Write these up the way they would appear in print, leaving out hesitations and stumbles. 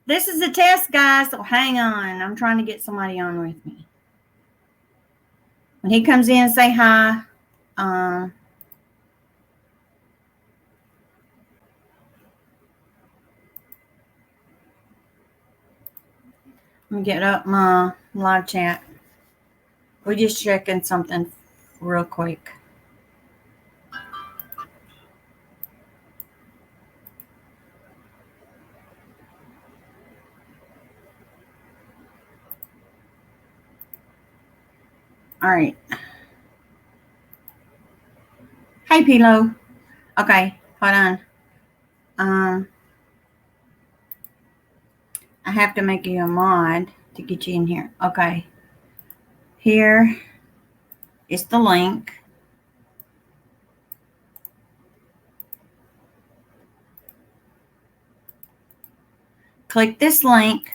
This is a test, guys, so hang on. I'm trying to get somebody on with me. When he comes in, say hi. Let me get up my live chat. We're just checking something real quick. All right. Hey, Pilo. Okay, hold on. I have to make you a mod to get you in here. Okay. Here is the link. Click this link.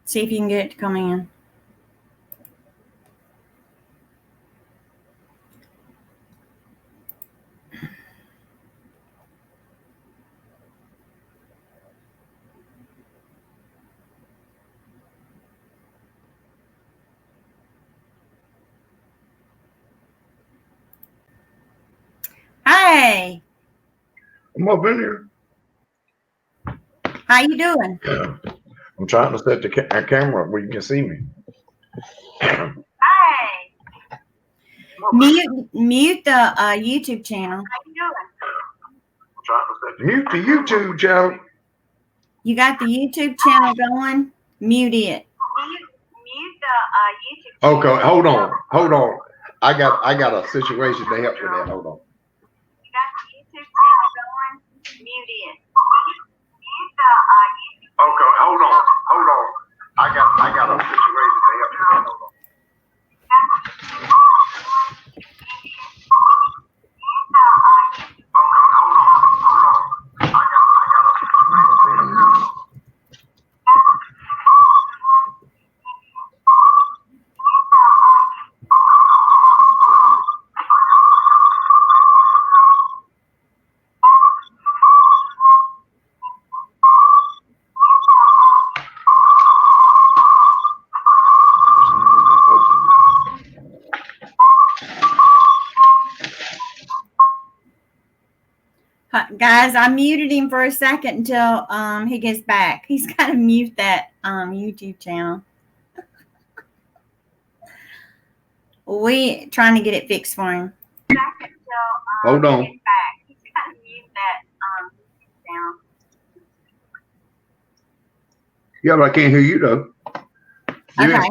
See if you can get it to come in. Hey. I'm up in here. How you doing? I'm trying to set the camera where you can see me. Hey. Mute the YouTube channel. How you doing? Mute the YouTube channel. You got the YouTube channel going? Mute it. Mute the YouTube channel. Okay, hold on. I got a situation to help with that. Hold on. You got the YouTube channel going? Mute it. Mute the YouTube. Okay, hold on. I got a situation to help with that. Hold on. Guys, I muted him for a second until he gets back. He's got to mute that YouTube channel. We trying to get it fixed for him. Hold on. He's got to mute that YouTube channel. Yeah, but I can't hear you though. Okay.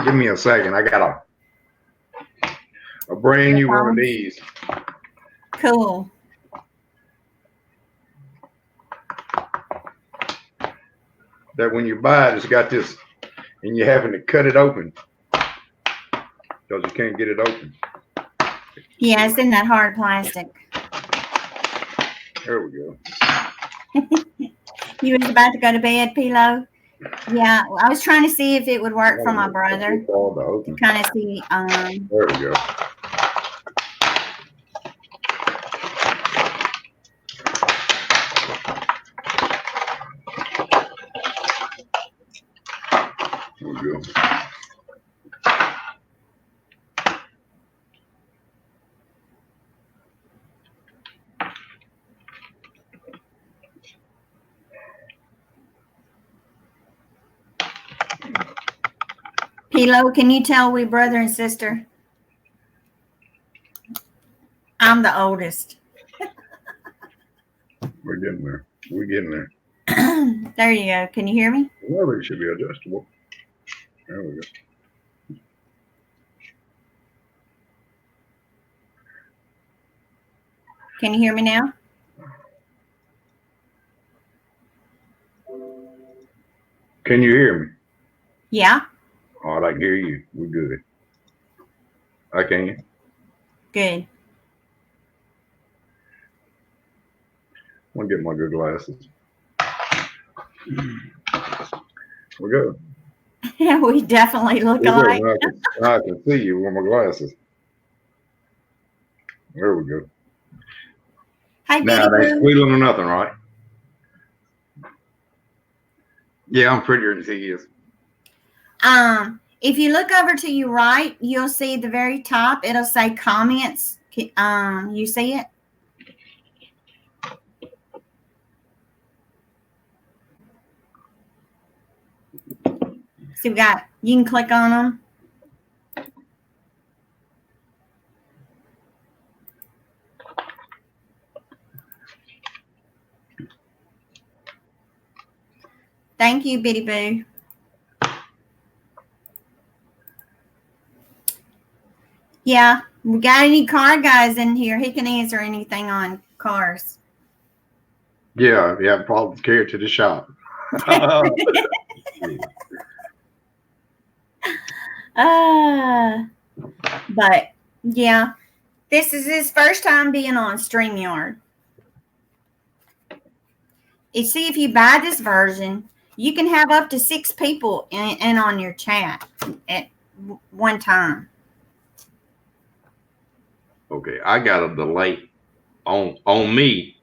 Give me a second. I got a brand new one of these. Cool. That when you buy it, it's got this, and you're having to cut it open because you can't get it open. Yeah, it's in that hard plastic. There we go. You was about to go to bed, Pilo? Yeah, I was trying to see if it would work for my brother. To kind of see. There we go. There we go. Pilo, can you tell we brother and sister? I'm the oldest. We're getting there. There you go. Can you hear me? Well, it should be adjustable. There we go. Can you hear me now? Can you hear me? Yeah. All right, I can hear you. We're good. I can. Good. I'm gonna get my good glasses. We're good. Yeah, we definitely look We're alike. good. Now I can see you with my glasses. There we go. Hi, Now Bitty they ain't Boo. squealing or nothing, right? Yeah, I'm prettier than he is. If you look over to your right, you'll see the very top. It'll say comments. You see it? So you can click on them. Thank you, Bitty Boo. Yeah, we got any car guys in here? He can answer anything on cars. Yeah, problems carried to the shop. But yeah, this is his first time being on StreamYard. You see, if you buy this version, you can have up to 6 people in on your chat at one time. Okay, I got a delay on me.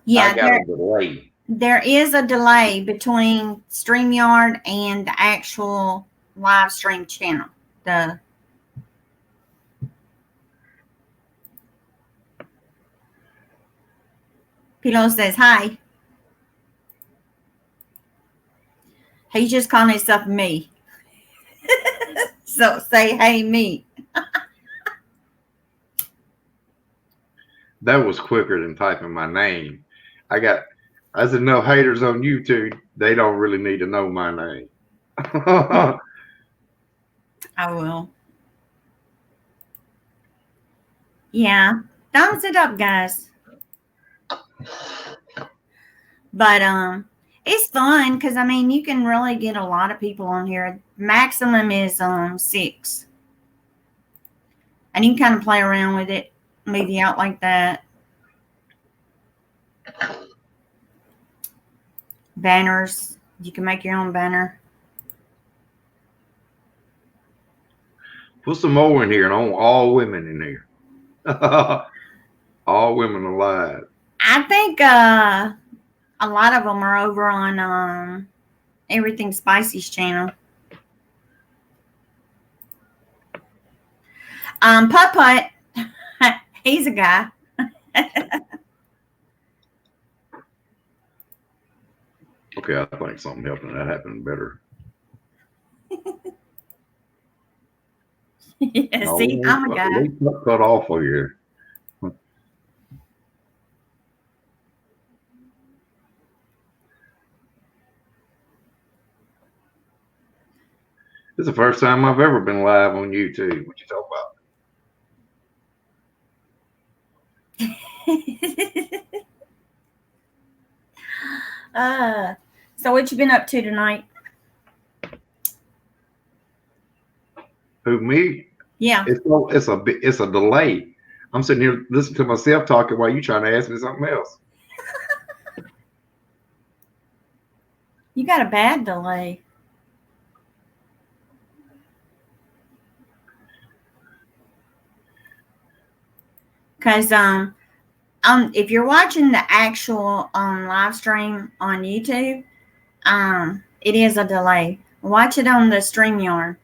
Yeah, I got a delay. There is a delay between StreamYard and the actual live stream channel. Pilo says hi. He's just calling himself me. So say hey me. That was quicker than typing my name. I said, no haters on YouTube. They don't really need to know my name. I will. Yeah. Thumbs it up, guys. But it's fun because I mean you can really get a lot of people on here. Maximum is 6. And you can kind of play around with it, move you out like that. Banners. You can make your own banner. Put some more in here and on all women in there. All women alive. I think a lot of them are over on Everything Spicy's channel. Putt Putt, he's a guy. Okay, I think something helping that happen better. Yeah, see, I'm a guy. Cut off of here. This is the first time I've ever been live on YouTube. What you talking about? So what you been up to tonight? Who, me? Yeah. It's a delay. I'm sitting here listening to myself talking while you trying to ask me something else. You got a bad delay. Because if you're watching the actual live stream on YouTube, it is a delay. Watch it on the StreamYard.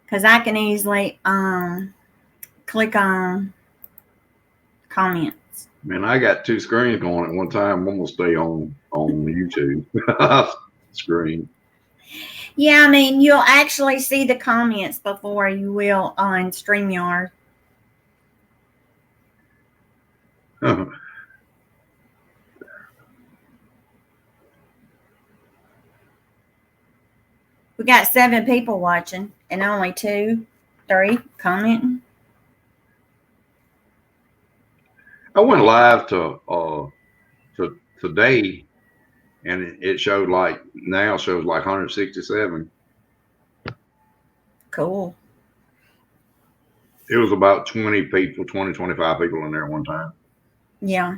Because I can easily click on comments. Man, I got 2 screens going at one time. I'm gonna stay on the YouTube screen. Yeah, I mean, you'll actually see the comments before you will on StreamYard. We got 7 people watching and only 2, 3 commenting. I went live to today, and it showed like now shows like 167. Cool. It was about 20 people, 20, 25 people in there at one time. Yeah.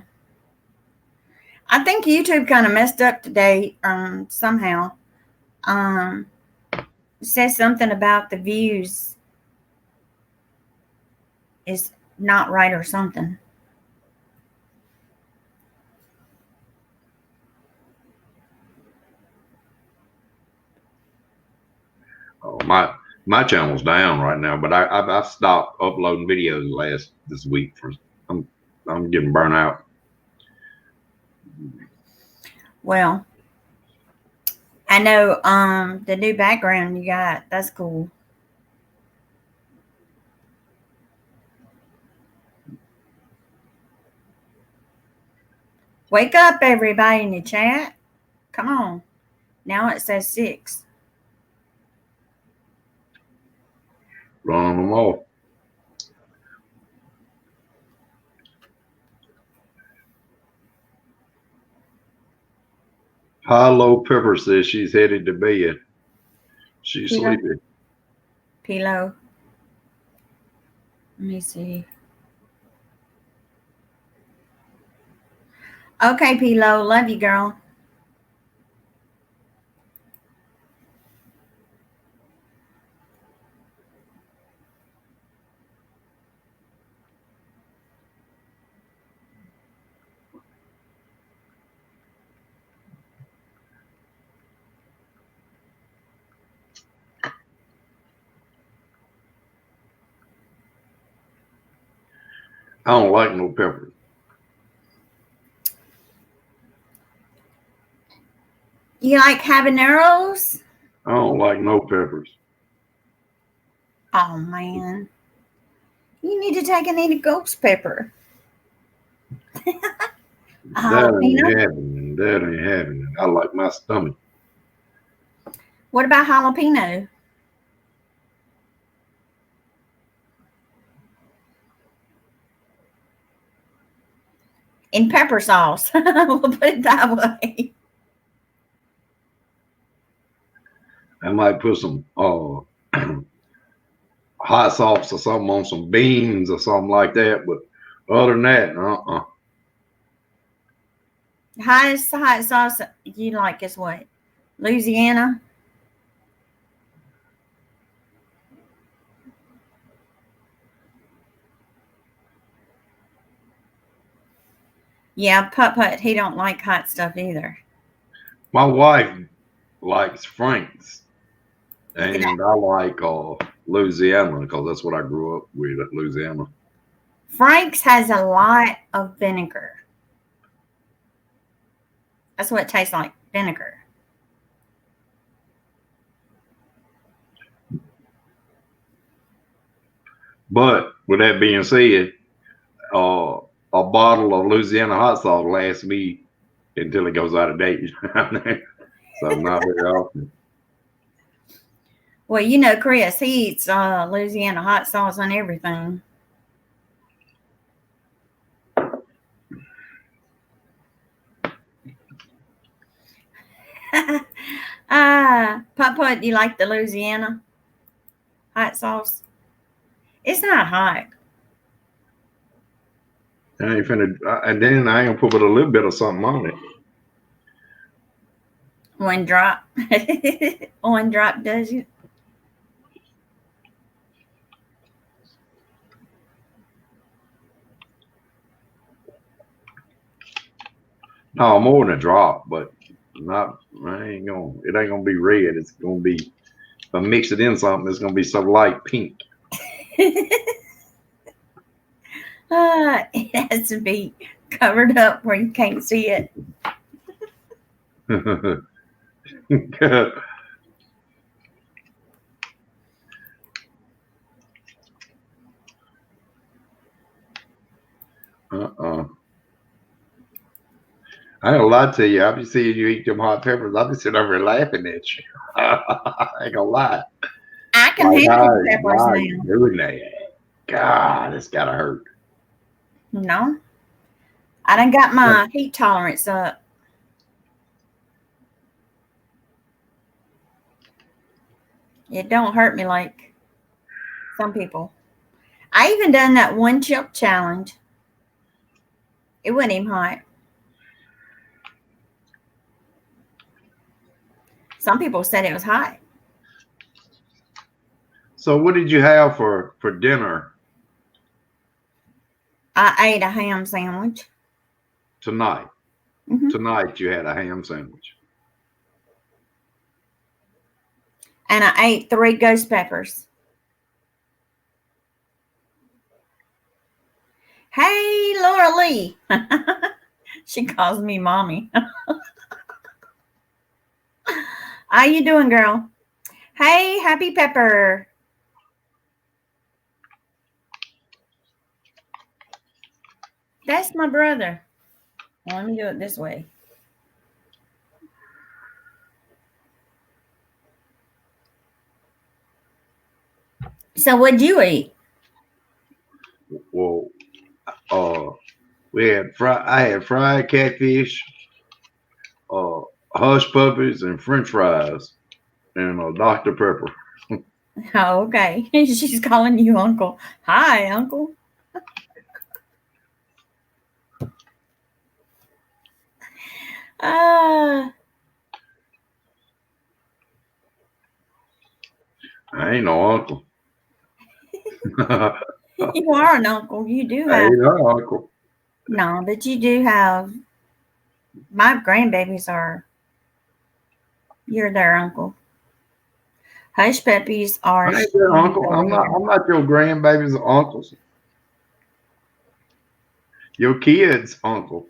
I think YouTube kind of messed up today somehow. It says something about the views is not right or something. Oh, my channel's down right now, but I've stopped uploading videos this week for I'm getting burnt out. Well, I know the new background you got, that's cool. Wake up, everybody in the chat. Come on. Now it says 6. Running them off. Hello Pepper says she's headed to bed. She's sleepy. Pilo. Let me see. Okay, Pilo. Love you, girl. I don't like no peppers. You like habaneros? I don't like no peppers. Oh, man. You need to take and eat a ghost pepper. That ain't happening. That ain't happening. I like my stomach. What about jalapeno? In pepper sauce. We'll put it that way. I might put some hot sauce or something on some beans or something like that, but other than that, Hottest hot sauce you like is what? Louisiana? Yeah, Putt, he don't like hot stuff either. My wife likes Frank's, and I like Louisiana because that's what I grew up with at Louisiana. Frank's has a lot of vinegar. That's what it tastes like, vinegar. But with that being said, a bottle of Louisiana hot sauce lasts me until it goes out of date. So not very often. Well, you know, Chris, he eats Louisiana hot sauce on everything. Putt, you like the Louisiana hot sauce? It's not hot. I ain't finna, and then I ain't gonna put a little bit of something on it. One drop. One drop does it. No, more than a drop, but not. It ain't gonna be red. It's gonna be. If I mix it in something, it's gonna be so light pink. It has to be covered up where you can't see it. I ain't gonna lie to you. I be seeing you eat them hot peppers. I be sitting over here laughing at you. I ain't gonna lie. I can Like, handle how peppers are now. you doing that? God, it's gotta hurt. No, I done got my heat tolerance up. It don't hurt me like some people. I even done that one chip challenge. It wasn't even hot. Some people said it was hot. So, what did you have for dinner I ate a ham sandwich. tonight? Hmm. Tonight, you had a ham sandwich. And I ate 3 ghost peppers. Hey, Laura Lee. She calls me mommy. How you doing, girl? Hey, Happy Pepper. That's my brother. Well, let me do it this way. So what'd you eat? Well, we had I had fried catfish, hush puppies, and French fries, and Dr. Pepper. Oh, okay. She's calling you uncle. Hi, uncle. I ain't no uncle. You are an uncle. You do I have ain't no uncle. no, but you do have my grandbabies are you're their uncle. Hush puppies are I ain't their uncle. over here. I'm not your grandbaby's uncles. Your kid's uncle.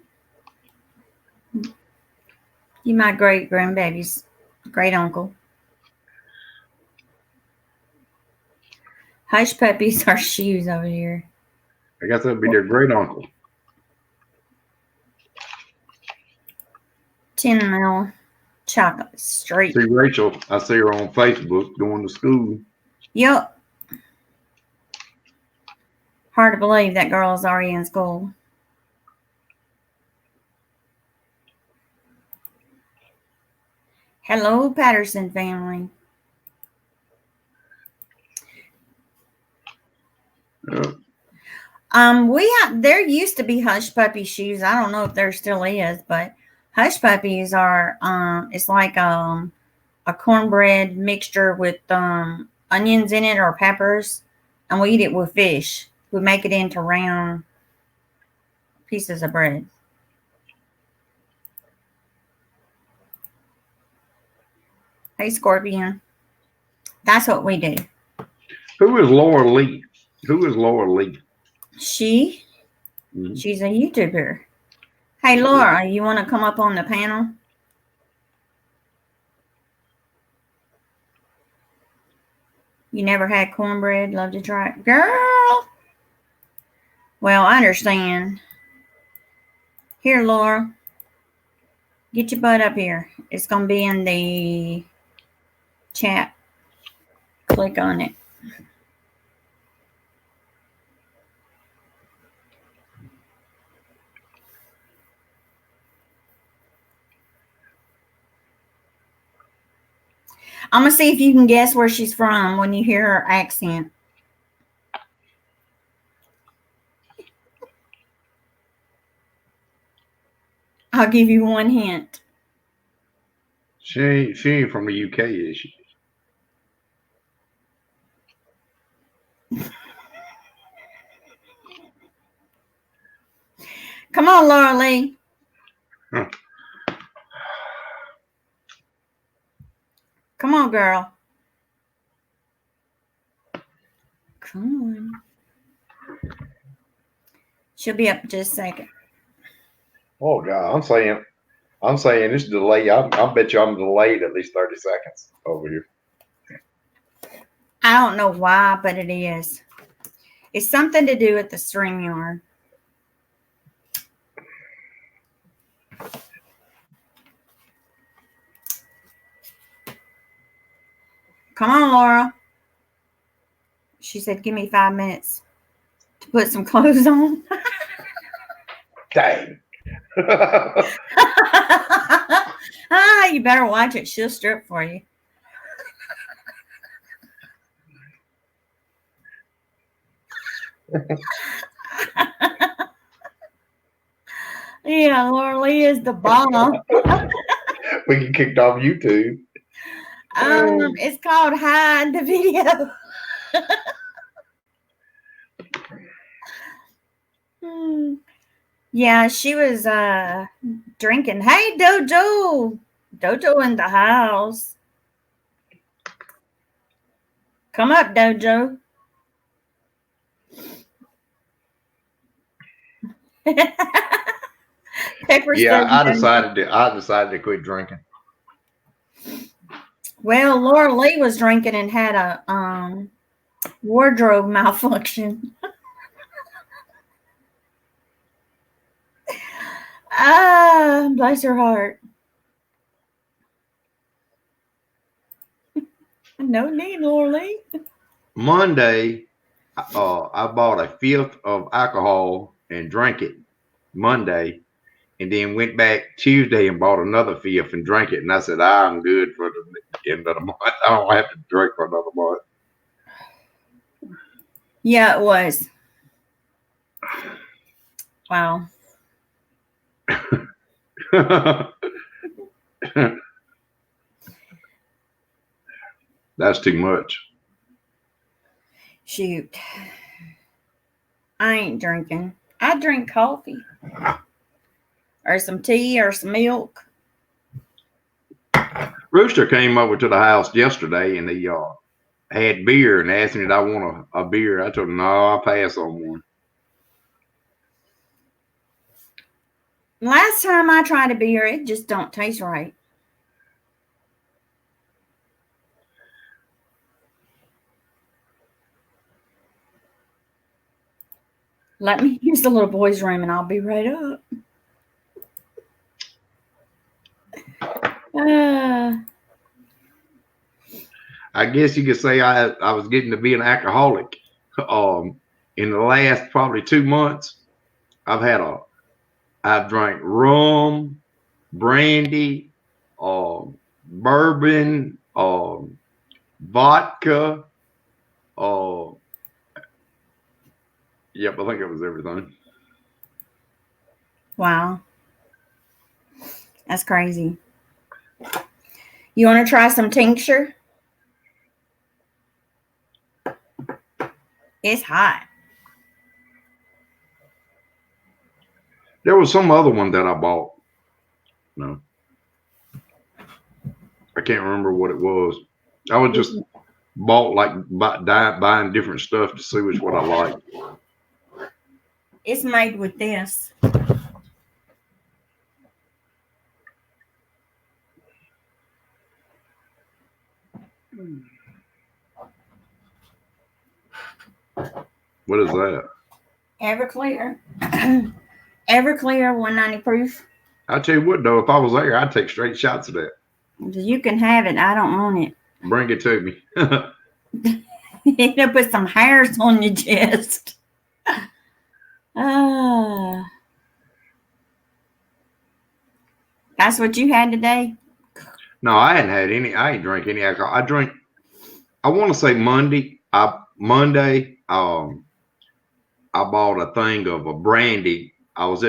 You my great grandbaby's great uncle. Hush puppies are shoes over here. I guess that'd be their great uncle. 10 mil chocolate straight. See Rachel, I see her on Facebook going to school. Yup. Hard to believe that girl is already in school. Hello, Patterson family. Yeah. There used to be hush puppy shoes. I don't know if there still is, but hush puppies are it's like a cornbread mixture with onions in it or peppers, and we eat it with fish. We make it into round pieces of bread. Hey, Scorpion. That's what we do. Who is Laura Lee? Who is Laura Lee? She's a YouTuber. Hey, Laura, you want to come up on the panel? You never had cornbread? Love to try it. Girl! Well, I understand. Here, Laura. Get your butt up here. It's going to be in the chat. Click on it. I'm going to see if you can guess where she's from when you hear her accent. I'll give you one hint. She ain't from the UK, is she? Come on, Laura Lee. Come on, girl. Come on. She'll be up in just a second. Oh God, I'm saying this delay. I bet you I'm delayed at least 30 seconds over here. I don't know why, but it is. It's something to do with the StreamYard. Come on, Laura. She said, give me 5 minutes to put some clothes on. Dang. You better watch it. She'll strip for you. Yeah, Laura Lee is the bomb. We get kicked off YouTube. It's called Hide the Video. Yeah, she was drinking. Hey, Dojo. Dojo in the house. Come up, Dojo. Pepper Yeah, I said decided to quit drinking. Well, Laura Lee was drinking and had a wardrobe malfunction. Bless her heart. No need, Laura Lee. Monday, I bought a fifth of alcohol and drank it Monday, and then went back Tuesday and bought another fifth and drank it. And I said, I'm good for the end of the month. I don't have to drink for another month. Yeah, it was. Wow. That's too much. Shoot. I ain't drinking. I drink coffee. Or some tea or some milk. Rooster came over to the house yesterday and he had beer and asked me did I want a beer. I told him, no, I'll pass on one. Last time I tried a beer, it just don't taste right. Let me use the little boy's room and I'll be right up. I guess you could say I was getting to be an alcoholic. In the last probably 2 months, I've drank rum, brandy, bourbon, vodka. Yep, I think it was everything. Wow. That's crazy. You want to try some tincture? It's hot. There was some other one that I bought. No. I can't remember what it was. I would just bought buying different stuff to see which one I like. It's made with this. What is that? Everclear. Everclear 190 proof. I tell you what, though, if I was there, I'd take straight shots of that. You can have it. I don't want it. Bring it to me. It'll put some hairs on your chest. That's what you had today? No, I hadn't had any. I ain't drink any alcohol. I want to say Monday. I bought a thing of a brandy. I was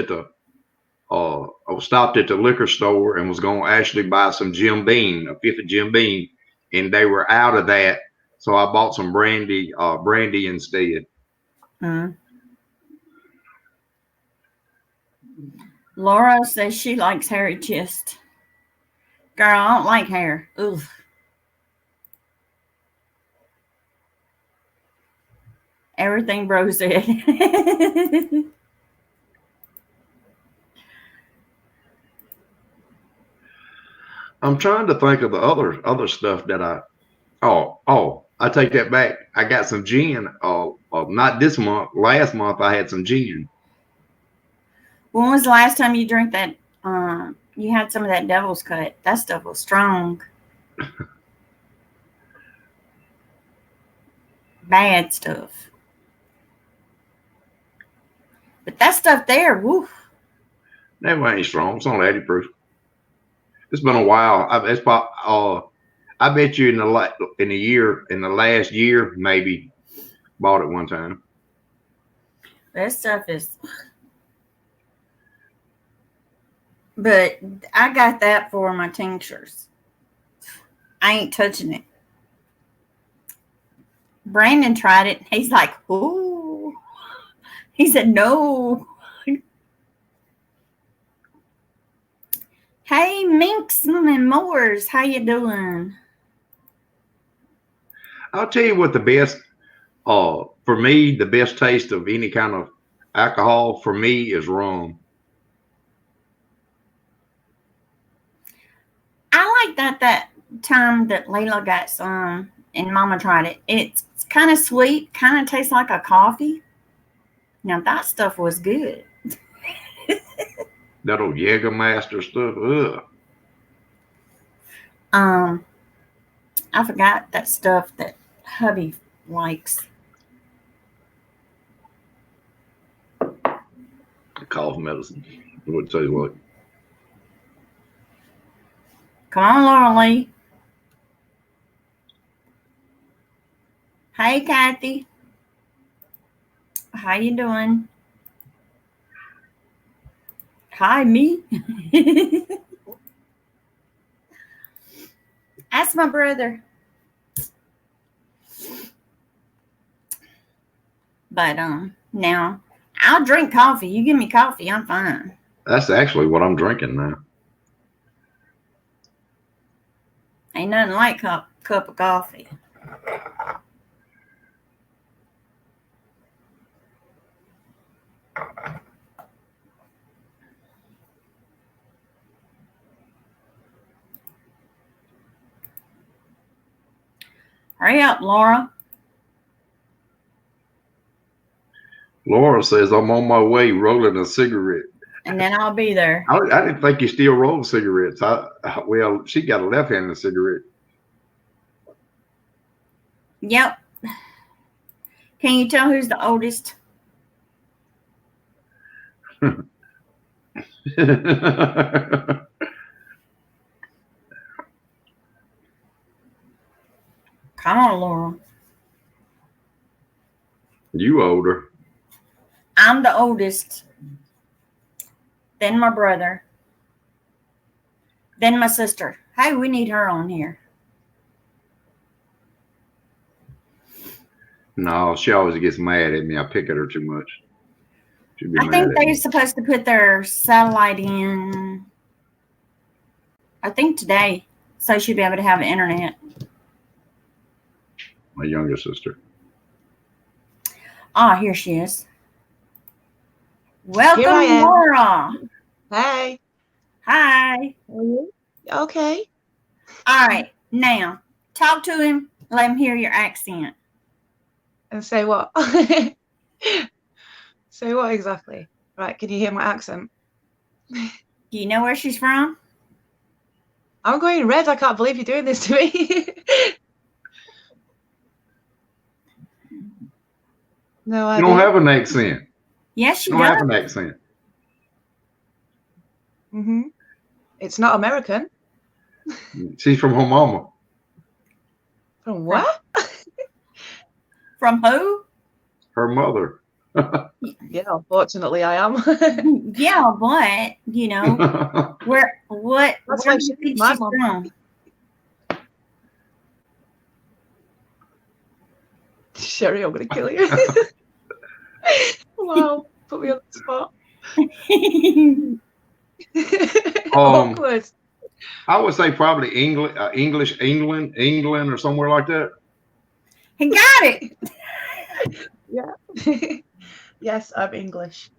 stopped at the liquor store and was going to actually buy some Jim Beam, a fifth of Jim Beam, and they were out of that. So I bought some brandy instead. Laura says she likes hairy chest. Girl, I don't like hair. Oof. Everything bro said. I'm trying to think of the other stuff that I take that back. I got some gin. Not this month. Last month I had some gin. When was the last time you drank that? You had some of that Devil's Cut. That stuff was strong. bad stuff. But that stuff there, woo. That one ain't strong. It's only 80 proof. It's been a while. I bet you in the last year, maybe bought it one time. That stuff is. But I got that for my tinctures. I ain't touching it. Brandon tried it. He's like, ooh. He said, no. Hey, Minks and Moors, how you doing? I'll tell you what the best, for me, the best taste of any kind of alcohol for me is rum. I like that time that Layla got some and Mama tried it. It's kind of sweet, kind of tastes like a coffee. Now that stuff was good. That old Jägermeister stuff. Ugh. I forgot that stuff that hubby likes. Cough medicine. I would tell you what. Come on, Laura Lee. Hey, Kathy. How you doing? Hi, me. Ask my brother. But now I'll drink coffee. You give me coffee, I'm fine. That's actually what I'm drinking now. Ain't nothing like cup of coffee. Hurry up, Laura. Laura says I'm on my way rolling a cigarette. And then I'll be there. I didn't think you still roll cigarettes. Well, she got a left-handed cigarette. Yep. Can you tell who's the oldest? Come on, Laura. You older. I'm the oldest. Then my brother. Then my sister. Hey, we need her on here. No, she always gets mad at me. I pick at her too much. I think they're supposed to put their satellite in, I think today, so she'll be able to have internet. My younger sister. Ah, here she is. Welcome, Laura. Hi. Hi. Okay. All right. Now, talk to him. Let him hear your accent. And say what? Say what exactly? Right, can you hear my accent? Do you know where she's from? I'm going red. I can't believe you're doing this to me. No, I don't have an accent. Yes, she does. don't have an accent. Mm-hmm. It's not American. She's from her mama. From what? From who? Her mother. Yeah, unfortunately I am. Yeah, but you know, where do you think she's from? Sherry, I'm gonna kill you. Wow, put me on the spot. Awkward. I would say probably England, or somewhere like that. He got it. Yeah. Yes, I'm English.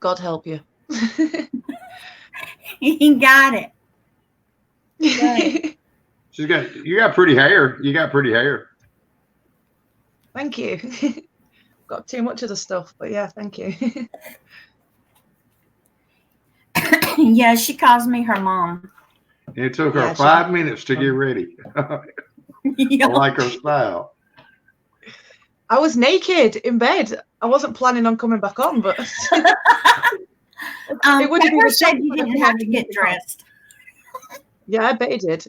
God help you. He got it. Right. You got pretty hair. You got pretty hair. Thank you. Got too much of the stuff, but yeah, thank you. Yeah, she calls me her mom. It took her 5 minutes to get ready. I like her style. I was naked in bed. I wasn't planning on coming back on, but it would have been Pepper a said shock you if I didn't had have to get come back on. dressed. Yeah, I bet he did.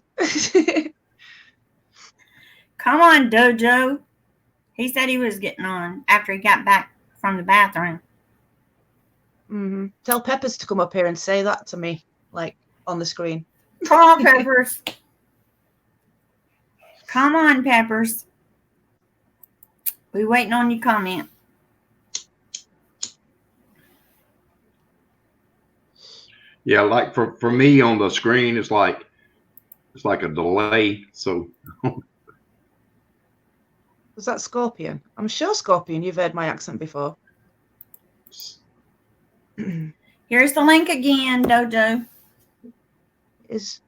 Come on, Dojo. He said he was getting on after he got back from the bathroom. Tell Peppers to come up here and say that to me, like on the screen. Come on, Peppers. Come on, Peppers. We waiting on your comment. Yeah, like for me on the screen, it's like a delay. So Was that Scorpion? I'm sure Scorpion. You've heard my accent before. Here's the link again, Dojo. Is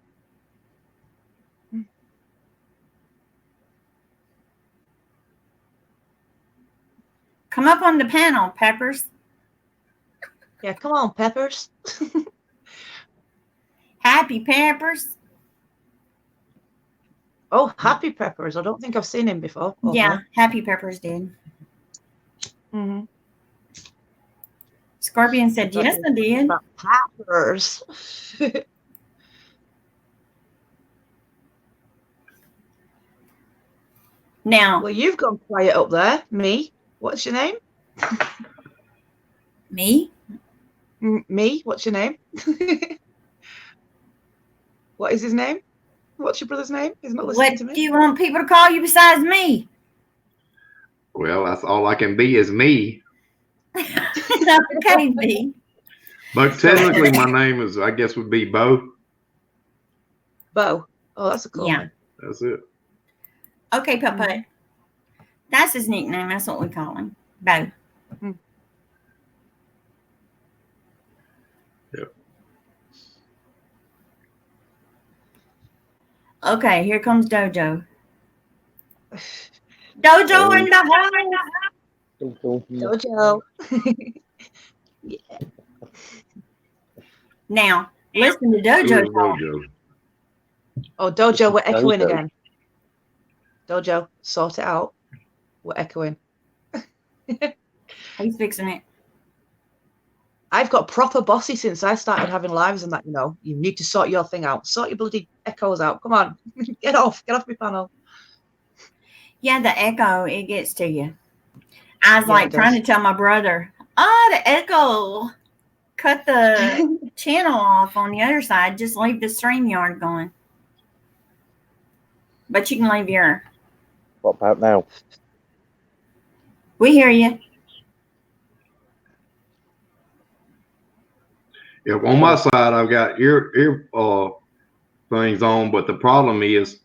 Come up on the panel, Peppers. yeah, come on, Peppers. Happy Peppers. Oh, Happy Peppers. I don't think I've seen him before. Yeah, Happy Peppers did. Mm-hmm. Scorpion said, yes, I did. Peppers. Now, Well, you've gone quiet up there. Me. What's your name? me? Me. What's your name? What is his name? What's your brother's name? He's not listening What to me. do you want people to call you besides me? well, that's all I can be is me. Okay, B. But technically, my name is, I guess, would be Bo. Bo. Oh, that's a cool Yeah. one. That's it. Okay, Puppet. That's his nickname. That's what we call him. Bo. Yep. Okay, here comes Dojo. Dojo in the house. Dojo. Now, listen to Who Dojo. is Dojo? Oh, Dojo, we're echoing Dojo. again. Dojo, sort it out. We're echoing. He's fixing it. I've got proper bossy since I started having lives and that, you know. You need to sort your thing out. Sort your bloody echoes out. Come on. Get off my panel. Yeah, the echo, it gets to you. I was Yeah, like it trying does. to tell my brother, the echo. Cut the channel off on the other side. Just leave the StreamYard going. But you can leave your. What about now? We hear you. Yeah, on my side, I've got ear things on, but the problem is,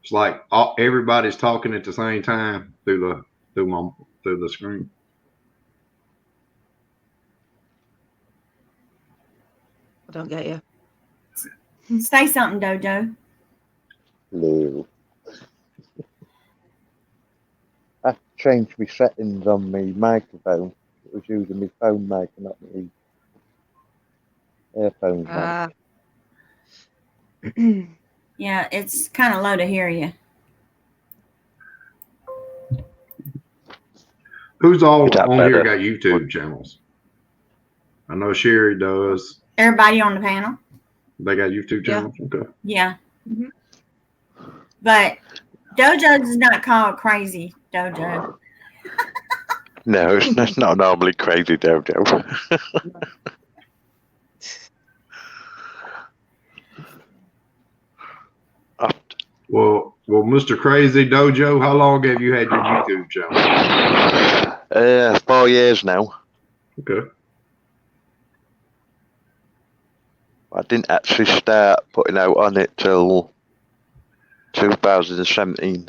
it's like everybody's talking at the same time through the screen. I don't get you. Say something, Dojo. Hello. I changed my settings on my microphone. It was using my phone mic and not my earphones mic. Yeah, it's kind of low to hear you. Who's all Is that on here better? got YouTube channels? I know Sherry does. Everybody on the panel? They got YouTube Yeah. channels? Okay. Yeah. Mhm. But Dojo does not call crazy Dojo. No, it's not normally crazy, Dojo. Well, Mr. Crazy Dojo, how long have you had your YouTube channel? 4 years now. Okay. I didn't actually start putting out on it till 2017.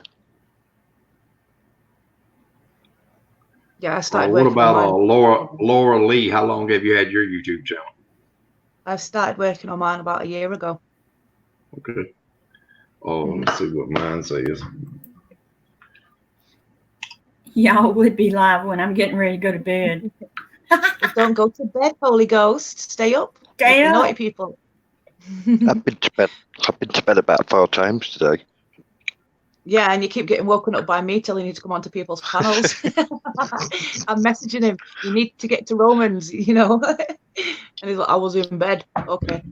Yeah, I started What working on about mine. Laura Lee? How long have you had your YouTube channel? I've started working on mine about a year ago. Okay. Oh, let's see what mine says. Y'all would be live when I'm getting ready to go to bed. Don't go to bed, Holy Ghost. Stay up. Stay Like the naughty up. people. I've been to bed about 4 times today. Yeah, and you keep getting woken up by me telling you to come onto people's panels. I'm messaging him, you need to get to Romans, and he's like, I was in bed. Okay.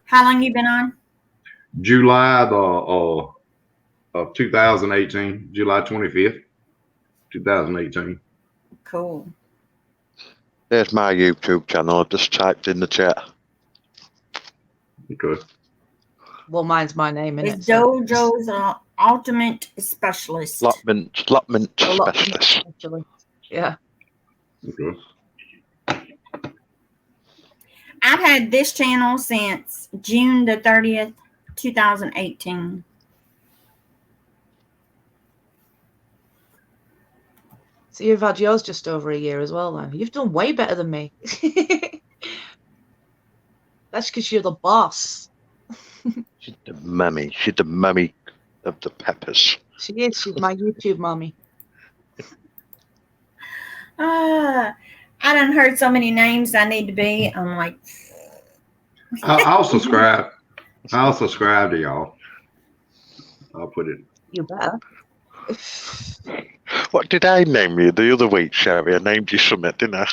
How long you been on? July of 2018, July 25th, 2018. Cool. There's my YouTube channel. I just typed in the chat. Okay. Well, mine's my name, It's innit? Dojo's ultimate specialist. Lotment specialist. Actually. Yeah. Okay. I've had this channel since June the 30th, 2018. So you've had yours just over a year as well, then. You've done way better than me. That's because you're the boss. She's the mummy. She's the mummy of the peppers. She is. She's my YouTube mommy. I done heard so many names I need to be. I'm like, I'll subscribe. I'll subscribe to y'all. I'll put it. You better. What did I name you the other week, Sherry? I named you something, didn't I?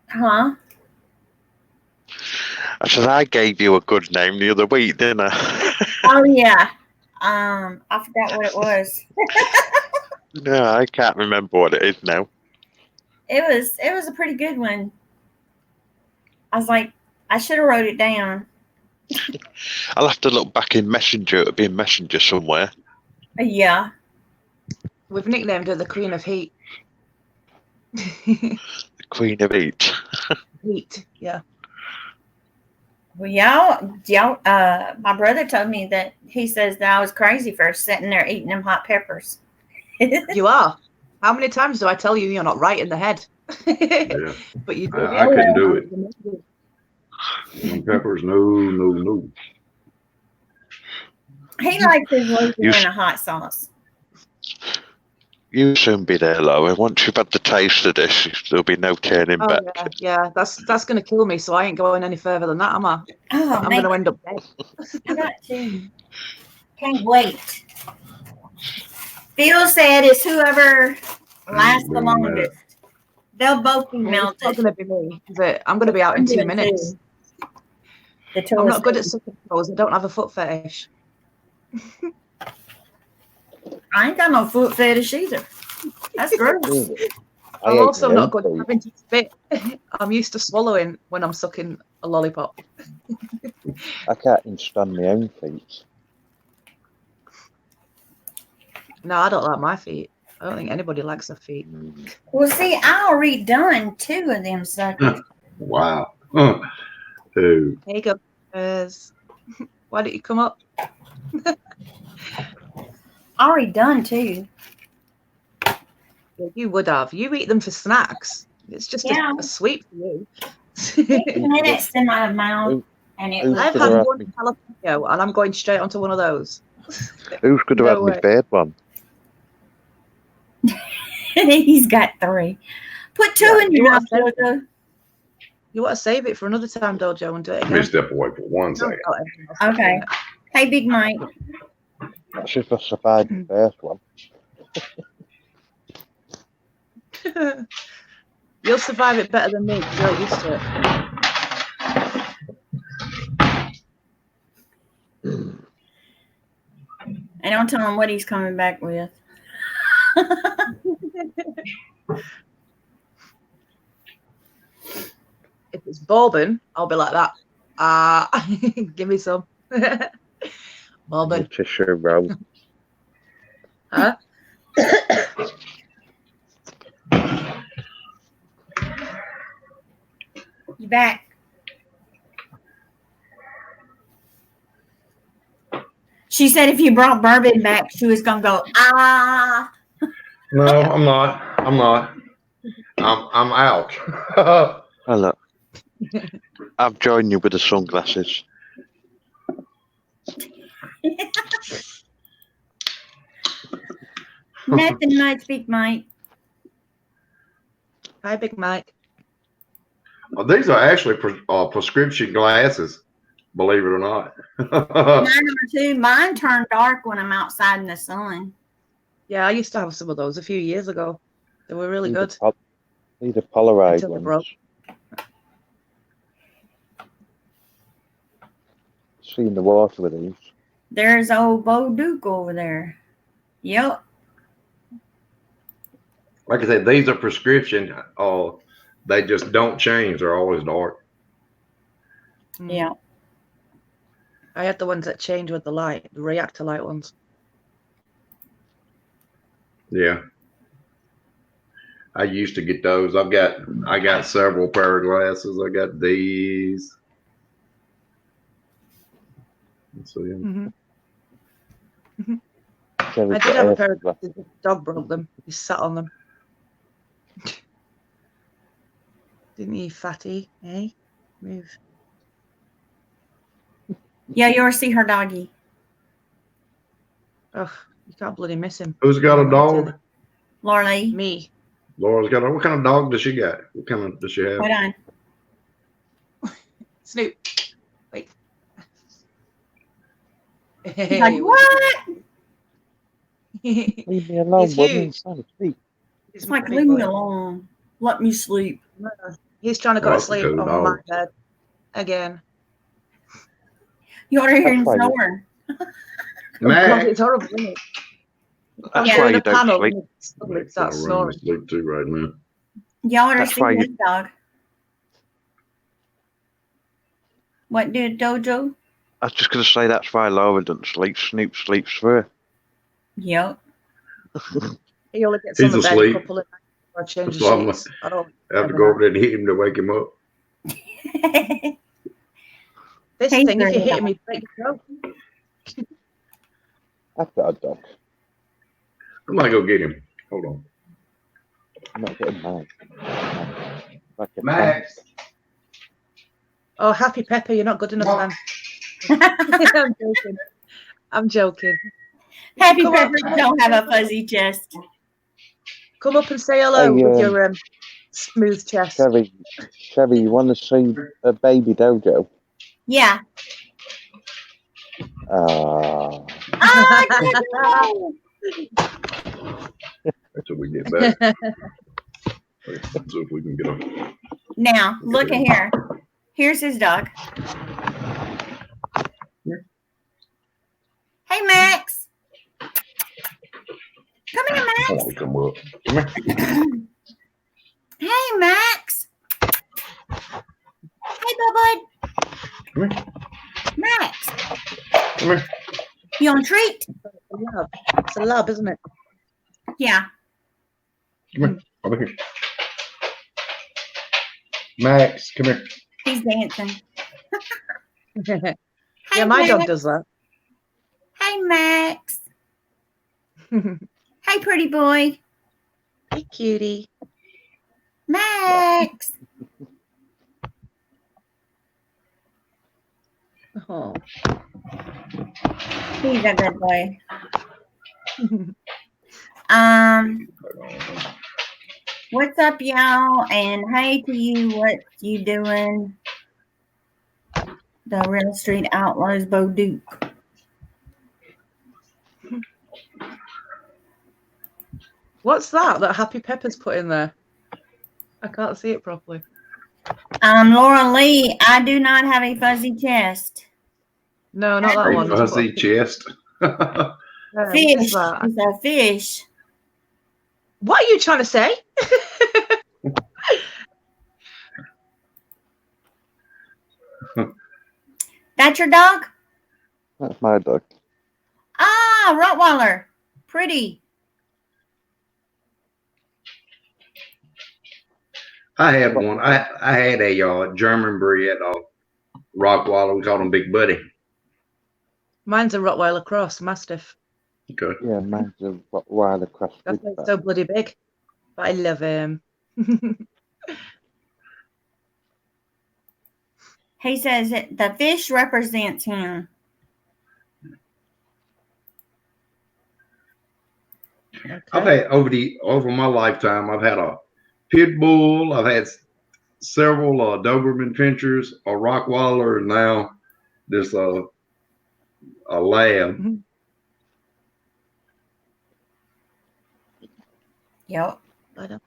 huh? I said I gave you a good name the other week, didn't I? Oh yeah. I forgot what it was. No, I can't remember what it is now. It was a pretty good one. I was like, I should have wrote it down. I'll have to look back in Messenger. It'll be in Messenger somewhere. Yeah. We've nicknamed her the Queen of Heat. The Queen of Heat. Heat, yeah. Well, y'all, my brother told me that he says that I was crazy for sitting there eating them hot peppers. You are. How many times do I tell you you're not right in the head? Yeah. But you do. I couldn't do it. Them peppers, no. He likes his lotion You- in a hot sauce. You'll soon be there, Laura. Once you've had the taste of this, there'll be no turning Oh, back. yeah. That's going to kill me, so I ain't going any further than that, am I? Oh, I'm man. going to end up dead. I got to. Can't wait. Phil said it's whoever lasts the longest. They'll both be It's not melted. going to be me, is it? I'm going to be out in 2 minutes. I'm not good at sucking toes. I don't have a foot fetish. I ain't got no foot fetish either. That's gross. I I'm ate also my not own good at feet. having to spit. I'm used to swallowing when I'm sucking a lollipop. I can't even stand my own feet. No, I don't like my feet. I don't think anybody likes their feet. Well, see, I already done 2 of them suckers. Wow. Dude. There you go. Why don't you come up? Already done 2. Yeah, you would have. You eat them for snacks. It's just Yeah. a sweet for you. 6 minutes in my mouth, and it Who's I've was. gonna had have one me? jalapeno and I'm going straight onto one of those. Who's going to No have way. my third one? He's got 3. Put 2 Yeah, in you your want mouth, to- Jojo. You want to save it for another time, Dojo, and do it Let me again? step away for 1 Don't second. tell everyone else to Okay. Hey, Big Mike. That's if I survived the first one. do it. You'll survive it better than me because you're used to it. And don't tell him what he's coming back with. If it's bourbon, I'll be like that. Give me some. Bourbon. Tissue roll. Huh? You back. She said if you brought bourbon back, she was gonna go, ah. No, I'm not. I'm out. Oh, look. I've joined you with the sunglasses. Nothing much, Big Mike. Hi, Big Mike. These are actually prescription glasses. believe it or not. Mine are too. Mine turn dark when I'm outside in the sun. Yeah, I used to have some of those a few years ago. They were really good. These are Polaroid Until they broke. ones. Seen the water with these. There's old Bo Duke over there. Yep. Like I said, these are prescription. They just don't change. They're always dark. Mm. Yeah. I had the ones that change with the light, the reactor light ones. Yeah. I used to get those. I got several pair of glasses. I got these. Let's see. Mm-hmm. Cherry I did have a got pair of air- glasses. The dog broke them. He sat on them. Didn't you, fatty? Eh? Move. Yeah, you ever see her doggy? Oh, you can't bloody miss him. Who's got a dog? Laura Lee. Me. Laura's got a. What kind of dog does she got? What kind of does she have? Hold on. Snoop. Wait. He's like, what? He's Leave me alone, He's woman. huge. I'm trying to sleep. It's like, a big leave me boy. alone. Let me sleep. He's trying to go Oh, to that's a sleep cool on dog. my bed again. You ought to hear him That's why you- snoring. Oh, God, Mac. it's horrible, isn't it? That's Yeah. why In you a don't panel, sleep. and it suddenly Mac's in starts a room snoring. to sleep too right now. You ought to That's see why you- his dog. What did Dojo? I was just going to say that's why Laura doesn't sleep. Snoop sleeps through her. Yep. He only gets He's on the bed asleep. a couple of nights before I change That's the why I'm sheets. I don't. I have to go over there and hit him to wake him up. This He's thing, if you very hit me, break your throat. I've got a dog. I'm gonna go get him. Hold on. I'm not getting mine. Like a Max. Oh, Happy Pepper, you're not good enough, What? man. I'm joking. I'm joking. Happy Come on. Peppers don't have a fuzzy chest. Come up and say hello Hey, with your smooth chest. Chevy, you want to see a baby Dojo? Yeah. Ah, Ah, Until we get back. Let's see if we can get him. now, look at here. Here's his dog. Hey, Max. Come here, I Max. want to come up. Come here. Hey, Max. Hey, Bud. Come here. Max. Come here. You on a treat? It's a lab, isn't it? Yeah. Come here. Over here. Max, come here. He's dancing. Yeah, Hey, my Max. dog does that. Hey, Max. Hey, pretty boy. Hey, cutie. Max. Oh. He's a good boy. What's up, y'all? And hey to you, what you doing? The Real Street Outlaws, Bo Duke. What's that Happy Pepper's put in there? I can't see it properly. Laura Lee, I do not have a fuzzy chest. No, not that A one. fuzzy chest. What Fish. is that? It's a fish. What are you trying to say? That's your dog? that's my dog. Ah, Rottweiler. Pretty. I had one. I had a German breed Rottweiler. We called him Big Buddy. Mine's a Rottweiler cross, Mastiff. Okay. Yeah, mine's a Rottweiler cross That's with why it's that. so bloody big. But I love him. He says that the fish represents him. I've had over my lifetime. I've had a pit bull. I've had several Doberman pinchers, a Rottweiler, and now this a lab. Mhm. Yep. I know.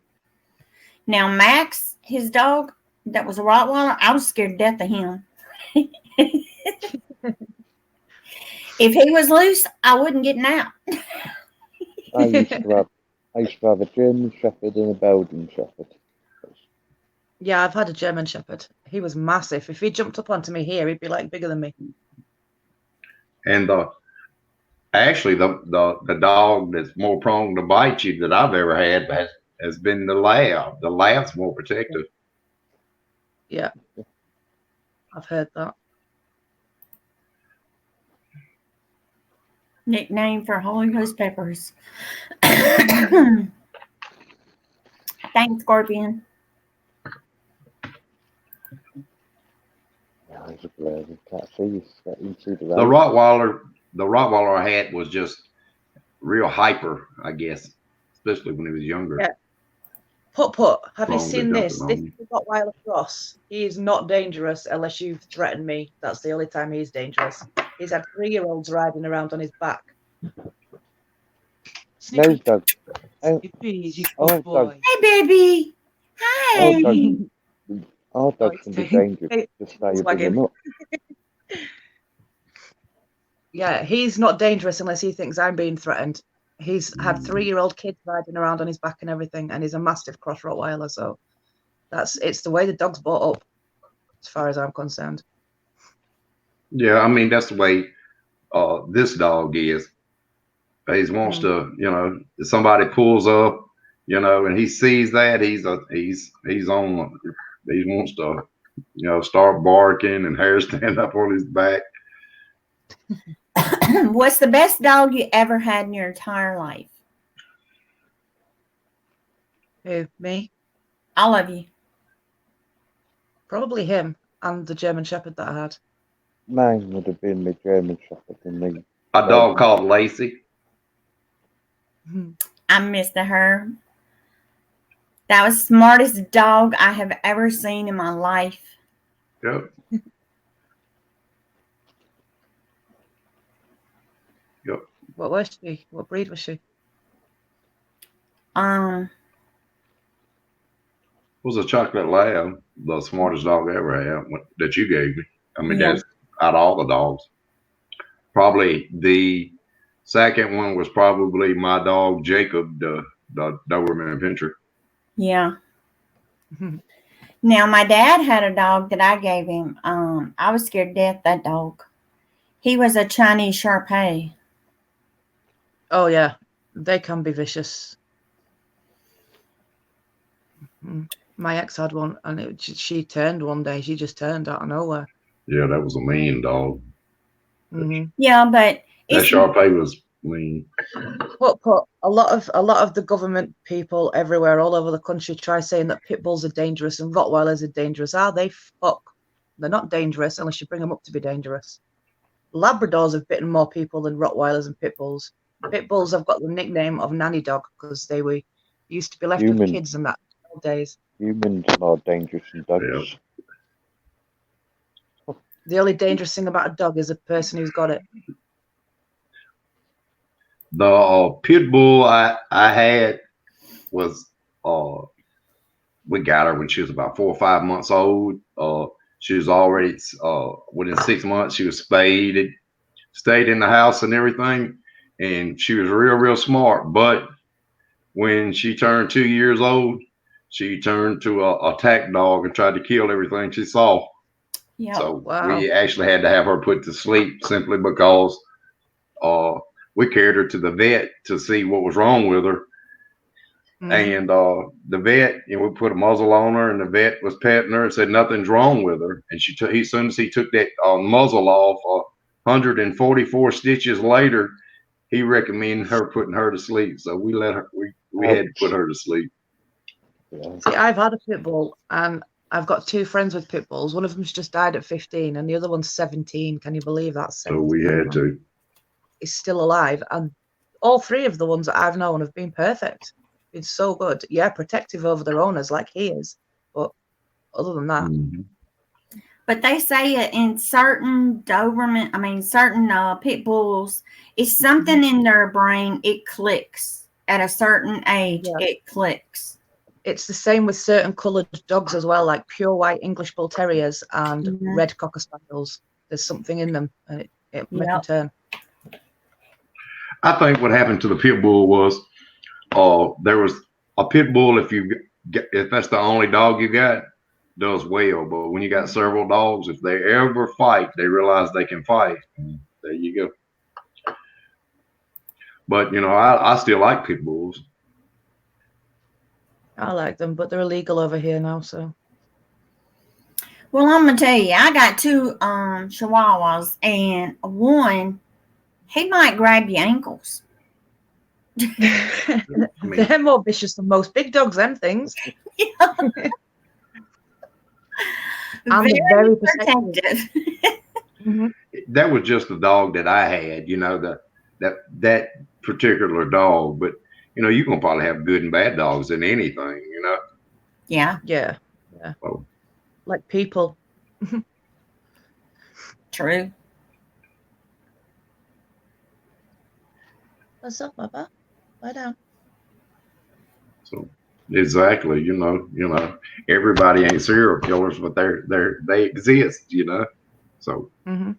Now Max, his dog, that was a Rottweiler. I was scared to death of him. If he was loose, I wouldn't get him out. I used to have a German Shepherd and a Belgian Shepherd. Yeah, I've had a German Shepherd. He was massive. If he jumped up onto me here, he'd be like bigger than me. And actually the dog that's more prone to bite you that I've ever had has been the lab. The lab's more protective. Yeah, I've heard that. Nickname for Holy Ghost peppers. Thanks, Scorpion. Yeah, it's a blur. You can't see. You see the The road. Rottweiler I had was just real hyper, I guess, especially when he was younger. Yeah. Put, have you Prone to seen this? jumping This on you. is Rottweiler Cross. He is not dangerous unless you've threatened me. That's the only time he's dangerous. He's had 3-year-olds riding around on his back. Those dogs. Easy, Oh, good boy. Hey, baby. All Hi. dogs, all dogs can be dangerous. Hey, Just how you bring wagging. them up. Yeah, he's not dangerous unless he thinks I'm being threatened. He's had 3-year-old kids riding around on his back and everything, and he's a mastiff cross Rottweiler. So it's the way the dog's brought up, as far as I'm concerned. Yeah, I mean that's the way this dog is. He wants to, if somebody pulls up, and he sees that he's on. He wants to, start barking and hair stand up on his back. What's the best dog you ever had in your entire life? Who, me? All of you. Probably him and the German Shepherd that I had. Mine would have been my German Shepherd and me. A dog called Lacey. I missed her. That was the smartest dog I have ever seen in my life. Yep. Yep. What was she? What breed was she? Was a chocolate lab, the smartest dog I ever had that you gave me. I mean, Yeah. that's out of all the dogs. Probably the second one was probably my dog Jacob, the Doberman Pinscher. Yeah. Now, my dad had a dog that I gave him. I was scared to death of that dog. He was a Chinese Shar-Pei. Oh yeah, they can be vicious. My ex had one, and she turned one day. She just turned out of nowhere. Yeah, that was a mean dog. Yeah, but That Shar-Pei was mean. Put a lot of the government people everywhere, all over the country, try saying that pit bulls are dangerous and Rottweilers are dangerous. Are they? Fuck. They're not dangerous unless you bring them up to be dangerous. Labradors have bitten more people than Rottweilers and pit bulls. Pit bulls have got the nickname of nanny dog because they used to be left with kids and that old days. Humans are more dangerous than dogs. Yeah. The only dangerous thing about a dog is the person who's got it. The pit bull I had was we got her when she was about 4 or 5 months old. She was already within 6 months she was spayed, stayed in the house and everything, and she was real smart. But when she turned 2 years old, she turned to a attack dog and tried to kill everything she saw. yeah. So Wow. we actually had to have her put to sleep simply because we carried her to the vet to see what was wrong with her. And the vet, we put a muzzle on her, and the vet was petting her and said nothing's wrong with her. And as soon as he took that muzzle off, 144 stitches later, he recommended her putting her to sleep. So we let her. We had to put her to sleep. Yeah. See, I've had a pit bull, and I've got 2 friends with pit bulls. One of them's just died at 15, and the other one's 17. Can you believe that? So we had to. He's still alive, and all 3 of the ones that I've known have been perfect. Been so good. Yeah, protective over their owners like he is, but other than that, But they say it in certain Doberman, I mean, certain pit bulls, it's something in their brain. It clicks at a certain age. Yeah. It clicks. It's the same with certain coloured dogs as well, like pure white English Bull Terriers and Mhm. red Cocker Spaniels. There's something in them, and it make them Yep. turn. I think what happened to the pit bull was, there was a pit bull. If that's the only dog you got, does well. But when you got several dogs, if they ever fight, they realize they can fight. There you go. But I still like pit bulls. I like them, but they're illegal over here now. So Well, I'm gonna tell you, I got two Chihuahuas, and one, he might grab your ankles. they're more vicious than most big dogs. Them things. And Very they're very protective. protective. Mhm. That was just the dog that I had. That particular dog. But you're gonna probably have good and bad dogs in anything. Yeah, Yeah, So, like people. true. What's up, Papa? Lie down. so exactly. Everybody ain't serial killers, but they exist. So. Mm-hmm.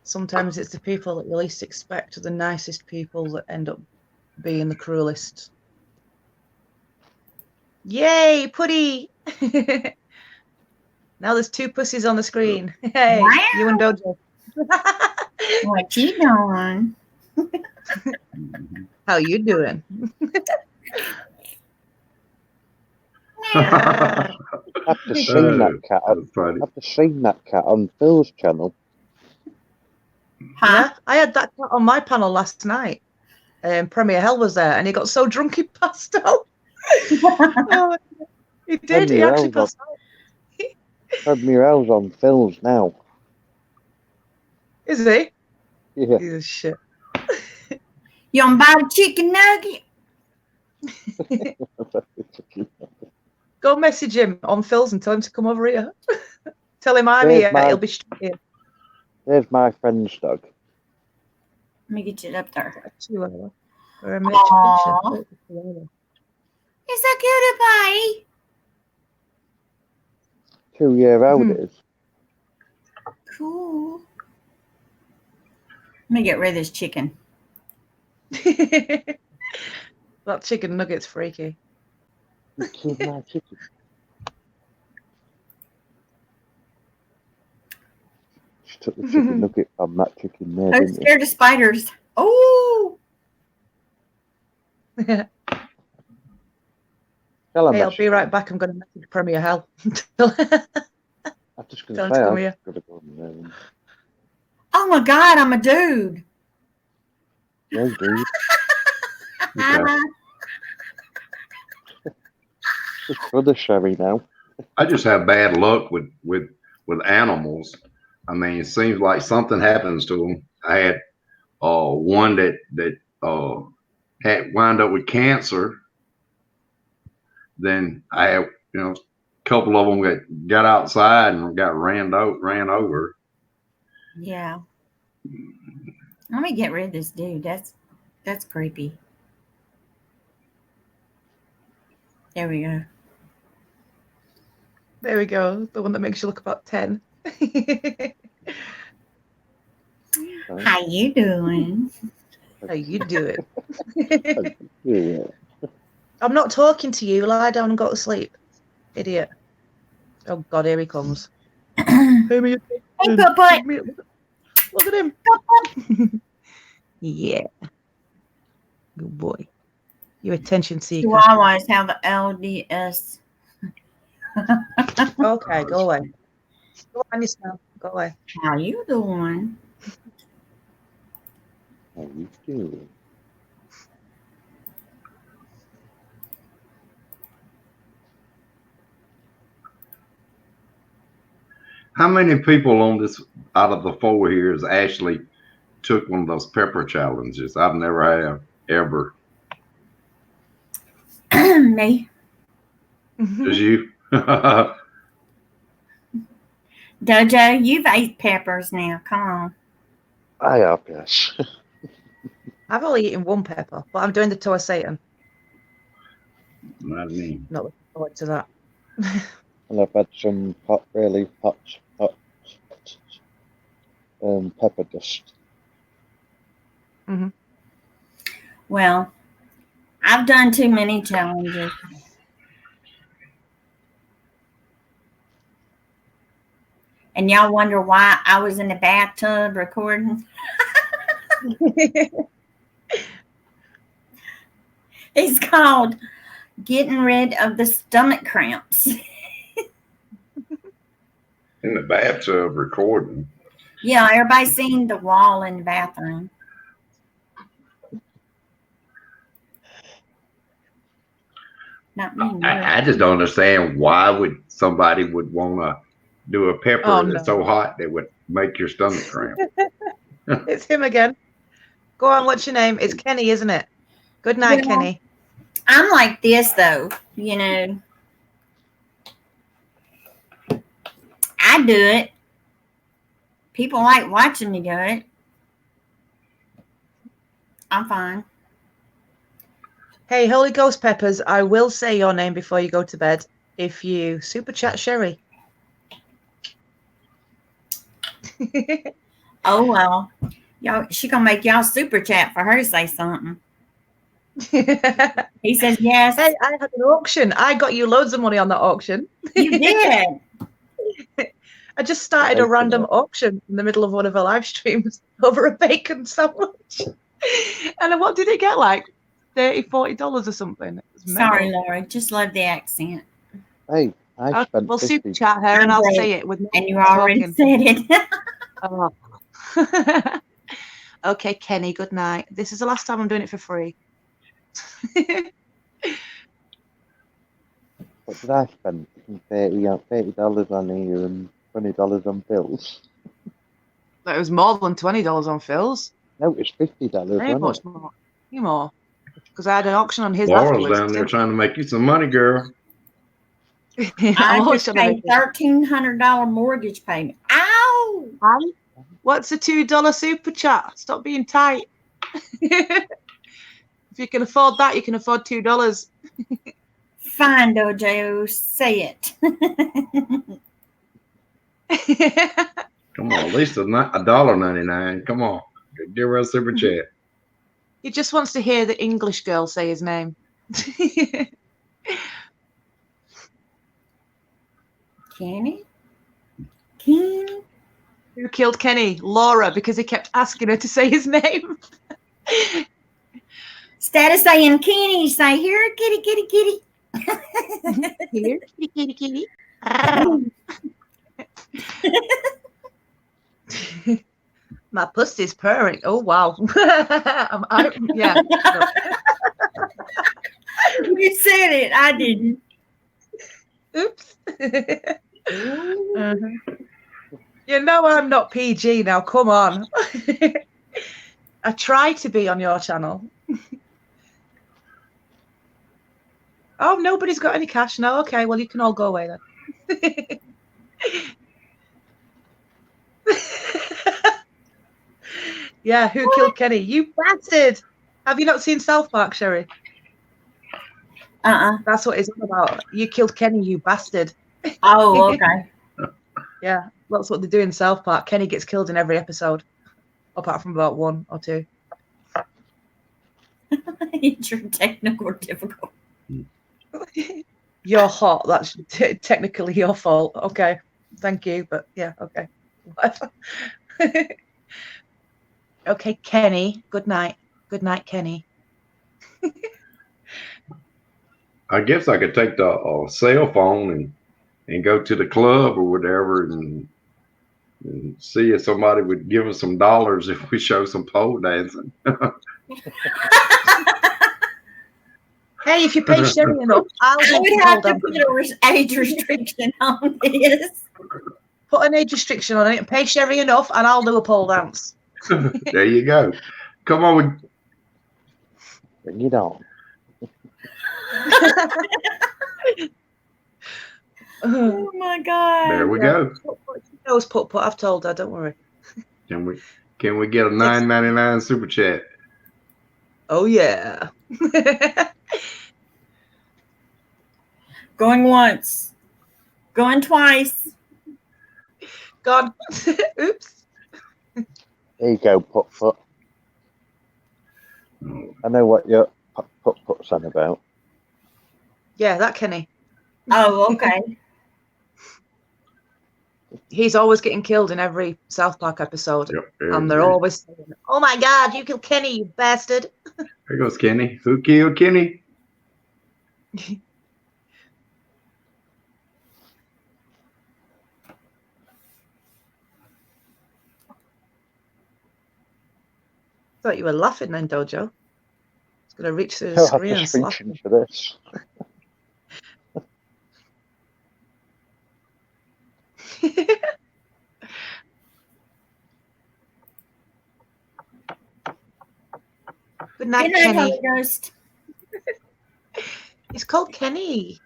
Sometimes it's the people that you least expect are the nicest people that end up being the cruelest. Yay, Putty! Now there's two pussies on the screen. Hey, Wow. you and Dojo. What you doing? How you doing? After seeing that cat, That's funny. after seeing that cat on Phil's channel, Huh? Yeah, I had that cat on my panel last night. Premier Hell was there, and he got so drunk he passed out. Oh, he did. He Premier actually Hell's passed out. Premier Hell's on Phil's now. Is he? Yeah. He's a shit. You want to buy a chicken nugget? Go message him on Phil's and tell him to come over here. Tell him I'm There's here. my- He'll be straight here. There's my friend's dog. Let me get it up there. Chihuahua. Or a Aw. miniature Chihuahua. It's a cutie pie. 2-year-old it is. Cool. Let me get rid of this chicken. That chicken nugget's freaky. You killed my chicken. She took the chicken nugget from that chicken there, I'm didn't you? scared of spiders. Oh, Hey, Tell him I'll be right back. I'm going to message Premier Hell. I'm just going tell to him to say, come I'm here. going to go in there and oh my God, I'm a dude. no, dude. Okay. It's brother Sherry now. I just have bad luck with animals. I mean, it seems like something happens to them. I had one that had wound up with cancer. Then I had a couple of them that got outside and got ran over. Yeah. Let me get rid of this dude. That's creepy. There we go. There we go. The one that makes you look about 10. How you doing? How you doing? Yeah. I'm not talking to you. Lie down and go to sleep. Idiot. Oh, God, here he comes. Hey, Hey, me. Put. Look at him. Yeah. Good boy. Your attention seeker. Chihuahuas have the LDS. Okay, go away. Go on yourself. Go away. How you doing? How you doing? How many people on this out of the 4 here has actually took one of those pepper challenges? I've never have ever. Me. Did you? Dojo, you've ate peppers now. Come on. I have, yes. I've only eaten one pepper, but I'm doing the toe of Satan. Not me. Not looking forward to that. And I've had some really hot pepper dust. Well, I've done too many challenges. And y'all wonder why I was in the bathtub recording? It's called getting rid of the stomach cramps. In the bathtub recording. Yeah, everybody's seen the wall in the bathroom. Not me. No. I just don't understand why would somebody would want to do a pepper Oh, that's no. so hot that would make your stomach cramp. It's him again. Go on, what's your name? It's Kenny, isn't it? Good night, Yeah. Kenny. I'm like this though, you know. I do it. People like watching me do it. I'm fine. Hey, Holy Ghost Peppers, I will say your name before you go to bed if you super chat Sherry. Oh well. Y'all, she gonna make y'all super chat for her to say something. Hey, He says yes. I had an auction. I got you loads of money on that auction. You did. I just started a random auction in the middle of one of our live streams over a bacon sandwich. And what did it get, like $30, $40 or something? It was Sorry, mental. Laura. Just love the accent. Hey, I spent We'll 50. super chat her and I'll say it with no And you already talking. said it. Oh. Okay, Kenny, good night. This is the last time I'm doing it for free. What did I spend? $30 on here and $20 on bills. It was more than $20 on Phil's. No, it's $50, Very wasn't much it? more. You more. Because I had an auction on his Laura's afterwards. down there trying to make you some money, girl. I'm I always just trying to paid make it. $1,300 mortgage payment. Ow! What's a $2 super chat? Stop being tight. If you can afford that, you can afford $2. Fine, Dojo. Say it. Come on, at least $1.99. Come on, give her a super chat. He just wants to hear the English girl say his name. Kenny? Kenny? Who killed Kenny? Laura, because he kept asking her to say his name. Instead of saying Kenny, you say, here, kitty, kitty, kitty. Here, kitty, kitty. My pussy's purring. Oh, wow. Yeah. No. You said it. I didn't. Oops. You know I'm not PG now. Come on. I try to be on your channel. Oh, nobody's got any cash now. Okay, well, you can all go away then. Yeah, who killed Kenny? You bastard! Have you not seen South Park, Sherry? That's what it's all about. You killed Kenny, you bastard. Oh, okay. Yeah, that's what they do in South Park. Kenny gets killed in every episode, apart from about 1 or 2. It's your technical difficulty. You're hot. That's technically your fault. Okay, thank you, but yeah, okay. Whatever. Okay, Kenny. Good night. Good night, Kenny. I guess I could take the cell phone and go to the club or whatever and see if somebody would give us some dollars if we show some pole dancing. Hey, if you pay Sherry enough, I'll I do would some have pole to put dancing. an age restriction on this. Put an age restriction on it and pay Sherry enough, and I'll do a pole dance. There you go. Come on. Bring it on. Oh my God. There we go. knows Put Put. I've told her. Don't worry. Can we get a $9.99 super chat? Oh yeah. Going once. Going twice. God. Oops. There you go, Put Put. Oh, I know what your Put Put's on about. Yeah, that Kenny. Oh, okay. He's always getting killed in every South Park episode. yep, And they're always saying, "Oh my God, you killed Kenny, you bastard." There goes Kenny. Who killed Kenny? Thought you were laughing then, Dojo. It's going to reach through the No, I'm screen and just slap reaching for this. him. Good night, Good night, Kenny. Holy Ghost. It's called Kenny.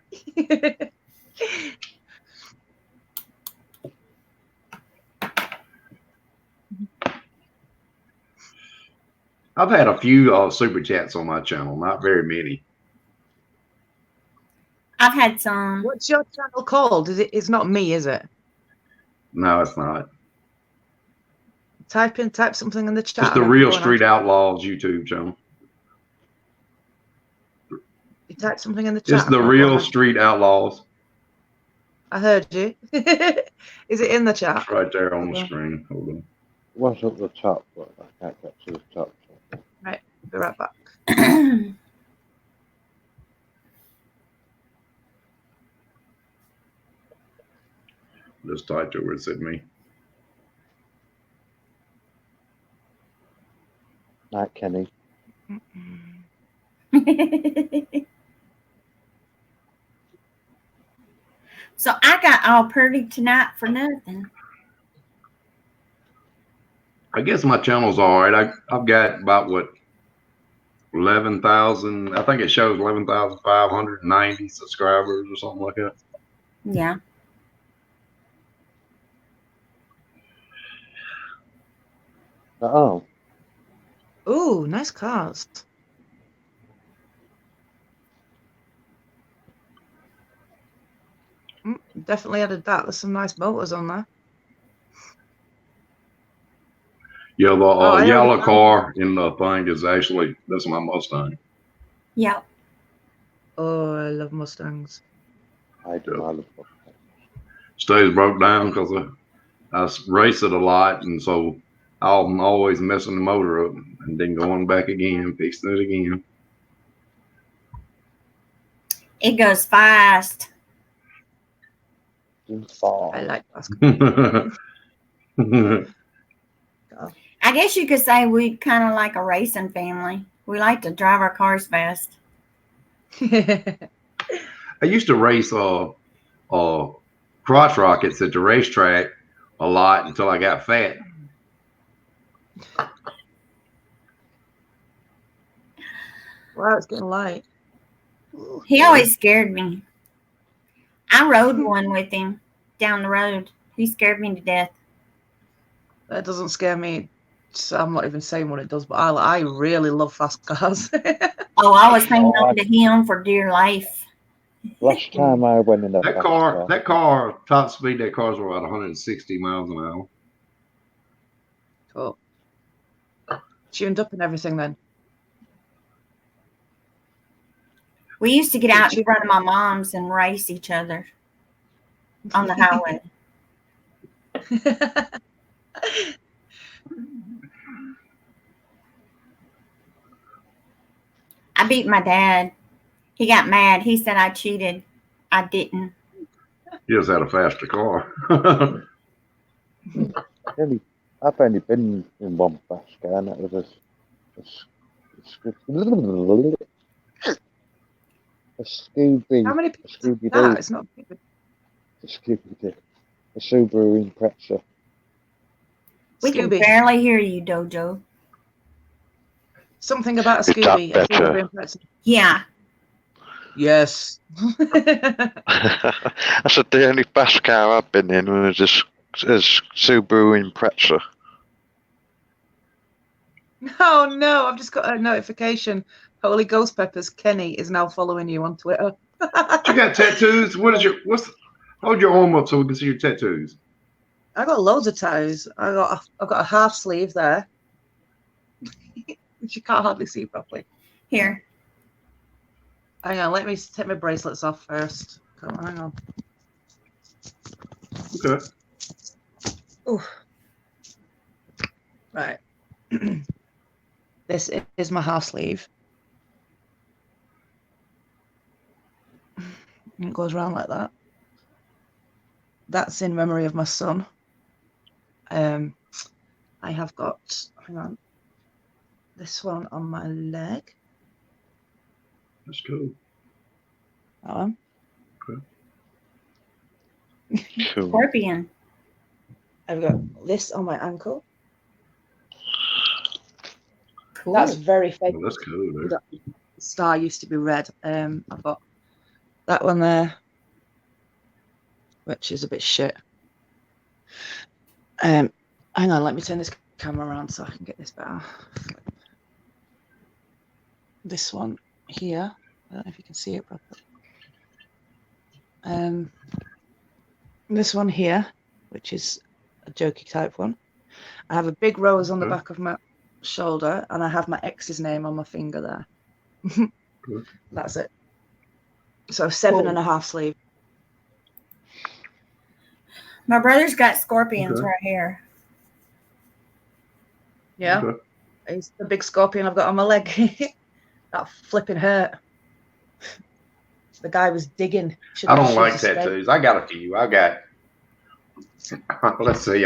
I've had a few super chats on my channel, not very many. I've had some. What's your channel called? Is it? It's not me, is it? No, it's not. Type something in the chat. Just the and I can Real go and Street answer. Outlaws YouTube channel. You type something in the chat. Just and the I'll go Real and- Street Outlaws. I heard you. Is it in the chat? It's right there on the Okay. screen. Hold on. It was at the top, but I can't get to the top. Be right back. Just typed it where it said me. Night, Kenny. So I got all pretty tonight for nothing. I guess my channel's all right. I've got about what 11,000. I think it shows 11,590 subscribers or something like that. Yeah. Oh, Ooh, nice cars. Definitely added that. There's some nice motors on there. Yeah, the I yellow already- car in the thing is actually, that's my Mustang. Yep. Oh, I love Mustangs. I do. I love it. Stays broke down because I race it a lot, and so I'm always messing the motor up and then going back again, fixing it again. It goes fast. Too far. I like basketball. I guess you could say we kind of like a racing family. We like to drive our cars fast. I used to race crotch rockets at the racetrack a lot until I got fat. Wow, it's getting light. He always scared me. I rode one with him down the road. He scared me to death. That doesn't scare me. So I'm not even saying what it does, but I really love fast cars. Oh, I was hanging on to him for dear life. Last time I went in a That fast car, top speed, that car's about 160 miles an hour. Cool. Tuned up and everything then. We used to get out in front of my mom's and race each other on the highway. I beat my dad. He got mad. He said I cheated. I didn't. You just had a faster car. I've only been in one fast car, and that was a Scooby. How many A people Scooby is that? Doo. It's not. A Scooby Doo. A Subaru Impreza. We can Scooby. barely hear you, Dojo. Something about a Is that Scooby. a better? Scooby Impreza. Yeah. Yes. I said the only fast car I've been in was a as Subaru Impreza. Oh no, I've just got a notification. Holy Ghost Peppers, Kenny is now following you on Twitter. You got tattoos? Hold your arm up so we can see your tattoos. I got loads of tattoos. I've got a half sleeve there. You can't hardly see properly. Here. Hang on, let me take my bracelets off first. Come on, hang on. Okay. Ooh. Right. This is my half sleeve. It goes around like that. That's in memory of my son. I have got, hang on, this one on my leg. That's cool. That one. Cool. Scorpion. I've got this on my ankle. Cool. That's very fake. Well, that's cool, dude. The star used to be red. I've got that one there, which is a bit shit. Hang on, let me turn this camera around so I can get this better. This one here, I don't know if you can see it properly. This one here, which is a jokey type one. I have a big rose on the back of my shoulder, and I have my ex's name on my finger there. That's it. So 7.5 sleeve. My brother's got scorpions Okay. right here. Yeah. Okay. It's the big scorpion I've got on my leg. That flipping hurt. The guy was digging. I don't like tattoos. I got a few. Let's see.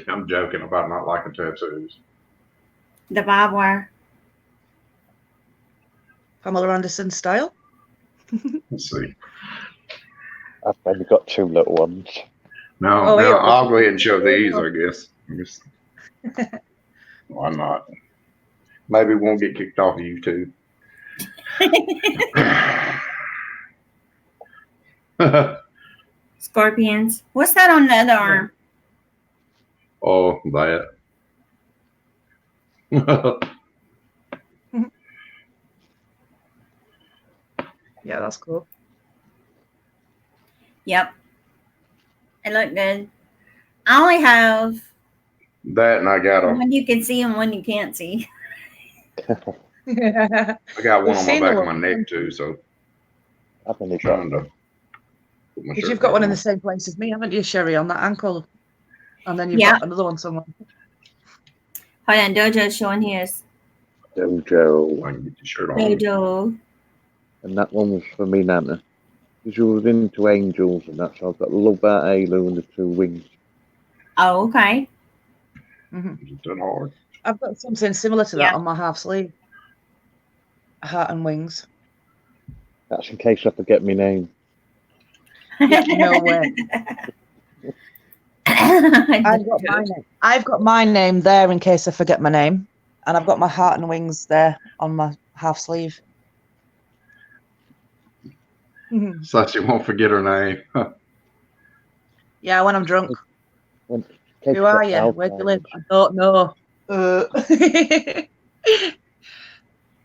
I'm joking about not liking tattoos. The barbed wire. Pamela Anderson style. Let's see. I've only got 2 little ones. No, yeah. I'll go ahead and show these, I guess. Why not? Maybe we won't get kicked off of YouTube. Scorpions. What's that on the other arm? Oh, that. Yeah, that's cool. Yep. It looked good. I only have That, and I got one you can see and one you can't see. I got one We've on my seen back the of my one. neck too. So I've only got trying to. Put my Because shirt you've got back one in on. the same place as me, haven't you, Sherry, on that ankle? And then you've Yeah. got another one somewhere. Hold on, Dojo's showing his. Dojo. I can get the shirt on. Dojo. And that one was for me, Nana. Because you was into angels and that, so I've got the love that halo and the 2 wings. Oh, okay. Is it that hard? I've got something similar to that Yeah. on my half sleeve. A heart and wings. That's in case I forget my name. No way. I've got my name. I've got my name there in case I forget my name. And I've got my heart and wings there on my half sleeve. So she won't forget her name. Yeah, when I'm drunk. In case Who are I've you? got Where do you live? Alzheimer's. I don't know.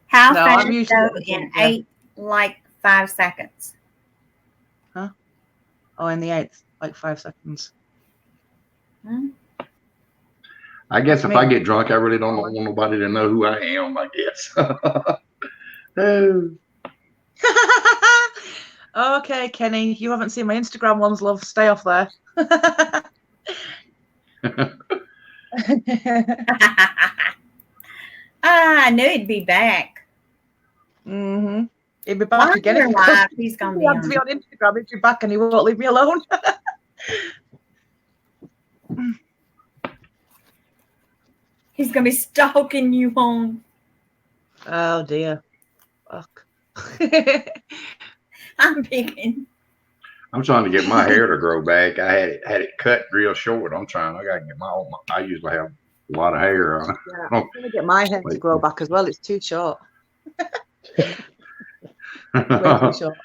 How No, I'm fast usually though at the in gym, yeah. 5 seconds? Oh, in the 8th, like 5 seconds. Hmm? I guess if Me. I get drunk, I really don't want nobody to know who I am. I guess. Oh. Okay, Kenny, you haven't seen my Instagram ones, love. Stay off there. I knew he'd be back. Mm-hmm. He'll be I back again. wonder If why he's gonna he be had to be on. on Instagram. He'll be back and he won't leave me alone. He's gonna be stalking you home. Oh dear. Fuck. I'm picking. I'm trying to get my hair to grow back. I had it cut real short. I gotta get I usually have a lot of hair on. Yeah, I'm gonna get my hair to grow back as well. It's too short. Way too short.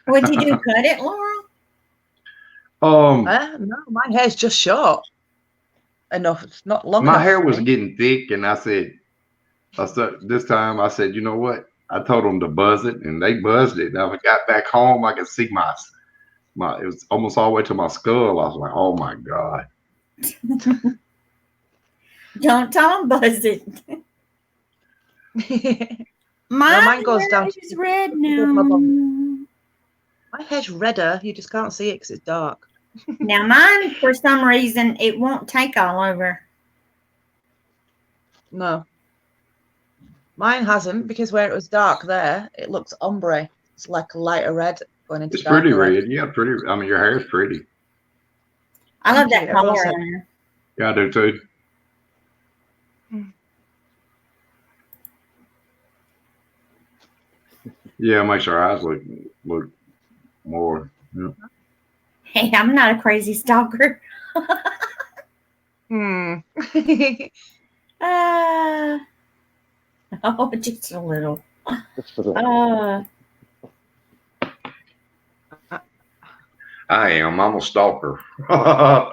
What'd you do? Cut it, Laura? No, my hair's just short enough. It's not long my enough. hair for was me. getting thick, and I said, this time I said, you know what? I told them to buzz it, and they buzzed it. Now, when I got back home, I could see my it was almost all the way to my skull. I was like, oh my God. Don't tell them buzz it. mine goes hair down is to- red above my now. My hair's redder. You just can't see it because it's dark. Now mine, for some reason, it won't take all over. No. Mine hasn't, because where it was dark there, it looks ombre. It's like a lighter red going into It's pretty darker red. Yeah, pretty. I mean, your hair's pretty. I love Thank that you. Everyone color said- on her. Yeah, I do too. Yeah, makes your eyes look more. Yeah. Hey, I'm not a crazy stalker. Hmm. Oh, just a little. Just for the I am. I'm a stalker. Oh,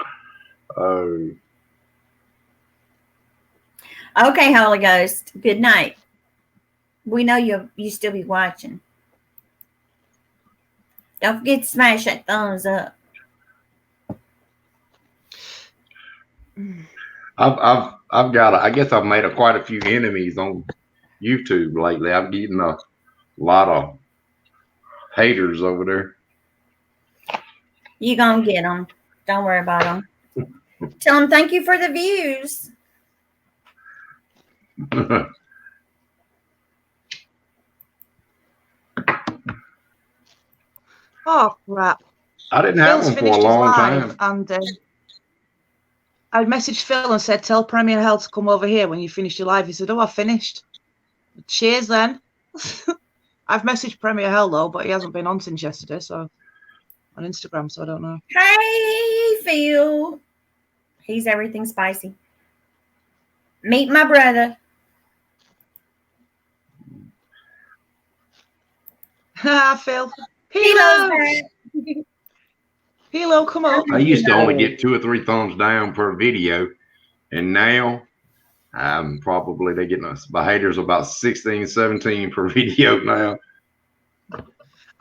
Okay, Holy Ghost. Good night. We know you still be watching. Don't forget to smash that thumbs up. I've got. I guess I've made quite a few enemies on YouTube lately. I'm getting a lot of haters over there. You gonna get them. Don't worry about them. Tell them thank you for the views. Oh, crap. I didn't have Phil's one for a finished his long live, time. and I messaged Phil and said, tell Premier Health to come over here when you finish your live. He said, oh, I finished. Cheers then. I've messaged Premier Health though, but he hasn't been on since yesterday, so on Instagram, so I don't know. Hey, Phil. He's everything spicy. Meet my brother. Ah, Phil. He loves Hilo, that. Hilo, come on. I used to only get 2 or 3 thumbs down per video, and now I'm probably they're getting us by haters about 16, 17 per video now.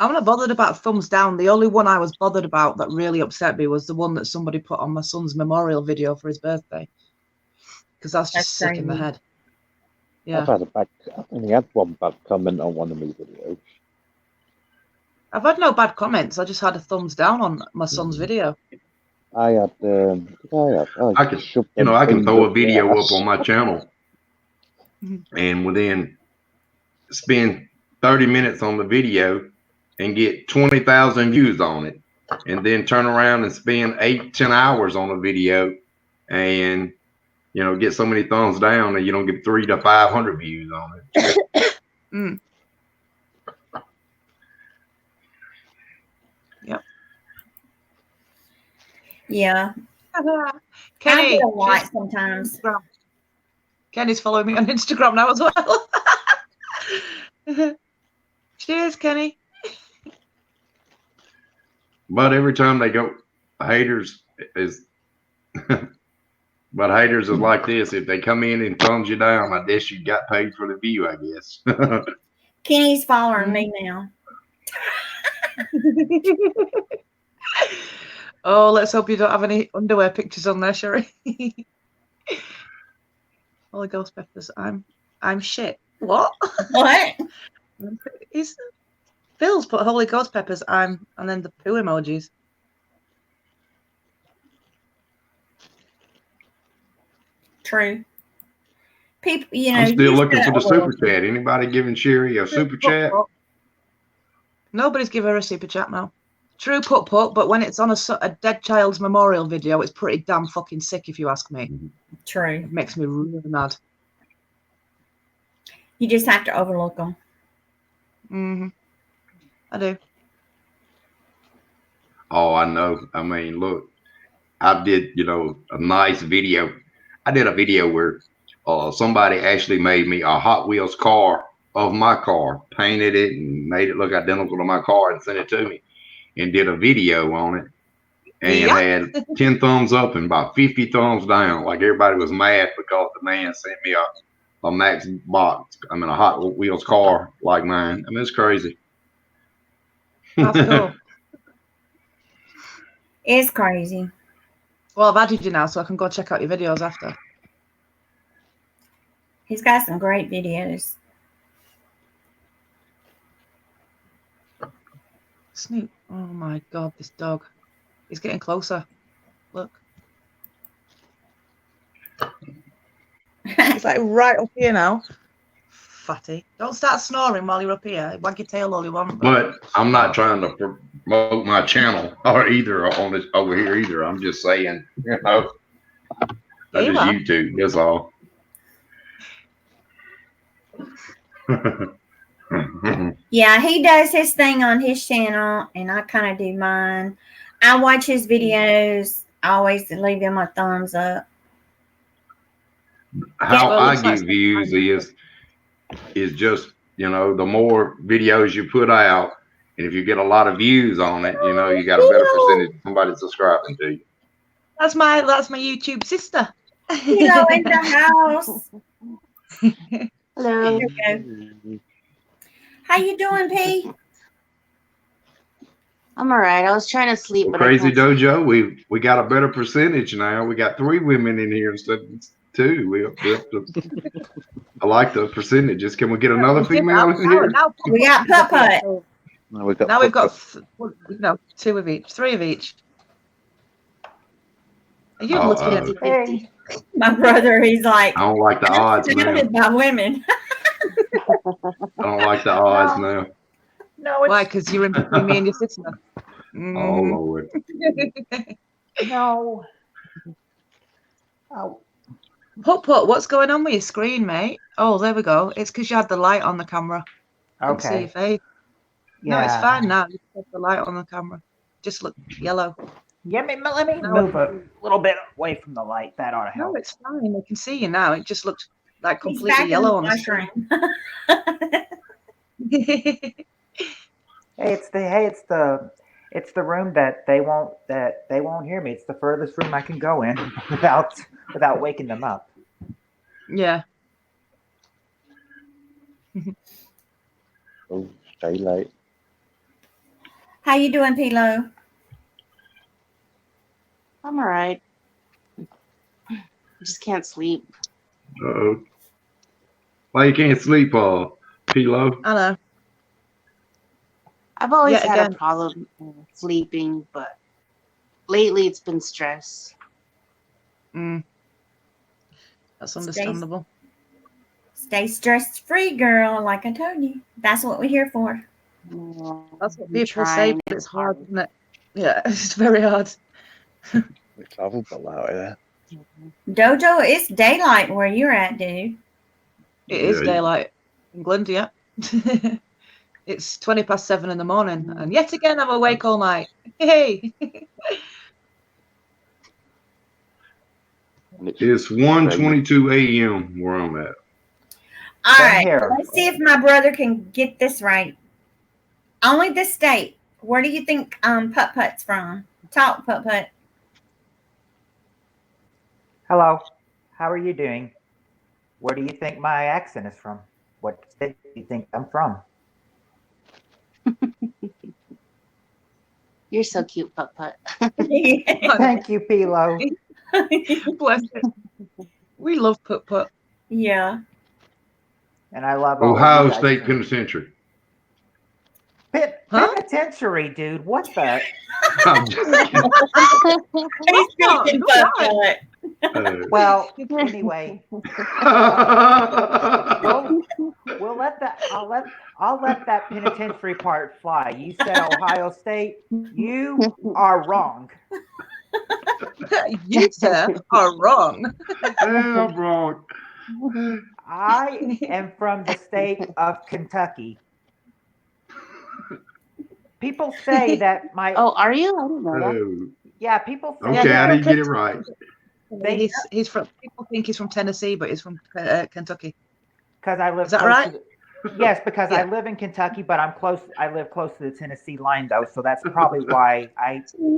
I'm not bothered about thumbs down. The only one I was bothered about that really upset me was the one that somebody put on my son's memorial video for his birthday. Because that's just That's sick in the crazy. head. I've Yeah. I've only had one bad comment on one of my videos. I've had no bad comments. I just had a thumbs down on my son's video. I had did I have? Oh, I can, shoved you know, them I can things throw a up video their up on my channel, Mhm. and within spend 30 minutes on the video and get 20,000 views on it, and then turn around and spend 8-10 hours on a video, and get so many thumbs down and you don't get 300 to 500 views on it. Mm. Yep. Yeah. I Kenny, get a lot cheers. sometimes. Kenny's following me on Instagram now as well. Cheers, Kenny. But every time they go, haters is but haters is like this. If they come in and thumbs you down, I guess you got paid for the view, I guess. Kenny's following me now. Oh, let's hope you don't have any underwear pictures on there, Sherry. Holy Ghost Peppers, I'm shit. What? What? He's Phil's put Holy Ghost Peppers, and then the poo emojis. True. People, you know. I'm still use looking that for the a little. super chat. Anybody giving Sherry a super chat? Nobody's given her a super chat now. True put, but when it's on a dead child's memorial video, it's pretty damn fucking sick, if you ask me. True. It makes me really mad. You just have to overlook them. Mm-hmm. I do. Oh, I know. I mean, look, I did, a nice video. I did a video where somebody actually made me a Hot Wheels car of my car, painted it and made it look identical to my car and sent it to me, and did a video on it. and Yeah. had 10 thumbs up and about 50 thumbs down. Like everybody was mad because the man sent me a Max box. I mean, a Hot Wheels car like mine. I mean, it's crazy. That's cool. It's crazy. Well, I've added you now, so I can go check out your videos after. He's got some great videos. Snoop. Oh my God, this dog. He's getting closer. Look. He's like right up here now. Fatty. Don't start snoring while you're up here. Wag your tail all you want. But I'm not trying to promote my channel or either on this over here either. I'm just saying, you know, that's just YouTube. That's all. Yeah, he does his thing on his channel, and I kind of do mine. I watch his videos. I always leave him a thumbs up. How Well, I looks like get views is just, you know, the more videos you put out, and if you get a lot of views on it, you know, you got a better percentage of somebody subscribing to you. That's my YouTube sister. You know, in the house. Hello. Here we go. How you doing, P? I'm all right. I was trying to sleep, but Crazy I can't sleep. Dojo, we got a better percentage now. We got 3 women in here instead of 2. We have to, I like the percentages. Can we get another female in here? We got Putt Putt. Now we've got. Now we've got no 2 of each, 3 of each. Are you looking at me? Hey. My brother, he's like, I don't like the odds now. surrounded by women. I don't like the odds now. No, it's Why? Because you're in between me and your sister. Oh Mhm. Lord. no. Oh, Put, what's going on with your screen, mate? Oh, there we go. It's because you had the light on the camera. I can see your okay. face. No, it's fine now. You put the light on the camera. Just look yellow. Yeah, let me No, move a little bit away from the light. That ought to No, help. it's fine. I can see you now. It just looked like He's completely back in yellow the on the screen. washroom. It's the room that they won't hear me. It's the furthest room I can go in without waking them up. Yeah. Oh, stay late. How you doing, Pilo? I'm all right. I just can't sleep. Uh-oh. Why you can't sleep, Pilo? I know. I've always Yeah, had again. a problem sleeping, but lately it's been stress. That's understandable. Stay stress free, girl. Like I told you, that's what we're here for. That's what I'm people say, trying. but it's hard, isn't it? Yeah, it's very hard. It's horrible out here. Dojo, it's daylight where you're at, dude. It is Yeah. daylight. England, yeah. It's 7:20 in the morning, and yet again I'm awake all night. Hey. And it's It's 1:22 a.m. where I'm at. All Same right, here. let's see if my brother can get this right. Only the state. Where do you think Putt Putt's from? Talk, Putt Putt. Hello. How are you doing? Where do you think my accent is from? What state do you think I'm from? You're so cute, Putt Putt. Thank you, Pilo. Bless it. We love Put Put. Yeah. And I love all of Ohio you guys State too. Penitentiary. Huh? Penitentiary, dude. What the? I'm just kidding. He's not. thinking Who Putt are Putt. Well, anyway, Uh, we'll let that. I'll let that penitentiary part fly. You said Ohio State. You are wrong. You, sir, are wrong. yeah, I'm wrong. I am from the state of Kentucky. People say that my Oh, are you? I didn't know that. Oh, yeah. People say okay, I that didn't get it right. He's from. People think he's from Tennessee, but he's from Kentucky. because I live Is that close right? to Yes, because I Yeah. live in Kentucky, but I'm close. I live close to the Tennessee line, though, so that's probably why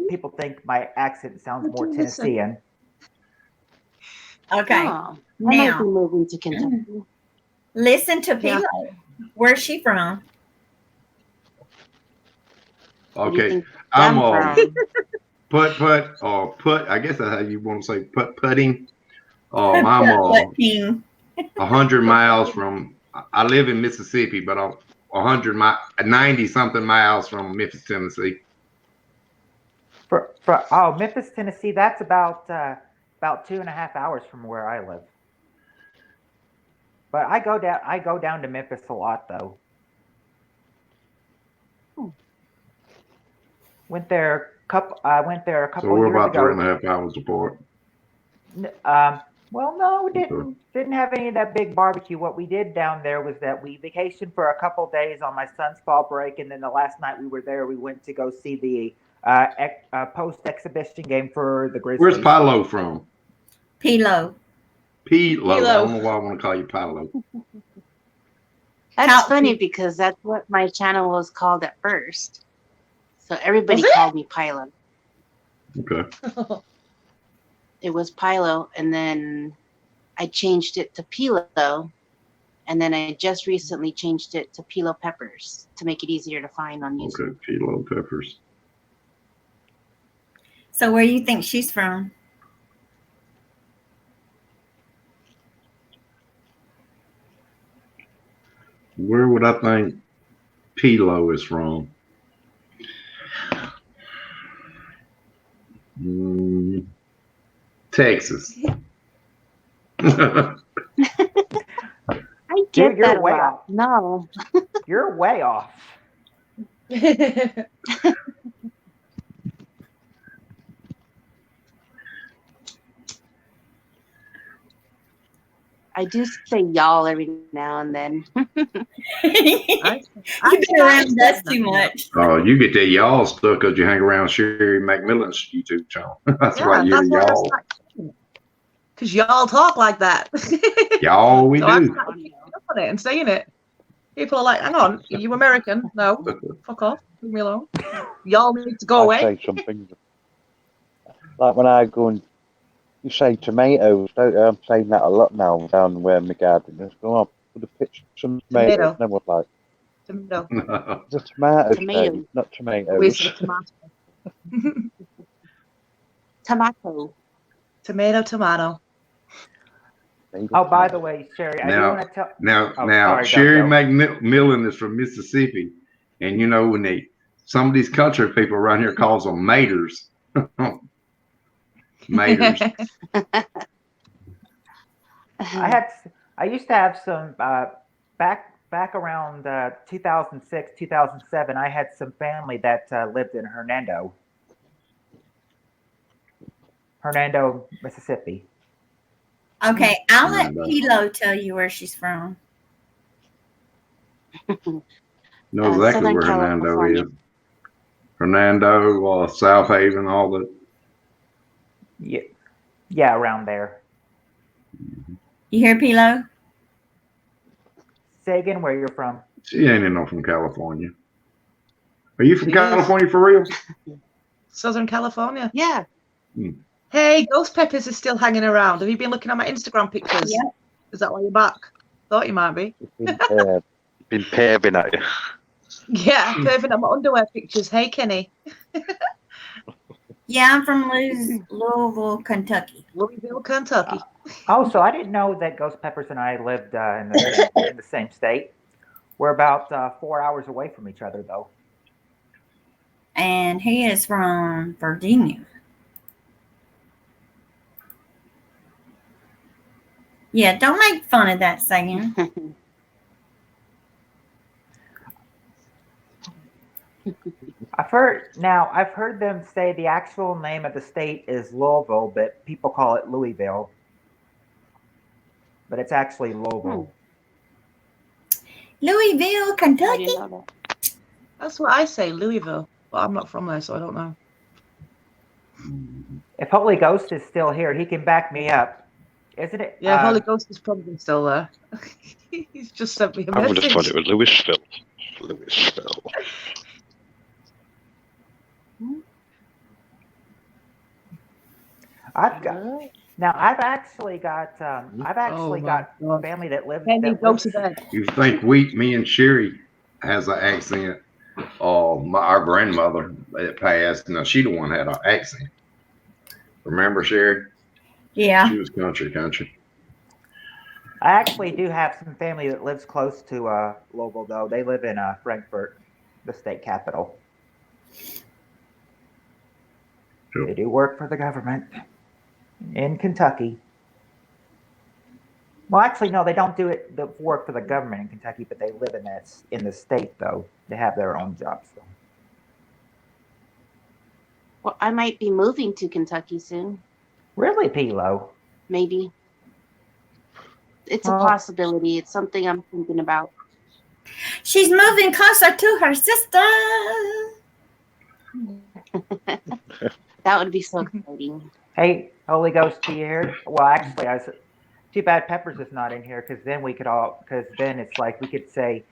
people think my accent sounds more Listen. Tennessean. Okay. Oh, I might be Now, moving to Kentucky. listen to Yeah. Pilo. Where's she from? Where do you Okay, think I'm I'm from? put. I guess that's how you want to say putting. I'm What king? 100 miles from. I live in Mississippi, but I'm 90 something miles from Memphis, Tennessee. Memphis, Tennessee. That's about 2.5 hours from where I live. But I go down to Memphis a lot, though. Went there a couple So we're years about ago. 3.5 hours apart. Well, no, we didn't have any of that big barbecue. What we did down there was that we vacationed for a couple days on my son's fall break, and then the last night we were there, we went to go see the post-exhibition game for the Grizzlies. Where's Pilo from? Pilo. Pilo. I Pilo. don't know why I want to call you Pilo. That's How- funny because that's what my channel was called at first. So everybody Was it? called me Pilo. Okay. It was Pilo, and then I changed it to Pilo, and then I just recently changed it to Pilo Peppers to make it easier to find on YouTube. Okay. Pilo Peppers. So where you think she's from? Where would I think Pilo is from? Texas. I Dude, get you're that a way lot. off. No. You're way off. I do say y'all every now and then. You've been around us too much. Oh, you get that y'all stuff because you hang around Sherry McMillan's YouTube channel. That's Yeah, why you're that's why I y'all. started. Because y'all talk like that. Y'all, we So I do. started picking up on it and saying it. People are like, hang on, are you American? No. Fuck off. Leave me alone. Y'all need to go I away. say something like when I go and you say tomatoes, don't you? I'm saying that a lot now down where my garden is. Go on, put a picture of some tomatoes. Tomato. And everyone's like, Tomato. it's a tomato Tomato. tree, not tomatoes. We said tomato. Tomato. Tomato. Oh, by the way, Sherry, I do Now- want to tell. Now, Oh, now, sorry, Sherry Doug, McMillan is from Mississippi, and you know when some of these country people around here calls them maters. Maters. I used to have some back around 2006, 2007. I had some family that lived in Hernando, Mississippi. Okay, I'll let No. Pilo tell you where she's from. Know exactly Southern where Hernando California. is. Hernando, South Haven, all that. Yeah, around there. You hear Pilo? Say again where you're from. She ain't no from California. Are you from She is. California for real? Southern California. Yeah. Hey, Ghost Peppers is still hanging around. Have you been looking at my Instagram pictures? Yep. Is that why you're back? Thought you might be. Been paving at you. Yeah, perfect. I'm underwear pictures. Hey, Kenny. Yeah, I'm from Louisville, Kentucky. Louisville, Kentucky. Oh, so I didn't know that Ghost Peppers and I lived in the same state. We're about 4 hours away from each other, though. And he is from Virginia. Yeah, don't make fun of that saying. I've heard them say the actual name of the state is Louisville, but people call it Louisville. But it's actually Louisville. Louisville, I didn't Kentucky. know that. That's what I say, Louisville. But I'm not from there, so I don't know. If Holy Ghost is still here, he can back me up. Isn't it? Yeah, Holy Ghost is probably still there. He's just sent me a I would have thought message. it was Louisville. Louisville. I've actually got God. family that lives. Penny, that go lives to bed. You think me and Sherry has an accent? Our grandmother that passed, no, she the one had an accent. Remember, Sherry? Yeah. She was country. I actually do have some family that lives close to Louisville, though. They live in Frankfort, the state capital. Cool. They do work for the government in Kentucky. Well, actually, no, they don't do it. The work for the government in Kentucky, but they live in the state, though. They have their own jobs. So. Well, I might be moving to Kentucky soon. Really, Pilo? Maybe. It's a Oh. possibility. It's something I'm thinking about. She's moving closer to her sister. That would be so exciting. Hey, Holy Ghost, do you hear? Well, actually, too bad Peppers is not in here, because then then it's like we could say,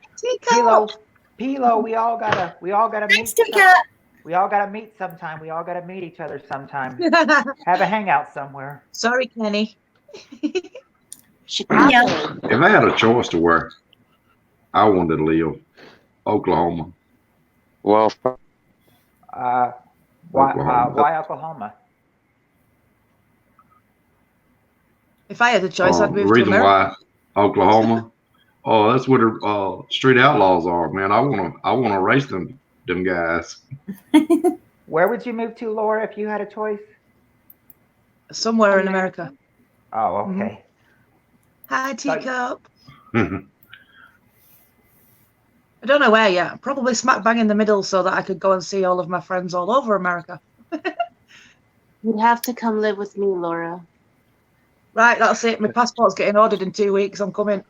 Pilo, we all gotta meet. We all gotta meet sometime. We all gotta meet each other sometime. Have a hangout somewhere. Sorry, Kenny. Chicago. Yeah. If I had a choice to where I wanted to live, Oklahoma. Well, Why Oklahoma? If I had a choice, I'd The move to reason America. why Oklahoma, that's where the street outlaws are, man. I wanna race them guys. Where would you move to, Laura, if you had a choice? Somewhere in America. Oh, okay. Hi, Teacup. I don't know where yet. Probably smack bang in the middle so that I could go and see all of my friends all over America. You'd have to come live with me, Laura. Right, that's it. My passport's getting ordered in 2 weeks. I'm coming.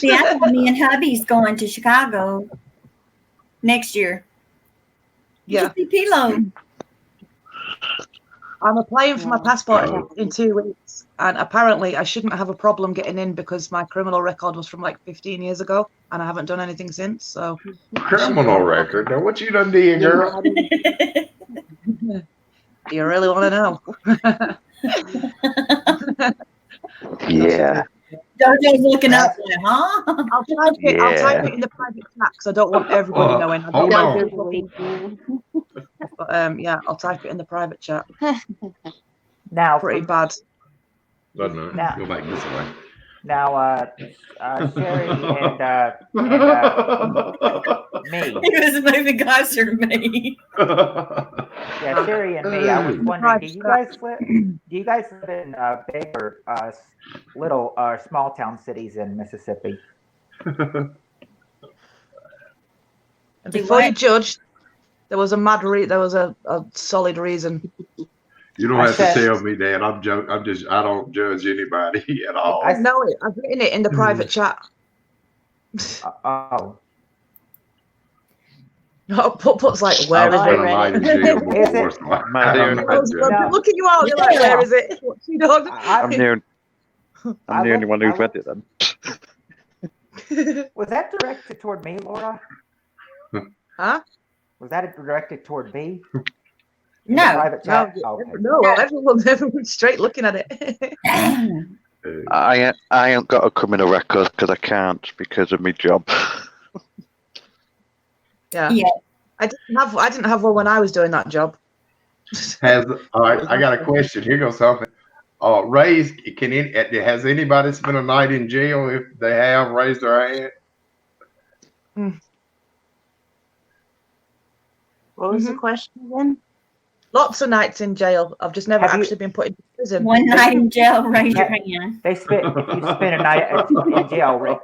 Yeah, me and hubby's going to Chicago next year. Yeah. You see Pilo. I'm applying for my passport in 2 weeks, and apparently I shouldn't have a problem getting in because my criminal record was from like 15 years ago, and I haven't done anything since. So Criminal record. Now, what you done did, girl? you really want to know? yeah. Jojo's looking up like, huh? I'll type it in the private chat because I don't want everybody knowing. I don't Hold want on. people- But yeah, I'll type it in the private chat. Now, Pretty bad. But no, Now- go back this way. now, Sherry and me. He was moving closer to me. Yeah, Sherry and me. I was wondering, do you guys live in big or little small town cities in Mississippi? And before you judge, there was a solid reason. You don't I have said- to tell me that. I'm joking. I don't judge anybody at all. I know it. I've written it in the private chat. Oh, Put's like, where I've is spent it? a night in jail before, Is it? so I My dear- don't know I was judge. No. looking you out. You're like, where is it? What's he done? I'm the only one who's read it then. was that directed toward me, Laura? Huh? Was that directed toward me? No. Private No, chat? Okay. no, everyone's straight looking at it. Uh, I ain't got a criminal record because I can't because of my job. Yeah. Yeah. I didn't have one when I was doing that job. all right, I got a question. Here goes something. Has anybody spent a night in jail? If they have, raised their hand. What was the question again? Lots of nights in jail. I've just never Have you- actually been put into prison. One night in jail, raise your hand. If you spend a night in jail,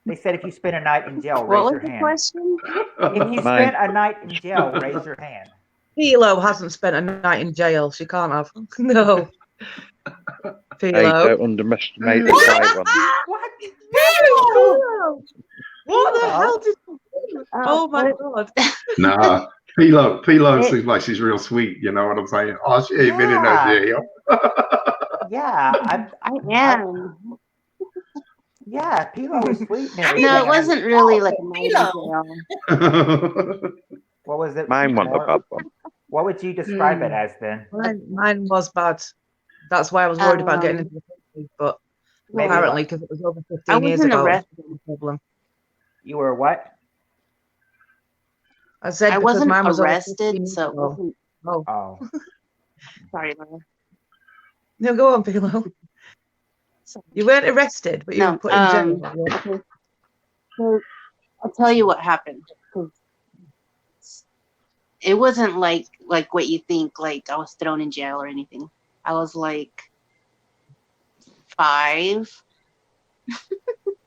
they said if you spend a night in jail, What raise was your the hand. question? If you spent a night in jail, raise your hand. Philo hasn't spent a night in jail. She can't have. No. Hey, Philo. don't underestimate the white one. What? Philo! What the Oh. hell did you do? Oh my god. Nah, Pilo seems like she's real sweet. You know what I'm saying? Oh, she ain't been in no Yeah. jail. Yeah, Yeah. yeah, Pilo was sweet and everything. No, it and wasn't really like a Oh, night in Pilo. jail. What was it? Mine wasn't a More? bad one. What would you describe it Mm. as then? Mine was bad. That's why I was worried about getting into the country. But Maybe apparently, because it was over I 15 years wasn't ago, it arrested. wasn't a problem. You were what? I said I because wasn't mine was over 15 arrested, years so it ago. wasn't. Oh, Oh, Sorry, Laura. no, go on, Philo. Sorry. You weren't arrested, but you were No. put in jail. Okay. So I'll tell you what happened. 'Cause it wasn't like what you think. Like I was thrown in jail or anything. I was like 5.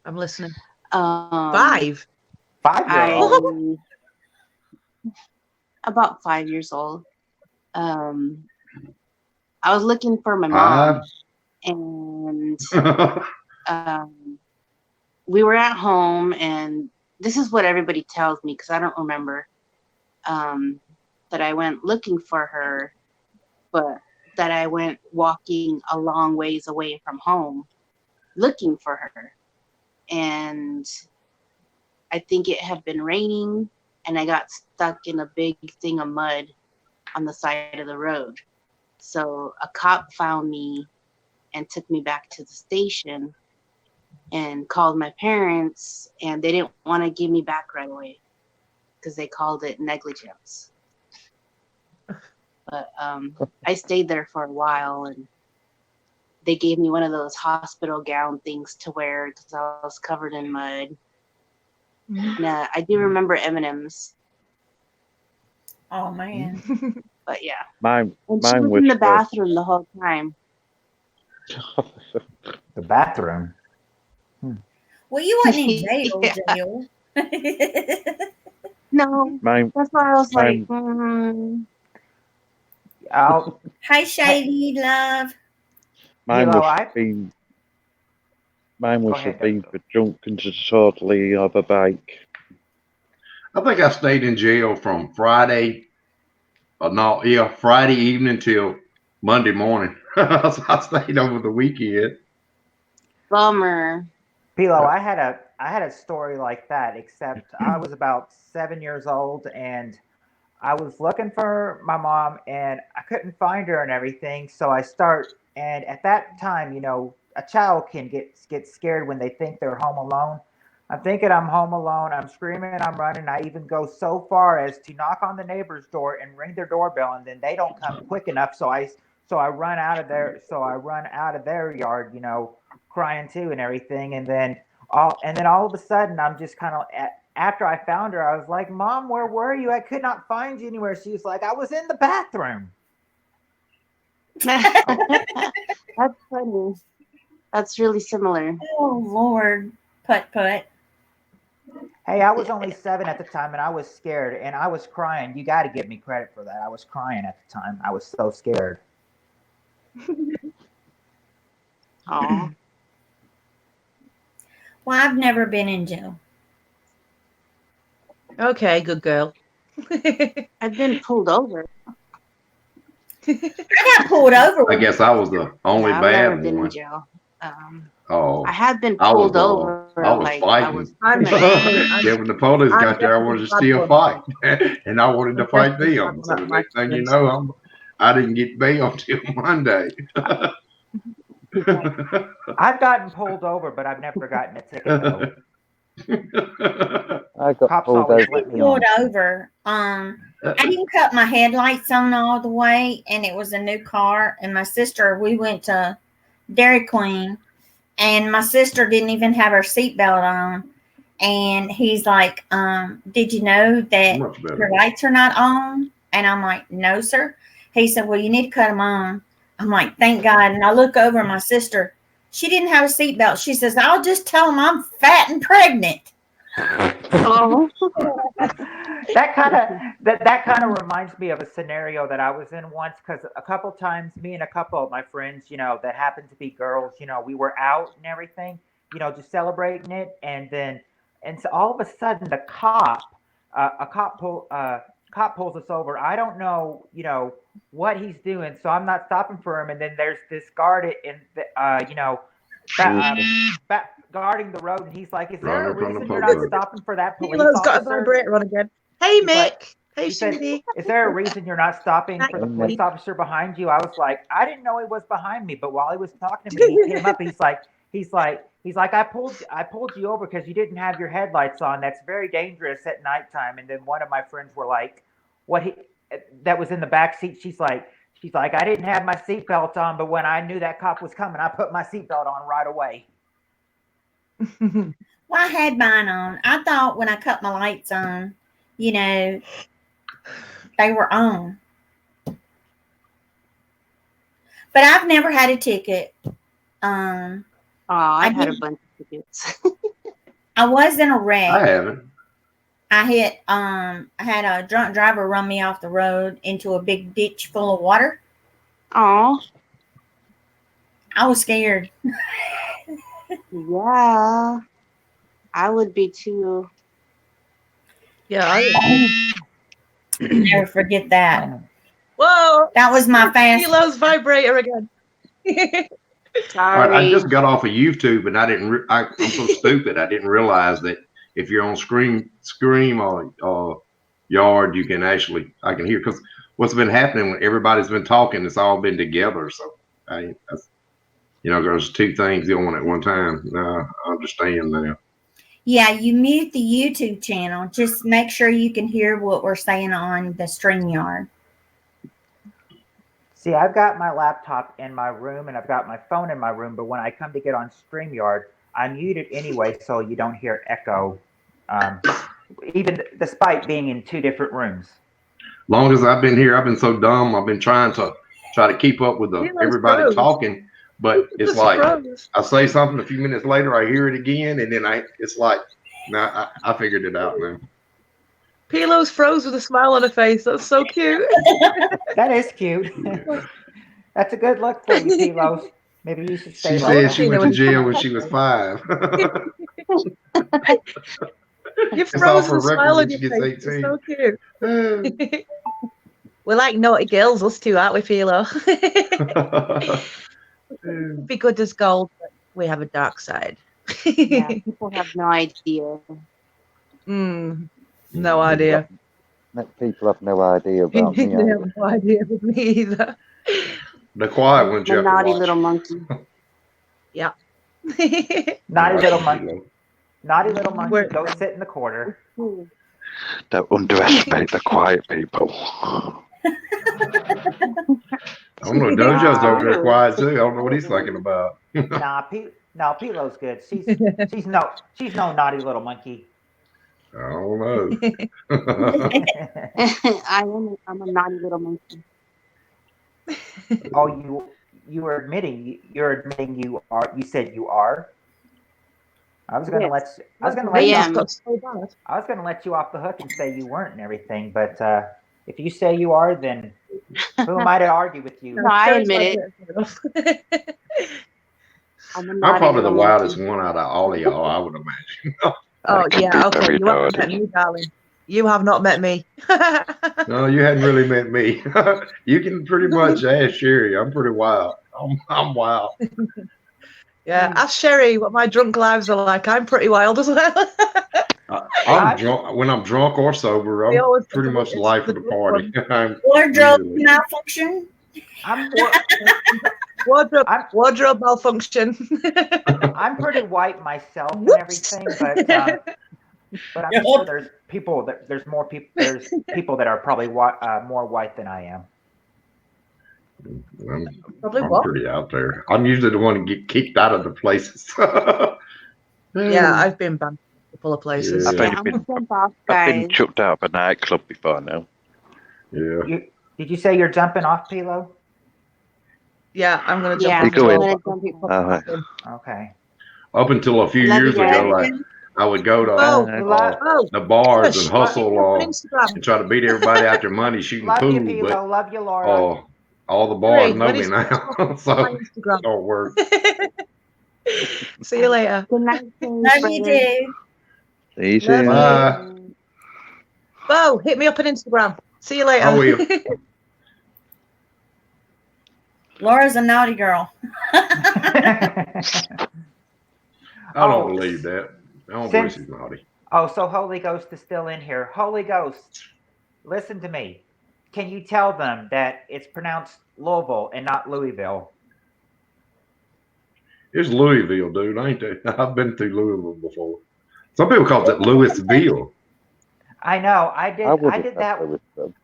I'm listening. 5. 5-year-old. About 5 years old. I was looking for my mom, and we were at home, and this is what everybody tells me because I don't remember that I went looking for her, but that I went walking a long ways away from home looking for her. And I think it had been raining, and I got stuck in a big thing of mud on the side of the road. So a cop found me and took me back to the station and called my parents, and they didn't want to give me back right away because they called it negligence. But I stayed there for a while, and they gave me one of those hospital gown things to wear because I was covered in mud. And, I do remember M&Ms, Oh man. but yeah. Mine And she Mine was in the was bathroom the whole time. The bathroom. Well, you wasn't in jail, Yeah. jail. No, mine that's why I was like, Oh, Hey, Shady love. mine Hilo, was been mine was Go ahead, being for drunk and disorderly of a bike. I think I stayed in jail from Friday evening till Monday morning. So I stayed over the weekend. bummer. Pilo, I had a story like that, except I was about 7 years old and I was looking for my mom and I couldn't find her and everything. So and at that time, a child can get scared when they think they're home alone. I'm thinking I'm home alone. I'm screaming, I'm running. I even go so far as to knock on the neighbor's door and ring their doorbell, and then they don't come quick enough. So I run out of there. So I run out of their yard, crying too and everything. And then all of a sudden, I'm just kind of after I found her, I was like, "Mom, where were you? I could not find you anywhere." She was like, "I was in the bathroom." That's funny. That's really similar. Oh Lord, putt. Hey, I was only 7 at the time, and I was scared, and I was crying. You got to give me credit for that. I was crying at the time. I was so scared. Oh, Well, I've never been in jail. Okay, good girl. I've been pulled over. I got pulled over. I guess I was the only Yeah, I've never bad been in one. jail. Oh, I have been I was pulled over. I was like I fighting. was I'm Yeah, when the police I'm got there, I definitely wanted to the bad still one. fight, and I wanted to I'm fight definitely the them. bad So one the at my next thing you experience. know, I didn't get bail till Monday. I've gotten pulled over, but I've never gotten a ticket though. I got Cops pulled always over. let me on. Pulled over. I didn't cut my headlights on all the way, and it was a new car. And my sister, we went to Dairy Queen, and my sister didn't even have her seatbelt on. And he's like, "Did you know that Much better. your lights are not on?" And I'm like, "No, sir." He said, "Well, you need to cut them on." I'm like, "Thank God." And I look over at my sister. She didn't have a seatbelt. She says, "I'll just tell them I'm fat and pregnant." Oh, that kind of reminds me of a scenario that I was in once, because a couple times me and a couple of my friends, that happened to be girls, we were out and everything, just celebrating it, and so all of a sudden a cop cop pulls us over. I don't know, what he's doing, so I'm not stopping for him. And then there's this guard in the, guarding the road, and he's like, "Is there a Running from the reason you're not public. stopping for that police Pilo's got a officer?" vibrator on again. Hey, He's like- Mick. Hey, He said, Cindy. "Is there a reason you're not stopping for the Hi. police officer behind you?" I was like, I didn't know he was behind me, but while he was talking to me, he came up. He's like, I pulled you over because you didn't have your headlights on. That's very dangerous at nighttime. And then one of my friends were like, that was in the back seat. She's like, I didn't have my seatbelt on, but when I knew that cop was coming, I put my seatbelt on right away. Well, I had mine on. I thought when I cut my lights on, they were on. But I've never had a ticket. Oh, I've had a did- bunch of tickets. I was in a wreck. I haven't. I had a drunk driver run me off the road into a big ditch full of water. Oh, I was scared. yeah. I would be too. Yeah. Never forget that. Whoa. That was my fast. Pilo's vibrator again. Sorry. All right, I just got off of YouTube and I didn't. I'm so stupid. I didn't realize that if you're on Scream or Yard, you can actually. I can hear because what's been happening when everybody's been talking, it's all been together. So there's two things going at one time. I understand now. Yeah, you mute the YouTube channel. Just make sure you can hear what we're saying on the StreamYard. See, I've got my laptop in my room and I've got my phone in my room, but when I come to get on StreamYard, I mute it anyway so you don't hear echo, even despite being in two different rooms. Long as I've been here, I've been so dumb. I've been trying to keep up with everybody froze. talking, but it's Just like froze. I say something a few minutes later, I hear it again, and then it's like, now I figured it out now. Pilo's froze with a smile on her face. That's so cute. That is cute. That's a good look for you, Pilos. Maybe you should stay She local. said she went to jail when she was 5. You It's all froze for with a record smile when on she your gets face. It's 18. so cute. We're like naughty girls, us two, aren't we, Philo? Be good as gold, but we have a dark side. Yeah, people have no idea. No idea. People have no idea They about me. have no idea with me either. The quiet one, The Jeff. naughty little monkey. Naughty little monkey. Naughty little monkey, Where- go sit in the corner. Don't underestimate the quiet people. I don't know. Dojo's over there quiet too. I don't know what he's thinking about. No, Pilo's good. She's no naughty little monkey. I don't know. I'm a naughty little monkey. Oh, you're admitting you are. You said you are. I was gonna Yes. let I am. you. Got so bad. I was gonna let you off the hook and say you weren't and everything, but if you say you are, then who am I to argue with you? No, I admit it. I'm a I'm naughty probably the little wildest monkey. one out of all of y'all, I would imagine. Oh, That can yeah, be okay. very You haven't met naughty. me, darling. You have not met me. No, you hadn't really met me. You can pretty much ask Sherry. I'm pretty wild. I'm wild. Yeah, ask Sherry what my drunk lives are like. I'm pretty wild as well. I'm drunk when I'm drunk or sober. We I'm always pretty do much it. the life of It's the the party. I'm Wardrobe usually- malfunction. Wardrobe malfunction. I'm pretty white myself and everything, but I'm sure there's people that there's people that are probably more white than I am. Probably I'm what? pretty out there. I'm usually the one to get kicked out of the places. Yeah, I've been banned a couple of places. Yeah. I've Yeah, only I'm been, a send off, I've been guys. chucked out of a nightclub before now. Yeah. Did you say you're jumping off, Pilo? Yeah, I'm gonna jump Yeah, on You the go in. wall, I'm but gonna I'll keep jump popping Alright. back in. Okay. Up until a few Love you years ago, guys. like I would go to Oh, Uh, the bars Trish, and hustle on Instagram. and try to beat everybody out their money shooting Love you, pool, but Pilo. Love you, Laura. all the bars Great, know when me is now, on so my it Instagram. don't work. See you later. Good night, Love you too. easy. Love you. Bye. Bo, hit me up on Instagram. See you later. I will. Laura's a naughty girl. I don't Oh, believe that. I don't believe since she's naughty. oh, so Holy Ghost is still in here. Holy Ghost, listen to me. Can you tell them that it's pronounced Louisville and not Louisville? It's Louisville, dude. Ain't they? I've been through Louisville before. Some people call it Louisville. I know. I would did have that. said Louisville.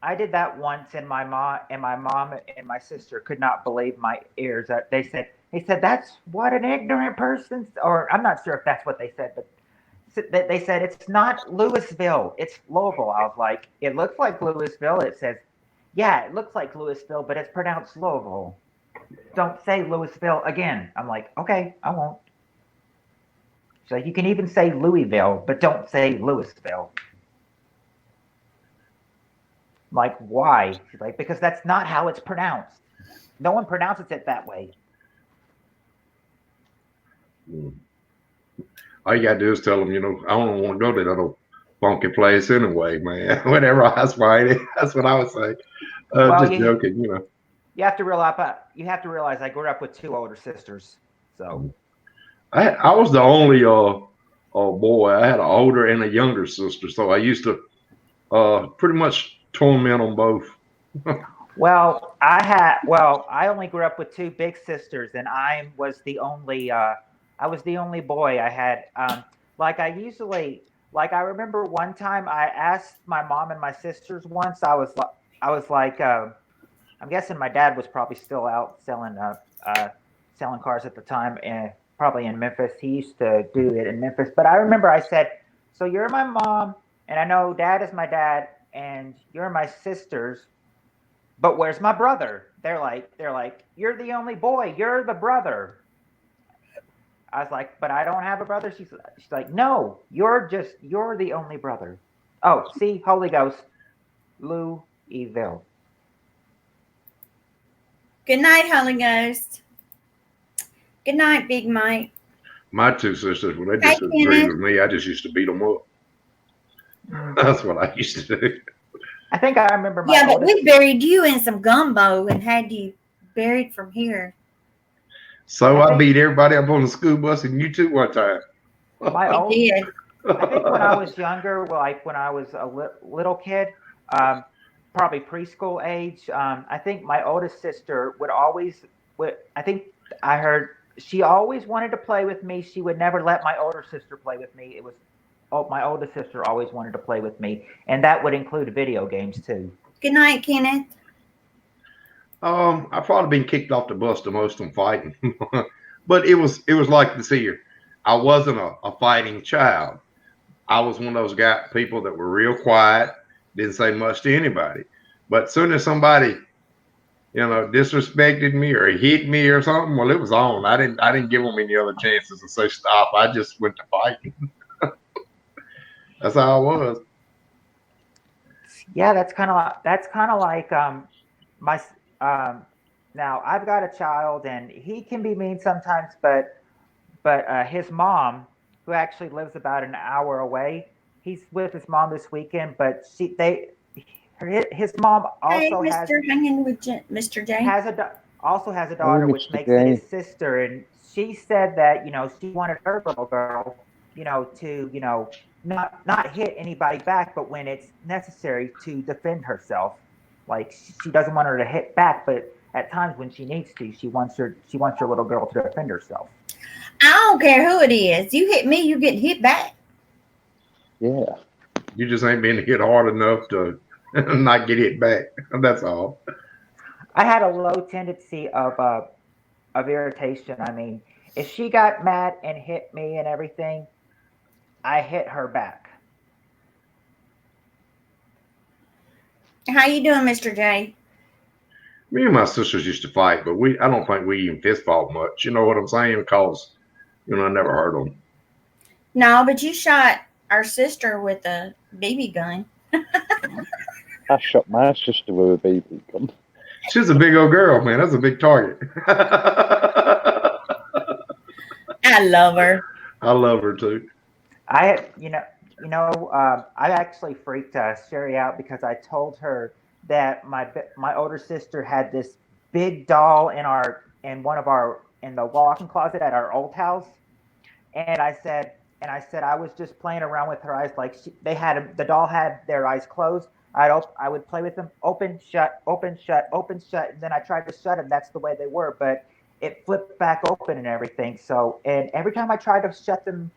I did that once, and my mom and my sister could not believe my ears. They said that's what an ignorant person, or I'm not sure if that's what they said, but they said it's not Louisville, it's Louisville. I was like, it looks like Louisville. It says, yeah, it looks like Louisville, but it's pronounced Louisville. Don't say Louisville again. I'm like, okay, I won't. So you can even say Louisville, but don't say Louisville. I'm like, why? She's like, because that's not how it's pronounced. No one pronounces it that way. All you gotta do is tell them, I don't want to go to that old funky place anyway, man. Whenever I was fighting, that's what I would say. Well, Just joking, You have to realize I grew up with 2 older sisters. So I was the only boy. I had an older and a younger sister, so I used to pretty much torment them both. well, I only grew up with 2 big sisters, and I was the only boy. I had I remember one time I asked my mom and my sisters once. I was like, I'm guessing my dad was probably still out selling cars at the time, and probably in Memphis. He used to do it in Memphis. But I remember I said, so you're my mom, and I know dad is my dad, and you're my sisters, but where's my brother? They're like, you're the only boy. You're the brother. I was like, but I don't have a brother. She's like, no, you're the only brother. Oh, see, Holy Ghost, Louisville. Good night, Holy Ghost. Good night, Big Mike. My 2 sisters, when they Hey, disagreed Kenneth. with me, I just used to beat them up. That's what I used to do. I think I remember my Yeah, but oldest. we buried you in some gumbo and had you buried from here. So I I think- beat everybody up on the school bus, and you too one time. My We old, did. I think when I was younger, like when I was a little kid, probably preschool age, I think my oldest sister I think I heard she always wanted to play with me. She would never let my older sister play with me. It was, my oldest sister always wanted to play with me, and that would include video games too. Good night, Kenneth. I've probably been kicked off the bus the most on fighting, but it was like this here. I wasn't a fighting child. I was one of those people that were real quiet, didn't say much to anybody. But as soon as somebody, disrespected me or hit me or something, well, it was on. I didn't give them any other chances to say stop. I just went to fighting. That's how I was. Yeah, that's kind of like my now I've got a child, and he can be mean sometimes, but his mom, who actually lives about an hour away, he's with his mom this weekend, but his mom also Hey, has Mr. Hanging with Mr. J. also has a daughter, which Mr. makes it his J. sister, and she said that she wanted her little girl to not hit anybody back, but when it's necessary to defend herself. Like she doesn't want her to hit back, but at times when she needs to, she wants her little girl to defend herself. I don't care who it is. You hit me, you get hit back. Yeah. You just ain't been hit hard enough to not get hit back. That's all. I had a low tendency of irritation. I mean, if she got mad and hit me and everything, I hit her back. How you doing, Mr. J? Me and my sisters used to fight, but I don't think we even fist fought much. You know what I'm saying? Because, I never hurt them. No, but you shot our sister with a BB gun. I shot my sister with a BB gun. She's a big old girl, man. That's a big target. I love her. I love her too. I I actually freaked Sherry out because I told her that my older sister had this big doll in the walk-in closet at our old house, and I said I was just playing around with her eyes, like the doll had their eyes closed. I would play with them, open, shut, open, shut, open, shut, and then I tried to shut them. That's the way they were, but it flipped back open and everything. So, and every time I tried to shut them,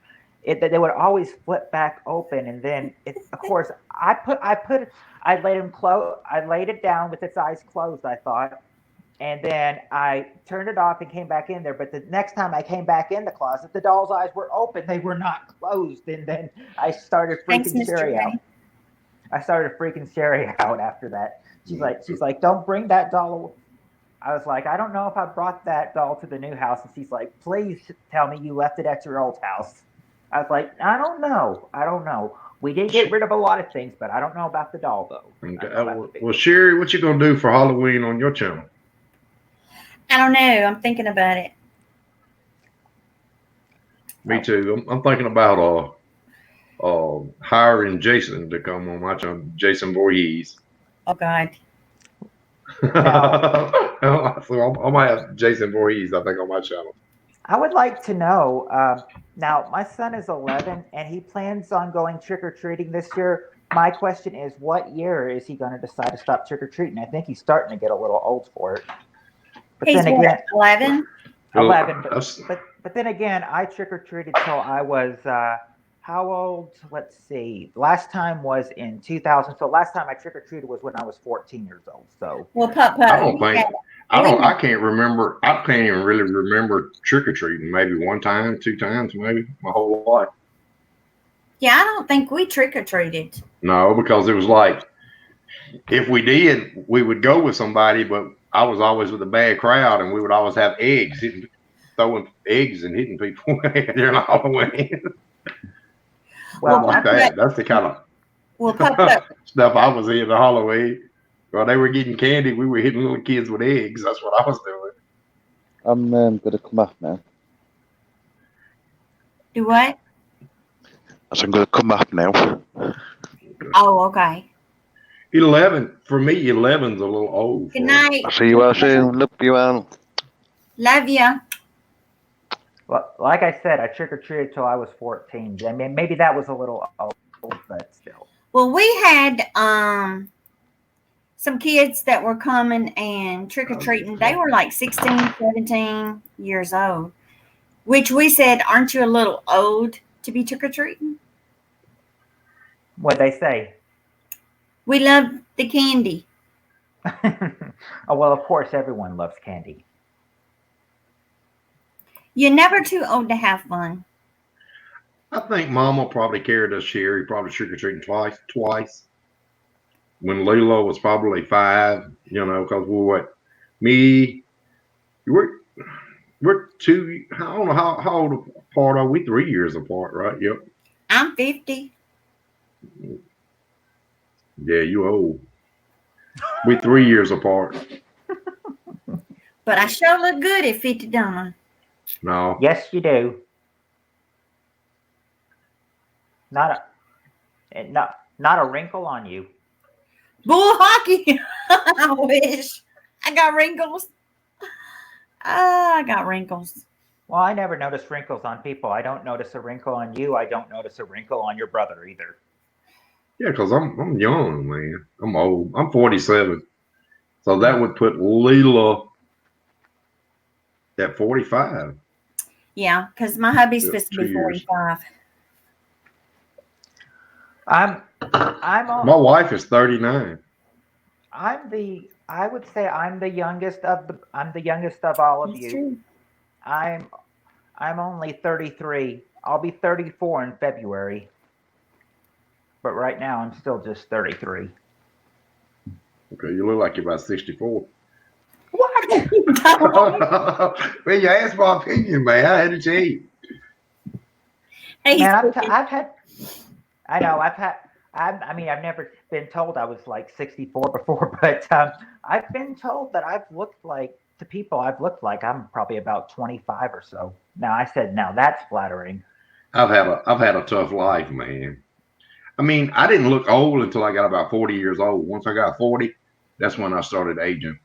they would always flip back open. And then, of course, I laid it down with its eyes closed, I thought, and then I turned it off and came back in there. But the next time I came back in the closet, the doll's eyes were open; they were not closed. And then I started Thanks, freaking Mr. Sherry out. Ray. I started freaking Sherry out after that. She's like, don't bring that doll. I was like, I don't know if I brought that doll to the new house. And she's like, please tell me you left it at your old house. I was like, I don't know. We did get rid of a lot of things, but I don't know about the doll though. Okay. Well, Sherry, what you gonna do for Halloween on your channel? I don't know. I'm thinking about it. Me too. I'm thinking about hiring Jason to come on my channel, Jason Voorhees. Oh God. So I might have Jason Voorhees, I think, on my channel. I would like to know. Now, my son is 11, and he plans on going trick or treating this year. My question is, what year is he going to decide to stop trick or treating? I think he's starting to get a little old for it. But He's then again, 11. 11. That's- But then again, I trick or treated till I was how old? Let's see. Last time was in 2000. So last time I trick or treated was when I was 14 years old. So Well, Pup, I don't think I can't remember. I can't even really remember trick or treating. Maybe one time, two times, maybe my whole life. Yeah, I don't think we trick or treated. No, because it was like if we did, we would go with somebody, but I was always with a bad crowd, and we would always have throwing eggs and hitting people during Halloween. well, Like that. That's the kind Well, Pup, of stuff I was in the Halloween. While they were getting candy, we were hitting little kids with eggs. That's what I was doing. I'm gonna come off now. do what? I'm gonna come off now. Oh, okay. 11 for me. 11's a little old. Good for night. I'll see you all soon. Love you all. Love ya. well, like I said, I trick or treated till I was 14. I mean, maybe that was a little old, but still. Well, we had some kids that were coming and trick or treating. They were like 16, 17 years old, which we said, aren't you a little old to be trick or treating? What'd they say? We love the candy. Oh, well, of course, everyone loves candy. You're never too old to have fun. I think Mama probably carried us Sherry, probably trick or treating twice. When Lila was probably 5, because we're two. I don't know how old apart are we? 3 years apart, right? Yep. I'm 50. Yeah, you old. We 3 years apart. But I sure look good at 50, don't I? No. Yes, you do. Not a wrinkle on you. Bull hockey. I wish. I got wrinkles. I got wrinkles. Well, I never notice wrinkles on people. I don't notice a wrinkle on you. I don't notice a wrinkle on your brother either. Yeah, because I'm young, man. I'm old. I'm 47. So that would put Lila at 45. Yeah, because my hubby's Yeah, supposed to 2 be years. 45. I'm My wife is 39. I would say I'm the youngest of all of That's you. true. I'm only 33. I'll be 34 in February. But right now I'm still just 33. Okay, you look like you're about 64. What? Well, you asked my opinion, man. I had to change. Hey, Man, I've never been told I was like 64 before, but I've been told that I've looked like I'm probably about 25 or so. Now I said, now that's flattering. I've had a tough life, man. I mean, I didn't look old until I got about 40 years old. Once I got 40, that's when I started aging.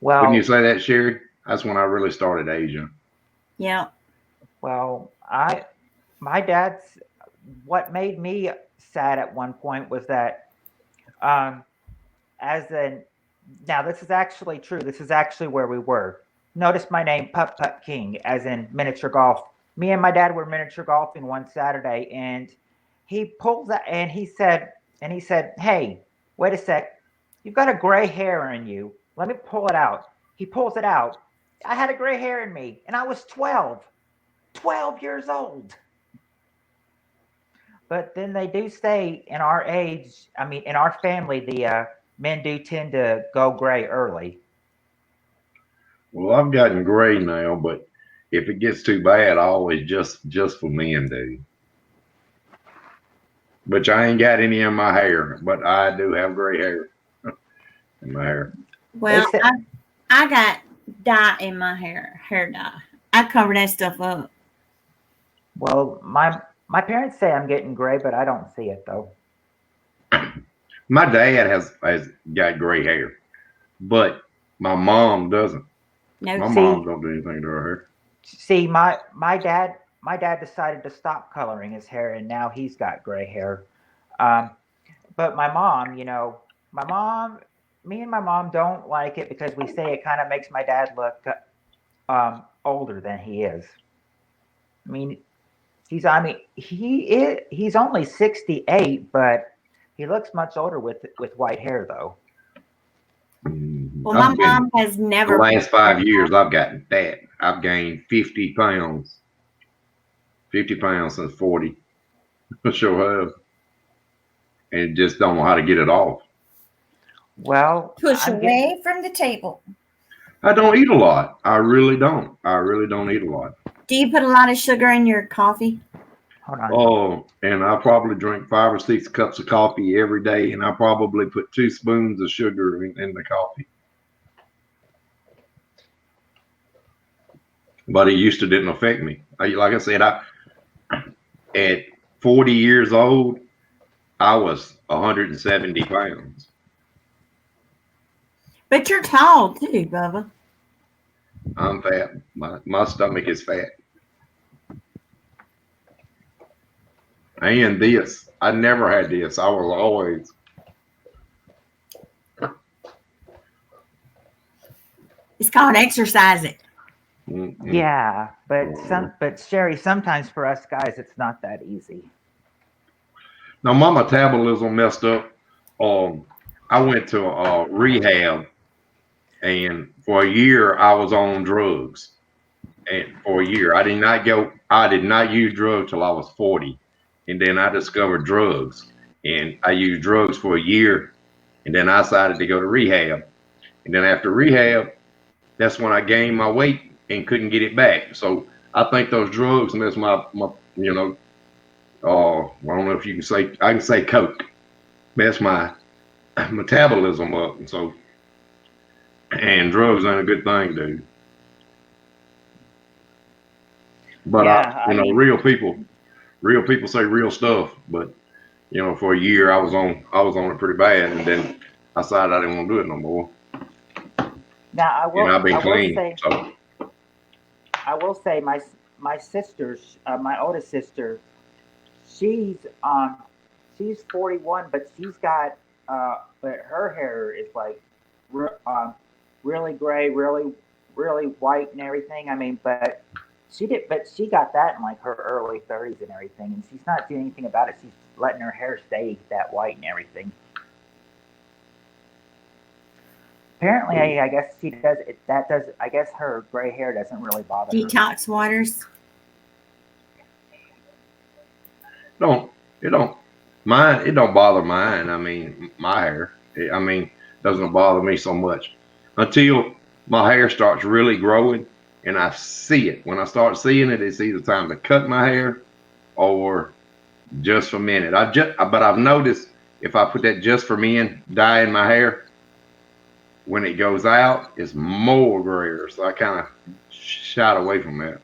Wouldn't you Well, say that, Sherry? That's when I really started aging. Yeah. well, my dad's what made me sad at one point was that um as in now this is actually true. This is actually where we were. Notice my name, Putt Putt King, as in miniature golf. Me and my dad were miniature golfing one Saturday, and he pulls that and he said, "Hey, wait a sec, you've got a gray hair in you. Let me pull it out." He pulls it out. I had a gray hair in me, and I was 12 years old. But then they do say in our age, I mean, in our family, the men do tend to go gray early. Well, I've gotten gray now, but if it gets too bad, I always just for men do. But I ain't got any in my hair, but I do have gray hair in my hair. Well, They say, I got dye in my hair dye. I cover that stuff up. well, my parents say I'm getting gray, but I don't see it though. My dad has got gray hair, but my mom doesn't. No, My See, mom don't do anything to her hair. see, my dad decided to stop coloring his hair, and now he's got gray hair. Um, but my mom, my mom, me and my mom don't like it because we say it kind of makes my dad look older than he is. I mean, he's only 68, but he looks much older with white hair though. well, my I've been mom has the never. last 5 years. I've gotten fat. I've gained 50 pounds. 50 pounds since 40. I sure have, and just don't know how to get it off. Well, Push I'm getting away from the table. I don't eat a lot. I really don't. I really don't eat a lot. Do you put a lot of sugar in your coffee? hold on. Oh, and I probably drink 5 or 6 cups of coffee every day, and I probably put 2 spoons of sugar in the coffee. But it used to didn't affect me. Like I said, at 40 years old, I was 170 pounds. But you're tall too, Bubba. I'm fat. My stomach is fat. And this, I never had this. I was always. It's called exercising. Mm-mm. Yeah, but Sherry, sometimes for us guys, it's not that easy. Now my metabolism messed up. I went to rehab, and for a year I was on drugs. And for a year, I did not use drugs till I was 40, and then I discovered drugs, and I used drugs for a year, and then I decided to go to rehab, and then after rehab, that's when I gained my weight and couldn't get it back. So I think those drugs messed my I don't know if you can say, I can say coke, messed my metabolism up, and drugs ain't a good thing, dude. But Yeah, I mean, real people say real stuff. But for a year I was on it pretty bad, and then I decided I didn't want to do it no more. now And I've been clean. say So my sister's my oldest sister, she's um she's 41, but but her hair is like really gray, really white and everything. I mean, but she got that in like her early 30s and everything, and she's not doing anything about it. She's letting her hair stay that white and everything. Apparently, I guess she does it. That does. I guess her gray hair doesn't really bother her. Detox waters. it don't mine. It don't bother mine. I mean, my hair. Doesn't bother me so much until my hair starts really growing, and I see it. When I start seeing it, it's either time to cut my hair or just for men. But I've noticed if I put that just for men dye in my hair, when it goes out, it's more grayer. So I kind of shied away from that.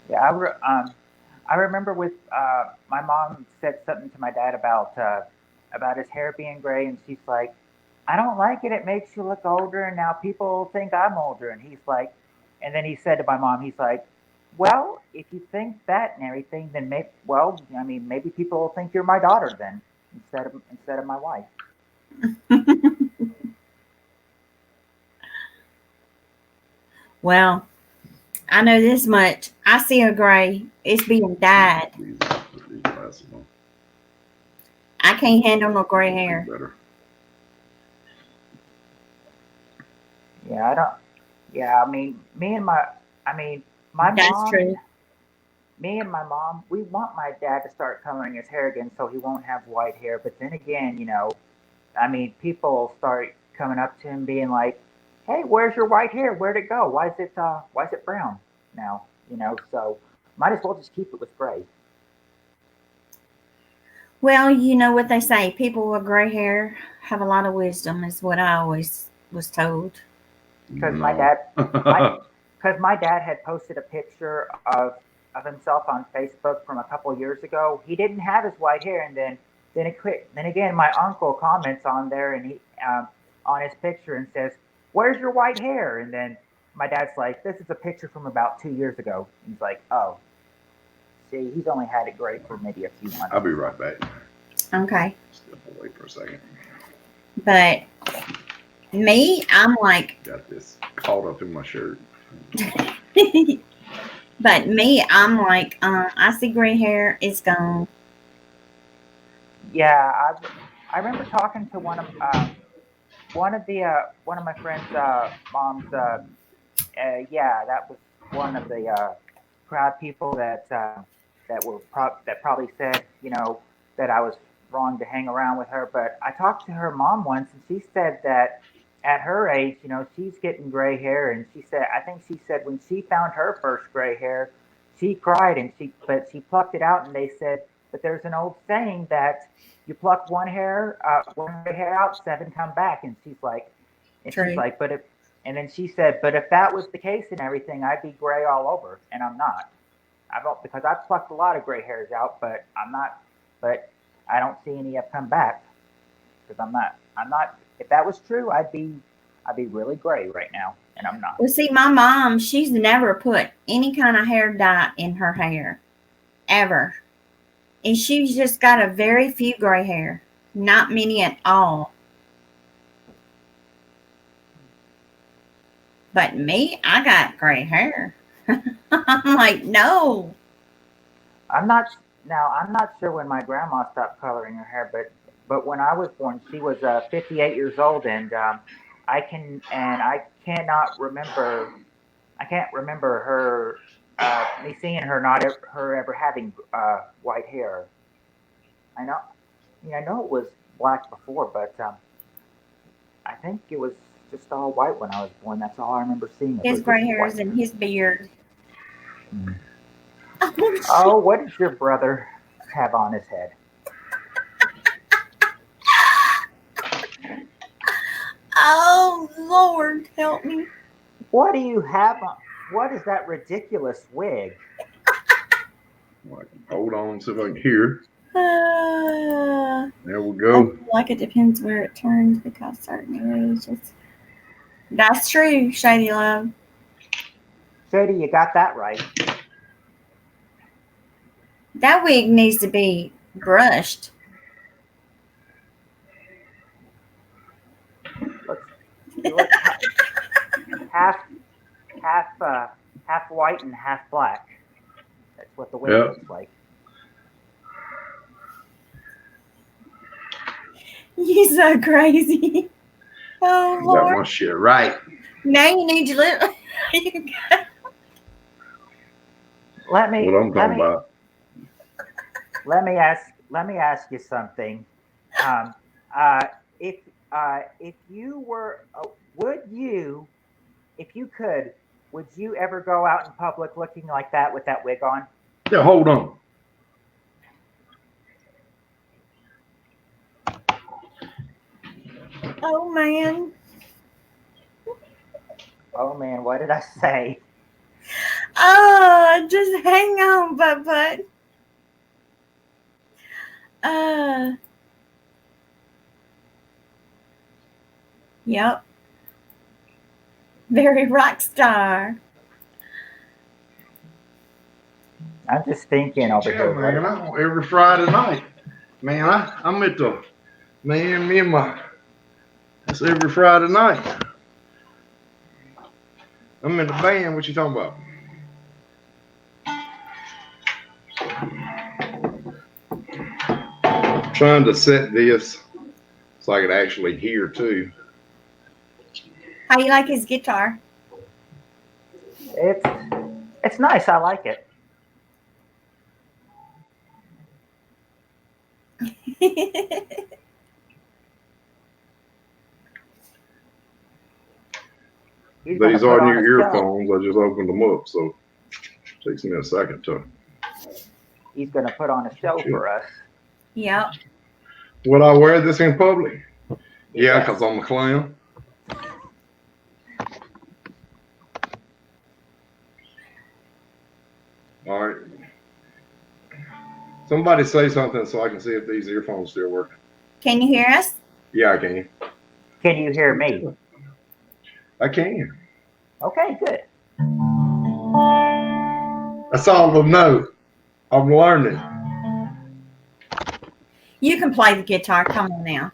Yeah, I remember with my mom said something to my dad about his hair being gray, and she's like, "I don't like it. It makes you look older, and now people think I'm older." And he's like, and then he said to my mom, he's like, "Well, if you think that and everything, then maybe, well, I mean, maybe people will think you're my daughter then instead of my wife." Well, I know this much. I see a gray. It's being dyed. These glasses on. I can't handle no gray hair. Better. Yeah, I don't. Yeah, I mean, my That's mom. true. Me and my mom, we want my dad to start coloring his hair again so he won't have white hair. But then again, I mean, people start coming up to him being like, "Hey, where's your white hair? Where'd it go? Why is it brown now?" So might as well just keep it with gray. Well, you know what they say. People with gray hair have a lot of wisdom, is what I always was told. Because my dad had posted a picture of himself on Facebook from a couple of years ago. He didn't have his white hair, and then it quit. Then again, my uncle comments on there, and he on his picture and says, "Where's your white hair?" And then my dad's like, "This is a picture from about 2 years ago." And he's like, "Oh, see, he's only had it gray for maybe a few months." I'll be right back. Okay. Step away for a second. But me, I'm like, Got this caught up in my shirt. but me, I'm like, I see gray hair, it's gone. Yeah, I remember talking to one of my friends' moms. Yeah, that was one of the crowd people that that probably said, that I was wrong to hang around with her. But I talked to her mom once, and she said that at her age, she's getting gray hair, and I think she said when she found her first gray hair, she cried, but she plucked it out, and they said, but there's an old saying that you pluck one gray hair out, 7 come back, and she's like, True. and then she said, but if that was the case and everything, I'd be gray all over, and I'm not. Because I've plucked a lot of gray hairs out, but I'm not. But I don't see any have come back because I'm not. If that was true, I'd be really gray right now, and I'm not. Well, see, my mom, she's never put any kind of hair dye in her hair, ever. And she's just got a very few gray hair, not many at all. But me, I got gray hair. I'm like, no. I'm not sure when my grandma stopped coloring her hair, but when I was born, she was 58 years old, and I cannot remember. I can't remember her me seeing her ever having white hair. I know it was black before, but I think it was just all white when I was born. That's all I remember seeing. His gray hairs and his beard. Mm. Oh, what does your brother have on his head? Oh, Lord, help me. What do you have on? What is that ridiculous wig? Hold on, see if I can hear. There we go. I feel like it depends where it turns because certain areas. That's true, Shady Love. Shady, you got that right. That wig needs to be brushed. Look half white and half black. That's what the wig looks like. You're so crazy. Oh, Lord. Got my shit right. Now you need your lip. Let me. What I'm talking about. Let me ask you something. If you were, would you ever go out in public looking like that with that wig on? Yeah, hold on. Oh, man. Oh, man, what did I say? Oh, just hang on, Butt. Yep. Very rock star. I'm just thinking over Yeah, here. man. Every Friday night, man. I'm at the me and my. That's every Friday night. I'm in the band. What you talking about? Trying to set this so I could actually hear too. How you like his guitar? It's nice. I like it. He's gonna These put are on new a show. earphones. I just opened them up, so it takes me a second to. He's gonna put on a show for us. Yep. Would I wear this in public? Yeah, Yes. because I'm a clown. All right. Somebody say something so I can see if these earphones still work. Can you hear us? Yeah, I can. Can you hear me? I can. Okay, good. That's all I know. I'm learning. You can play the guitar. Come on now.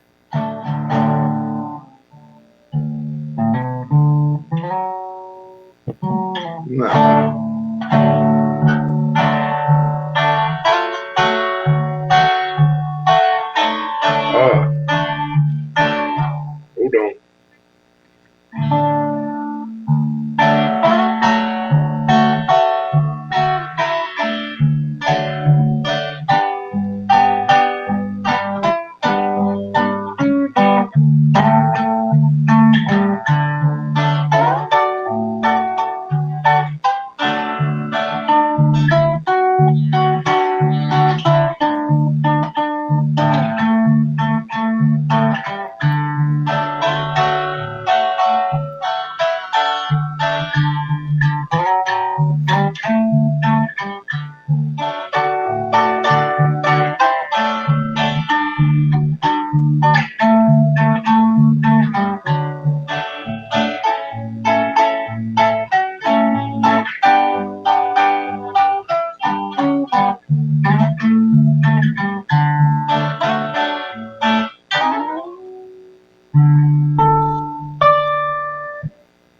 No. Hold on.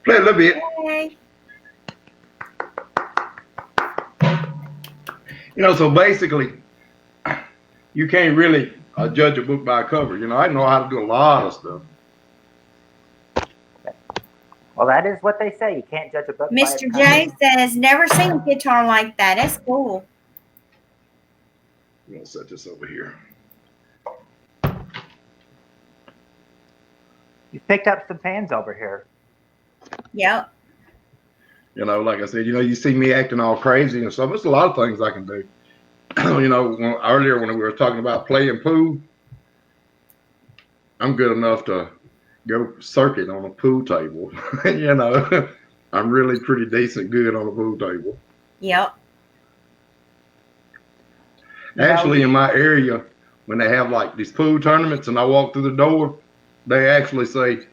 Play a little bit. Okay. So basically, you can't really judge a book by a cover. I know how to do a lot of stuff. Well, that is what they say. You can't judge a book by its Mr. cover. J says, never seen a guitar like that. That's cool. I'm going to set this over here. You picked up some fans over here. Yep. Like I said, you see me acting all crazy and stuff. There's a lot of things I can do. Earlier when we were talking about playing pool, I'm good enough to go circuit on a pool table. I'm really pretty decent good on a pool table. Yep. Actually, in my area, when they have like these pool tournaments and I walk through the door, they actually say,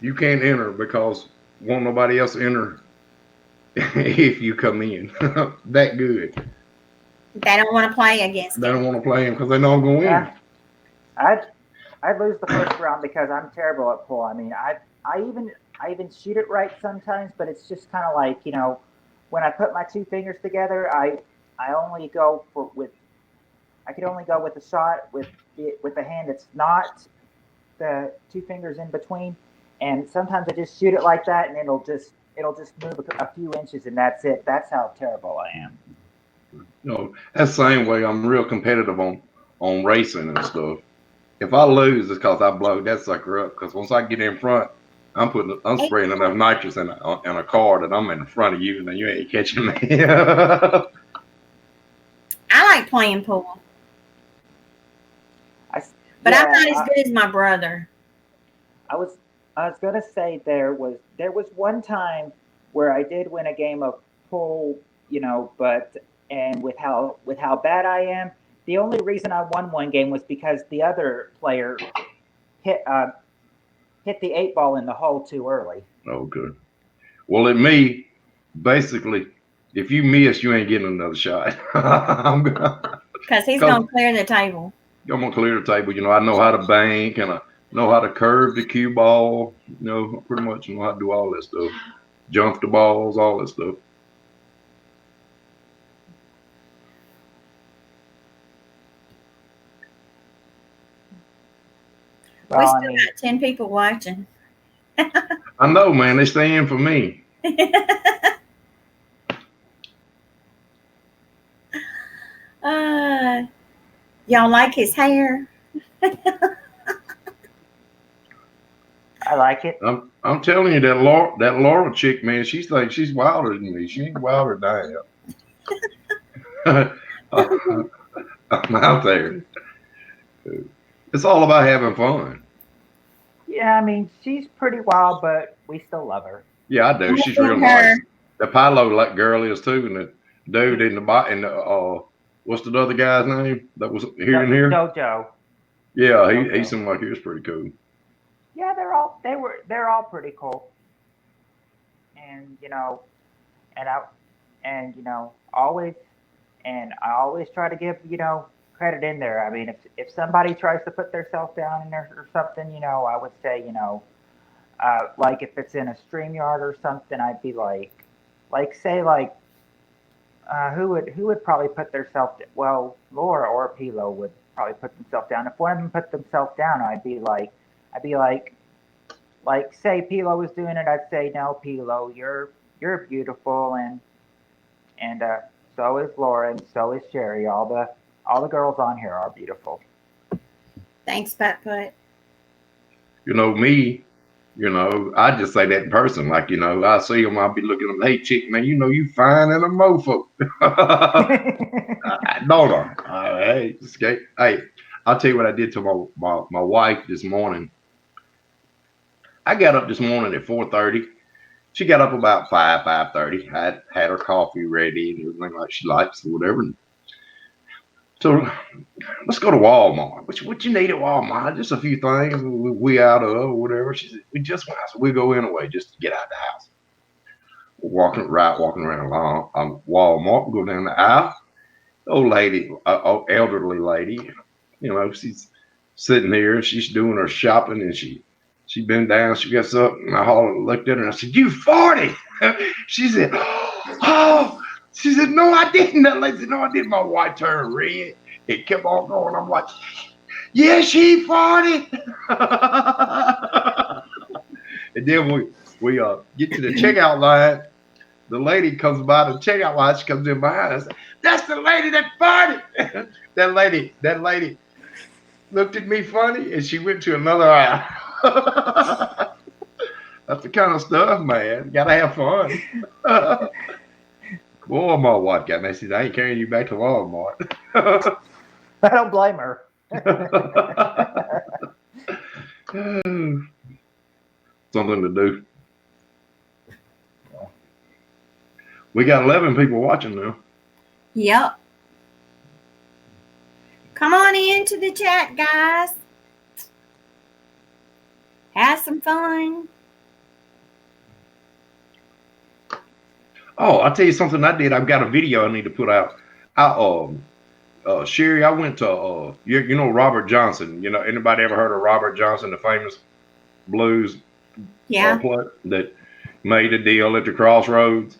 you can't enter because won't nobody else enter if you come in. That good. They don't want to play against They it. don't want to play him because they know I'm going to win. I'd lose the first round because I'm terrible at pool. I mean, I even shoot it right sometimes, but it's just kind of like, when I put my two fingers together, I only go I could only go with a shot with the hand that's not the two fingers in between, and sometimes I just shoot it like that, and it'll just move a few inches, and that's it. That's how terrible I am. That's the same way. I'm real competitive on racing and stuff. If I lose, it's because I blow that sucker up. Because once I get in front, I'm spraying enough nitrous in a car that I'm in front of you, and you ain't catching me. I like playing pool. But I'm not as good as my brother. I was gonna say there was one time where I did win a game of pool, but with how bad I am, the only reason I won one game was because the other player hit the 8 ball in the hole too early. Oh, good. Well, at me, basically, if you miss, you ain't getting another shot. I'm Because he's going to clear the table. gonna clear the table. You know, I know how to bank and I know how to curve the cue ball. You know, I pretty much know how to do all that stuff. Jump the balls, all that stuff. We Well, still got 10 people watching. I know, man. They stay in for me. Y'all like his hair? I like it. I'm telling you that Laura chick, man. She's like she's wilder than me. She ain't wilder than I am. I'm out there. It's all about having fun. Yeah, I mean, she's pretty wild, but we still love her. Yeah, I do. She's real nice. The Pilo girl is too, and the dude in the what's the other guy's name that was here and here? Dojo. Yeah, he seemed like he was pretty cool. Yeah, they're all pretty cool. And I always try to give credit in there. I mean, if somebody tries to put themselves down in there or something, I would say, like if it's in a StreamYard or something, I'd be who would probably put themselves, well, Laura or Pilo would probably put themselves down. If one of them put themselves down, I'd be like, say Pilo was doing it, I'd say, no, Pilo, you're beautiful, and so is Laura, and so is Sherry. All the girls on here are beautiful. Thanks, Pat. You know me. I just say that in person. Like, I see them, I'll be looking at them. Hey, chick, man, you fine and a mofo. Don't I? Hey, I'll tell you what I did to my wife this morning. I got up this morning at 4:30. She got up about 5:30. I had her coffee ready and everything like she likes or whatever. So let's go to Walmart. What you need at Walmart? Just a few things we out of or whatever. She said, we just went. So we go anyway just to get out of the house. Walking around Walmart, go down the aisle. Old lady, elderly lady, she's sitting here. She's doing her shopping and she bent down. She gets up and I looked at her and I said, "You 40?" She said, "Oh." She said, "No, I didn't." That lady said, "No, I didn't." My wife turned red. It kept on going. I'm like, "Yeah, she 40." And then we get to the checkout line. The lady comes by the checkout line. She comes in behind us. "That's the lady that 40." That lady looked at me funny and she went to another aisle. That's the kind of stuff, man. Gotta have fun. Boy, my wife got me. She said, "I ain't carrying you back to Walmart." I don't blame her. Something to do. We got 11 people watching now. Yep. Come on into the chat, guys. Have some fun. Oh, I'll tell you something I did. I've got a video I need to put out. Sherry, I went to Robert Johnson. Anybody ever heard of Robert Johnson, the famous blues player that made a deal at the Crossroads?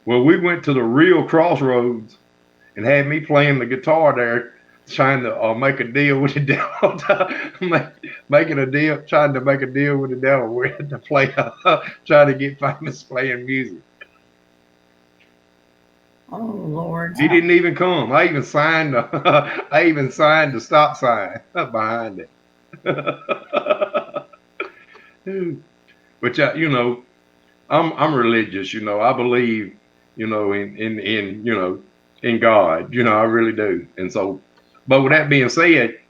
Well, we went to the real Crossroads and had me playing the guitar there, trying to make a deal with the devil, trying to make a deal with the devil. We had to play, trying to get famous playing music. Oh Lord! He didn't even come. I even signed the stop sign behind it. Which I'm religious. I believe, in God. I really do. And so, but with that being said,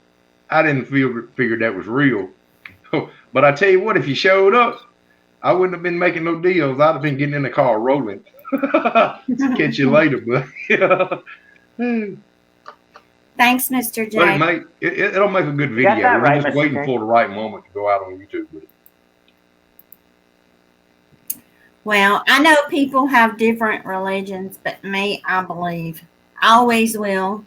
I didn't figure that was real. But I tell you what, if you showed up, I wouldn't have been making no deals. I'd have been getting in the car rolling. Catch you later, but Thanks, Mr. But J. it'll make a good You got video. that We're right, just Mr. waiting J. for the right moment to go out on YouTube with it. Well, I know people have different religions, but me, I believe. I always will.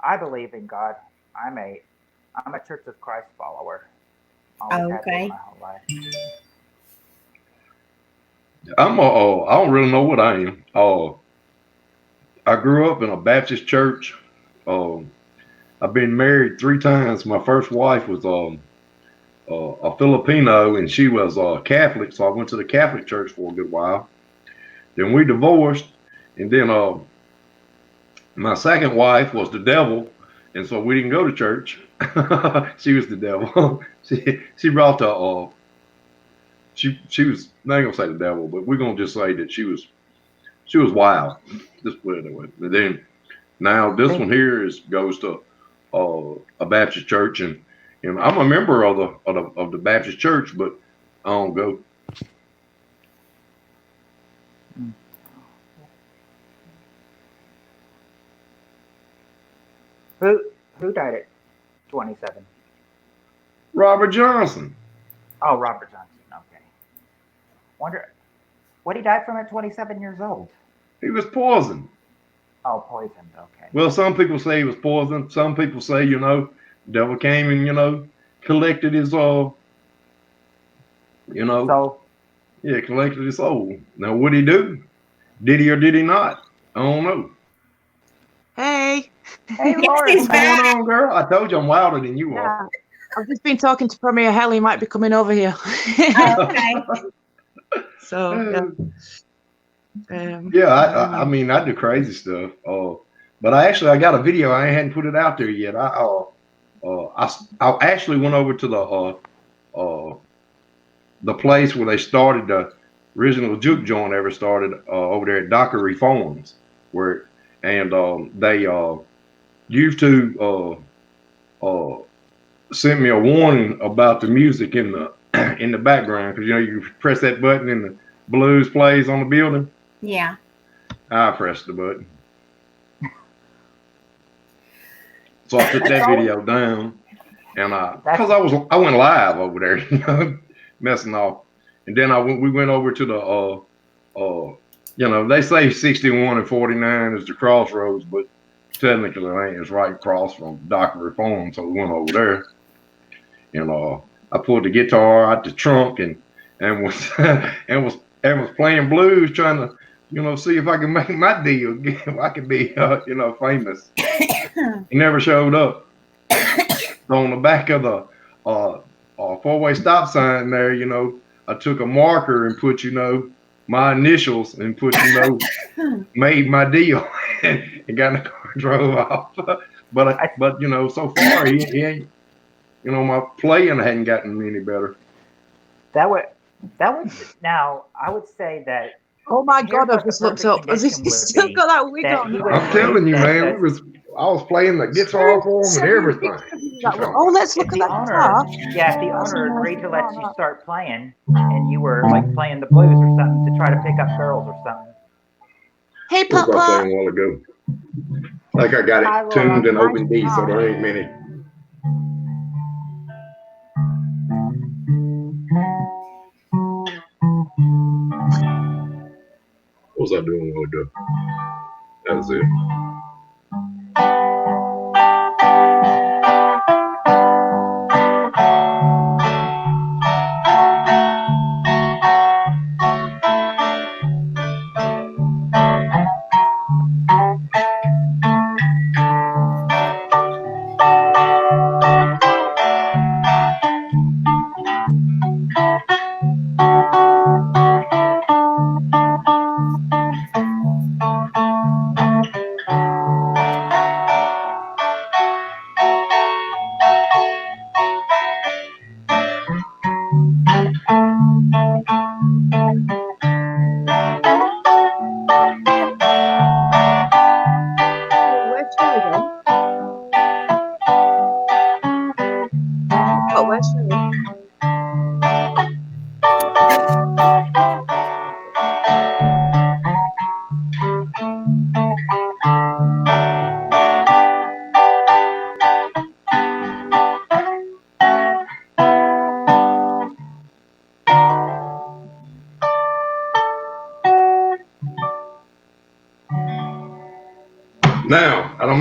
I believe in God. I'm a Church of Christ follower. Always have been Okay. my whole life. I don't really know what I am. I grew up in a Baptist church. I've been married 3 times. My first wife was a Filipino, and she was Catholic, so I went to the Catholic church for a good while. Then we divorced, and then my second wife was the devil, and so we didn't go to church. She was the devil. she brought the she was, I ain't gonna say the devil, but we're gonna just say that she was wild. Just put it that way. And then now this one here goes to a Baptist church, and I'm a member of the Baptist church, but I don't go. Who died at 27? Robert Johnson. Oh, Robert Johnson. Okay. Wonder what he died from at 27 years old. He was poisoned. Oh, poisoned. Okay. Well, some people say he was poisoned. Some people say, the devil came and, collected his, So collected his soul. Now, what'd he do? Did he or did he not? I don't know. Hey. hey, Lord, He's What's back. going on, girl? I told you I'm wilder than you are. Yeah. I've just been talking to Premier Hell. He might be coming over here. Okay. So, yeah. I mean, I do crazy stuff. But I got a video. I hadn't put it out there yet. I actually went over to the place where they started the original juke joint ever started over there at Docker Reforms, they used to sent me a warning about the music in the background, because you press that button and the blues plays on the building. Yeah. I pressed the button. So I took that video down, and because I went live over there, messing off, and then we went over to the they say 61 and 49 is the crossroads, but technically it ain't. It's right across from Docker Reform, so we went over there, and I pulled the guitar out the trunk and was and was playing blues, trying to see if I can make my deal. I could be famous. He never showed up. So on the back of the 4-way stop sign there, I took a marker and put my initials and put made my deal and got in the car and drove off. But so far he ain't, my playing hadn't gotten any better. That would now I would say that. Oh my God! I've just looked up. Has he still got that wig on? I'm telling you, man. I was playing the guitar for him and everything. Oh, let's look at that guitar. Yeah, if the owner agreed to let you start playing, and you were like playing the blues or something to try to pick up girls or something. Hey, I was Papa. playing a while ago. Like I got it tuned in open D, so there ain't many. What was I doing a while ago? That was it.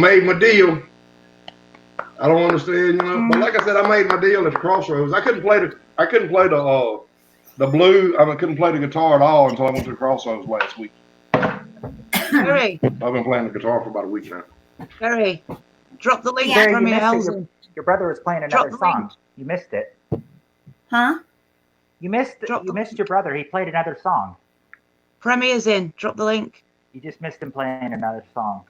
made my deal. I don't understand, but like I said, I made my deal at the Crossroads. I couldn't play the blue. I couldn't play the guitar at all until I went to the Crossroads last week. Gary, I've been playing the guitar for about a week now. Gary, drop the link Yeah. for Gary, me, you missed it. Housing. Your brother was playing Drop another the link. song. You missed it. Huh? You missed your brother. He played another song. Premier's in. Drop the link. You just missed him playing another song.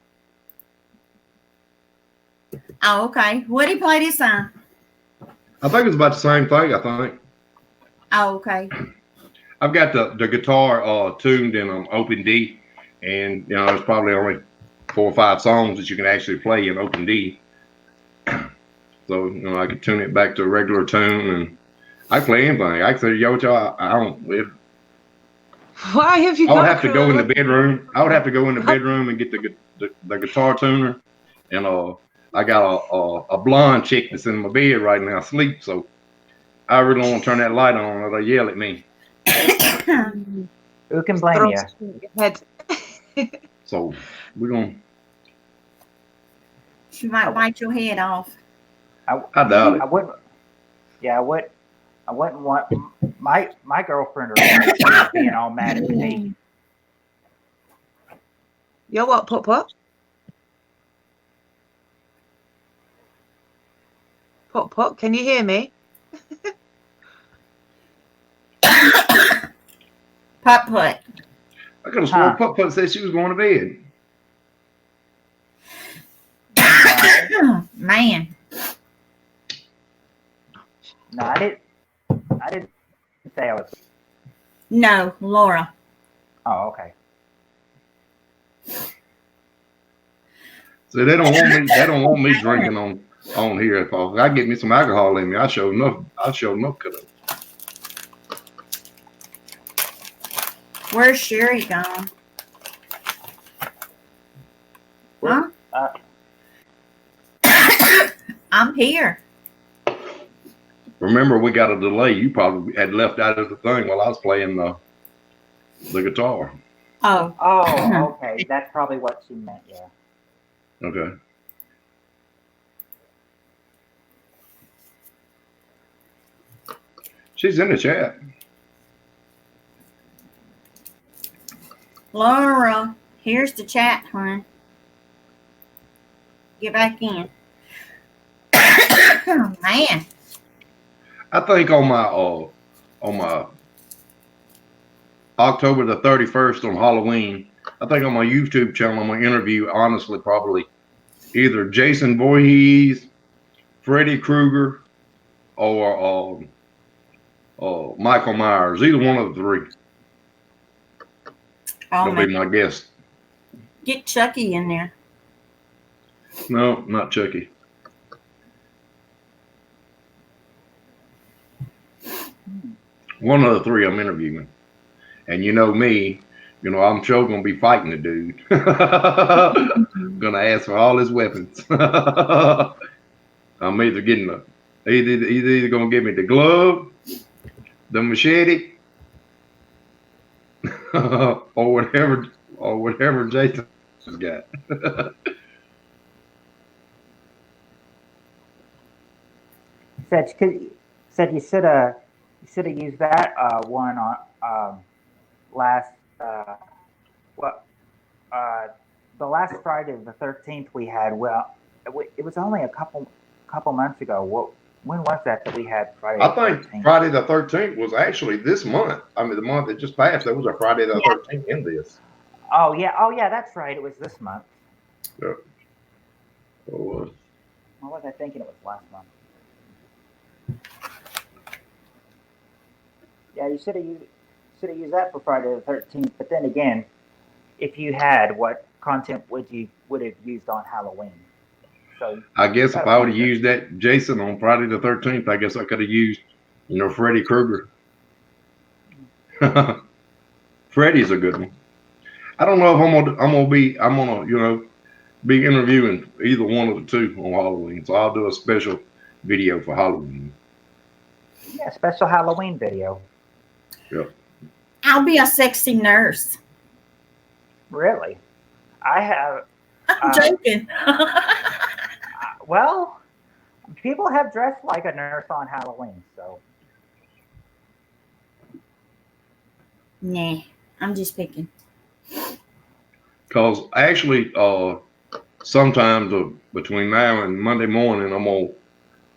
Oh, okay. What he played his song? I think it's about the same thing. I think Oh, okay. I've got the guitar tuned in open D, and there's probably only 4 or 5 songs that you can actually play in open D. So I could tune it back to a regular tune, and I can play anything. I can say, yo, y'all, I don't. Why have you I would got have to go in the Cruella? bedroom. I would have to go in the bedroom and get the guitar tuner, and I got a blonde chick that's in my bed right now asleep, so I really don't want to turn that light on or they'll yell at me. Who can blame you? Throw your head. So we're gonna. She might bite your head off. I doubt it. I wouldn't. Yeah, I wouldn't want my girlfriend or wife being all mad at me. Yo, what, Put? Put, can you hear me? Put. I could have sworn Put said she was going to bed. Man. No, I didn't say I was. No, Laura. Oh, okay. So they don't want me drinking on here. If I get me some alcohol in me, I show enough could have. Where's Sherry gone? Huh? I'm here. Remember, we got a delay. You probably had left out of the thing while I was playing the guitar. Oh. Oh, okay. That's probably what she meant. Yeah. Okay. She's in the chat. Laura, here's the chat, hon. Get back in. Oh, man. I think on my October the 31st on Halloween, I think on my YouTube channel I'm gonna interview honestly probably either Jason Voorhees, Freddy Krueger, or Michael Myers. Either one of the 3. Oh, That'll man. be my guess. Get Chucky in there. No, not Chucky. One of the 3 I'm interviewing. And you know me, I'm sure gonna be fighting the dude. Gonna ask for all his weapons. I'm either getting he's either gonna give me the glove, the machete, or whatever Jason's got. Said you should have used that one on last the last Friday the 13th we had. Well, it was only a couple months ago. When was that we had Friday? I think Friday the 13th was actually this month. I mean, the month that just passed. There was a Friday the 13th in this. Oh yeah, that's right. It was this month. Yeah. It was. What was I thinking? It was last month. Yeah, you should have used that for Friday the 13th. But then again, if you had, what content would have used on Halloween? So I guess if I would have used that Jason on Friday the 13th, I guess I could have used, Freddy Krueger. Freddy's a good one. I don't know if I'm gonna be interviewing either one of the 2 on Halloween. So I'll do a special video for Halloween. Yeah, special Halloween video. Yep. I'll be a sexy nurse. Really? I I'm joking. Well, people have dressed like a nurse on Halloween, so Nah, I'm just picking. Because actually, sometimes between now and Monday morning, I'm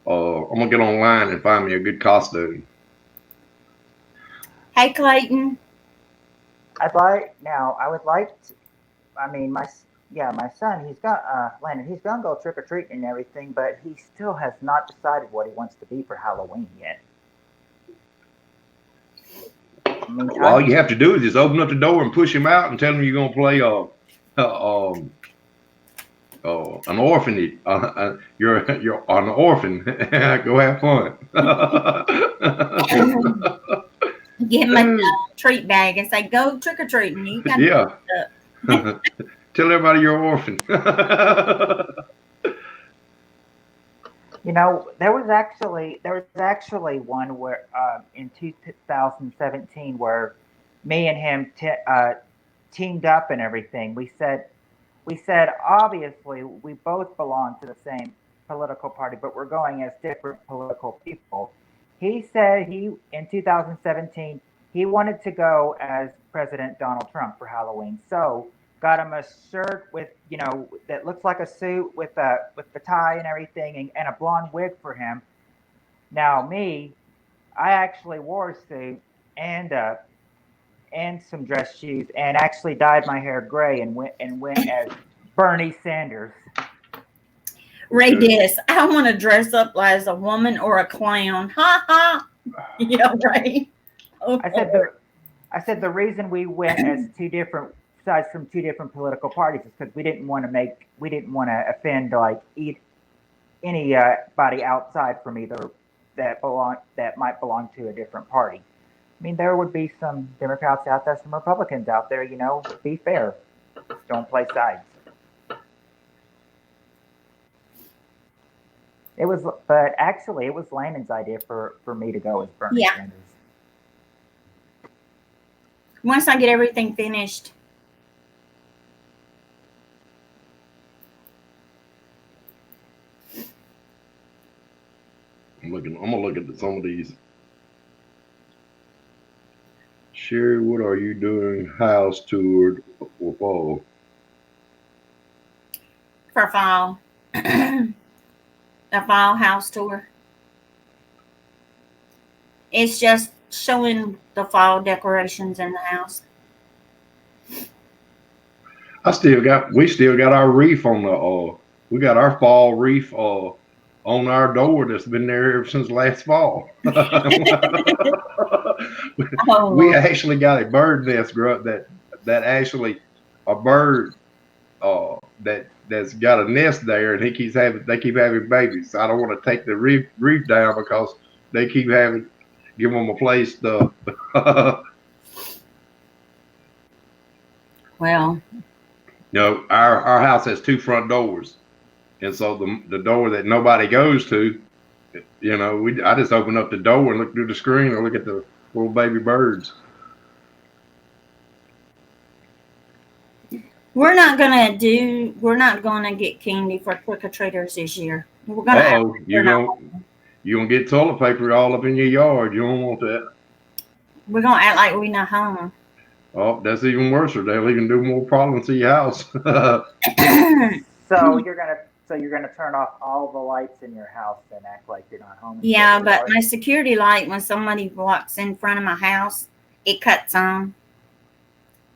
gonna get online and find me a good costume. Hey, Clayton. I would like to, I mean, my son, he's got Landon, he's gonna go trick or treating and everything, but he still has not decided what he wants to be for Halloween yet. All you have to do is just open up the door and push him out and tell him you're gonna play an orphanage. You're an orphan. Go have fun. Give him a treat bag and say, "Go trick or treating." You got yeah. Tell everybody you're an orphan. You know, there was actually one where in 2017 where me and him teamed up and everything. We said obviously we both belong to the same political party, but we're going as different political people. He said in 2017 he wanted to go as President Donald Trump for Halloween. So got him a shirt with, that looks like a suit with the tie and everything, and a blonde wig for him. Now me, I actually wore a suit and some dress shoes, and actually dyed my hair gray and went as Bernie Sanders. Ray Dis, I want to dress up as a woman or a clown. Ha ha. Yeah, right. Oh. I said the reason we went as two different sides from two different political parties is because we didn't want to offend anybody outside from either that might belong to a different party. I mean, there would be some Democrats out there, some Republicans out there. Be fair. Don't play sides. But actually, it was Landon's idea for me to go as Bernie Sanders. Once I get everything finished. I'm gonna look at some of these. Sherry, what are you doing house tour for fall? For fall. A fall house tour. It's just showing the fall decorations in the house. We still got our wreath on we got our fall wreath on our door that's been there ever since last fall. We actually got a bird nest that actually a bird that's got a nest there, and they keep having babies. So I don't want to take the reef down because they keep give them a place to. Well, our house has two front doors, and so the door that nobody goes to, I just open up the door and look through the screen and look at the little baby birds. we're not gonna get candy for trick-or-treaters this year. We're gonna you're gonna get toilet paper all up in your yard. You don't want that. We're gonna act like we're not home. Oh, that's even worse. They'll even do more problems to your house. So you're gonna turn off all the lights in your house and act like you're not home. Yeah, but my security light, when somebody walks in front of my house, it cuts on.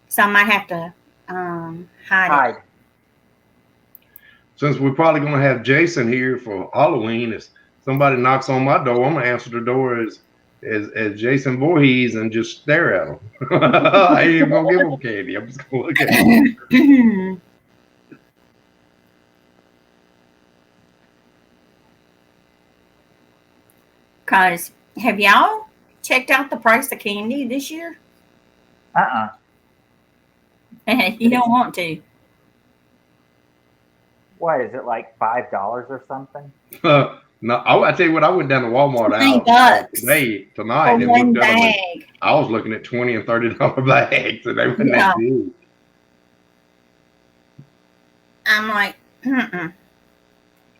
So I might have to hide it. Since we're probably gonna have Jason here for Halloween, if somebody knocks on my door, I'm gonna answer the door as Jason Voorhees and just stare at him. I ain't even gonna give him candy. I'm just gonna look at him. Cause have y'all checked out the price of candy this year? You don't want to. What is it, like $5 or something? No, I tell you what, I went down to Walmart tonight for one bag. I was looking at $20 and $30 bags, and they were that big. I'm like, mm-mm.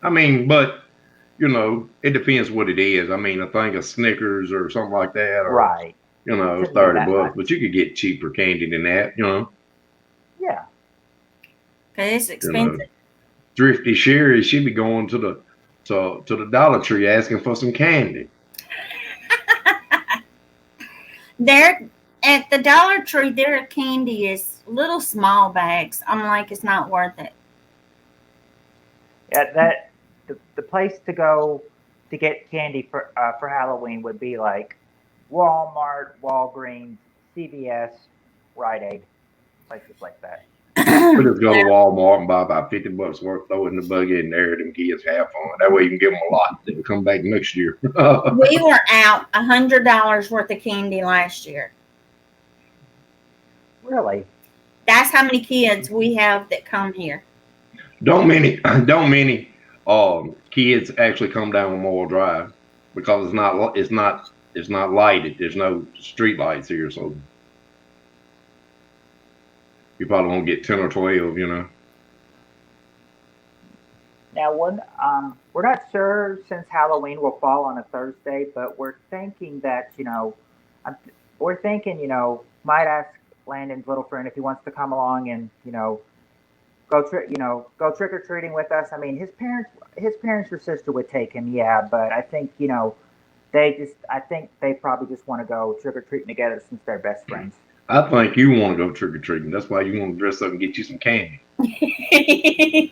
I mean, but you know, it depends what it is. I mean, a thing of Snickers or something like that, or Right. you know, Shouldn't be 30 that bucks. much. But you could get cheaper candy than that. You know, Yeah. 'Cause it's expensive. Thrifty Sherry, she be going to the Dollar Tree asking for some candy. There at the Dollar Tree, their candy is little small bags. I'm like, it's not worth it. Yeah, that the place to go to get candy for Halloween would be like Walmart, Walgreens, CVS, Rite Aid, places like that. We just go to Walmart and buy about 50 bucks worth, throw it in the buggy, and there them kids have fun. That way you can give them a lot. They can come back next year. We were out $100 worth of candy last year. Really? That's how many kids we have that come here. Don't many kids actually come down Memorial Drive because it's not lighted. There's no street lights here, so you probably won't get 10 or 12. You know. Now, we're not sure since Halloween will fall on a Thursday, but we're thinking that might ask Landon's little friend if he wants to come along and go trick or treating with us. I mean, his parents or sister would take him, yeah, but I think they probably just want to go trick or treating together since they're best friends. I think you want to go trick or treating. That's why you want to dress up and get you some candy. Hey,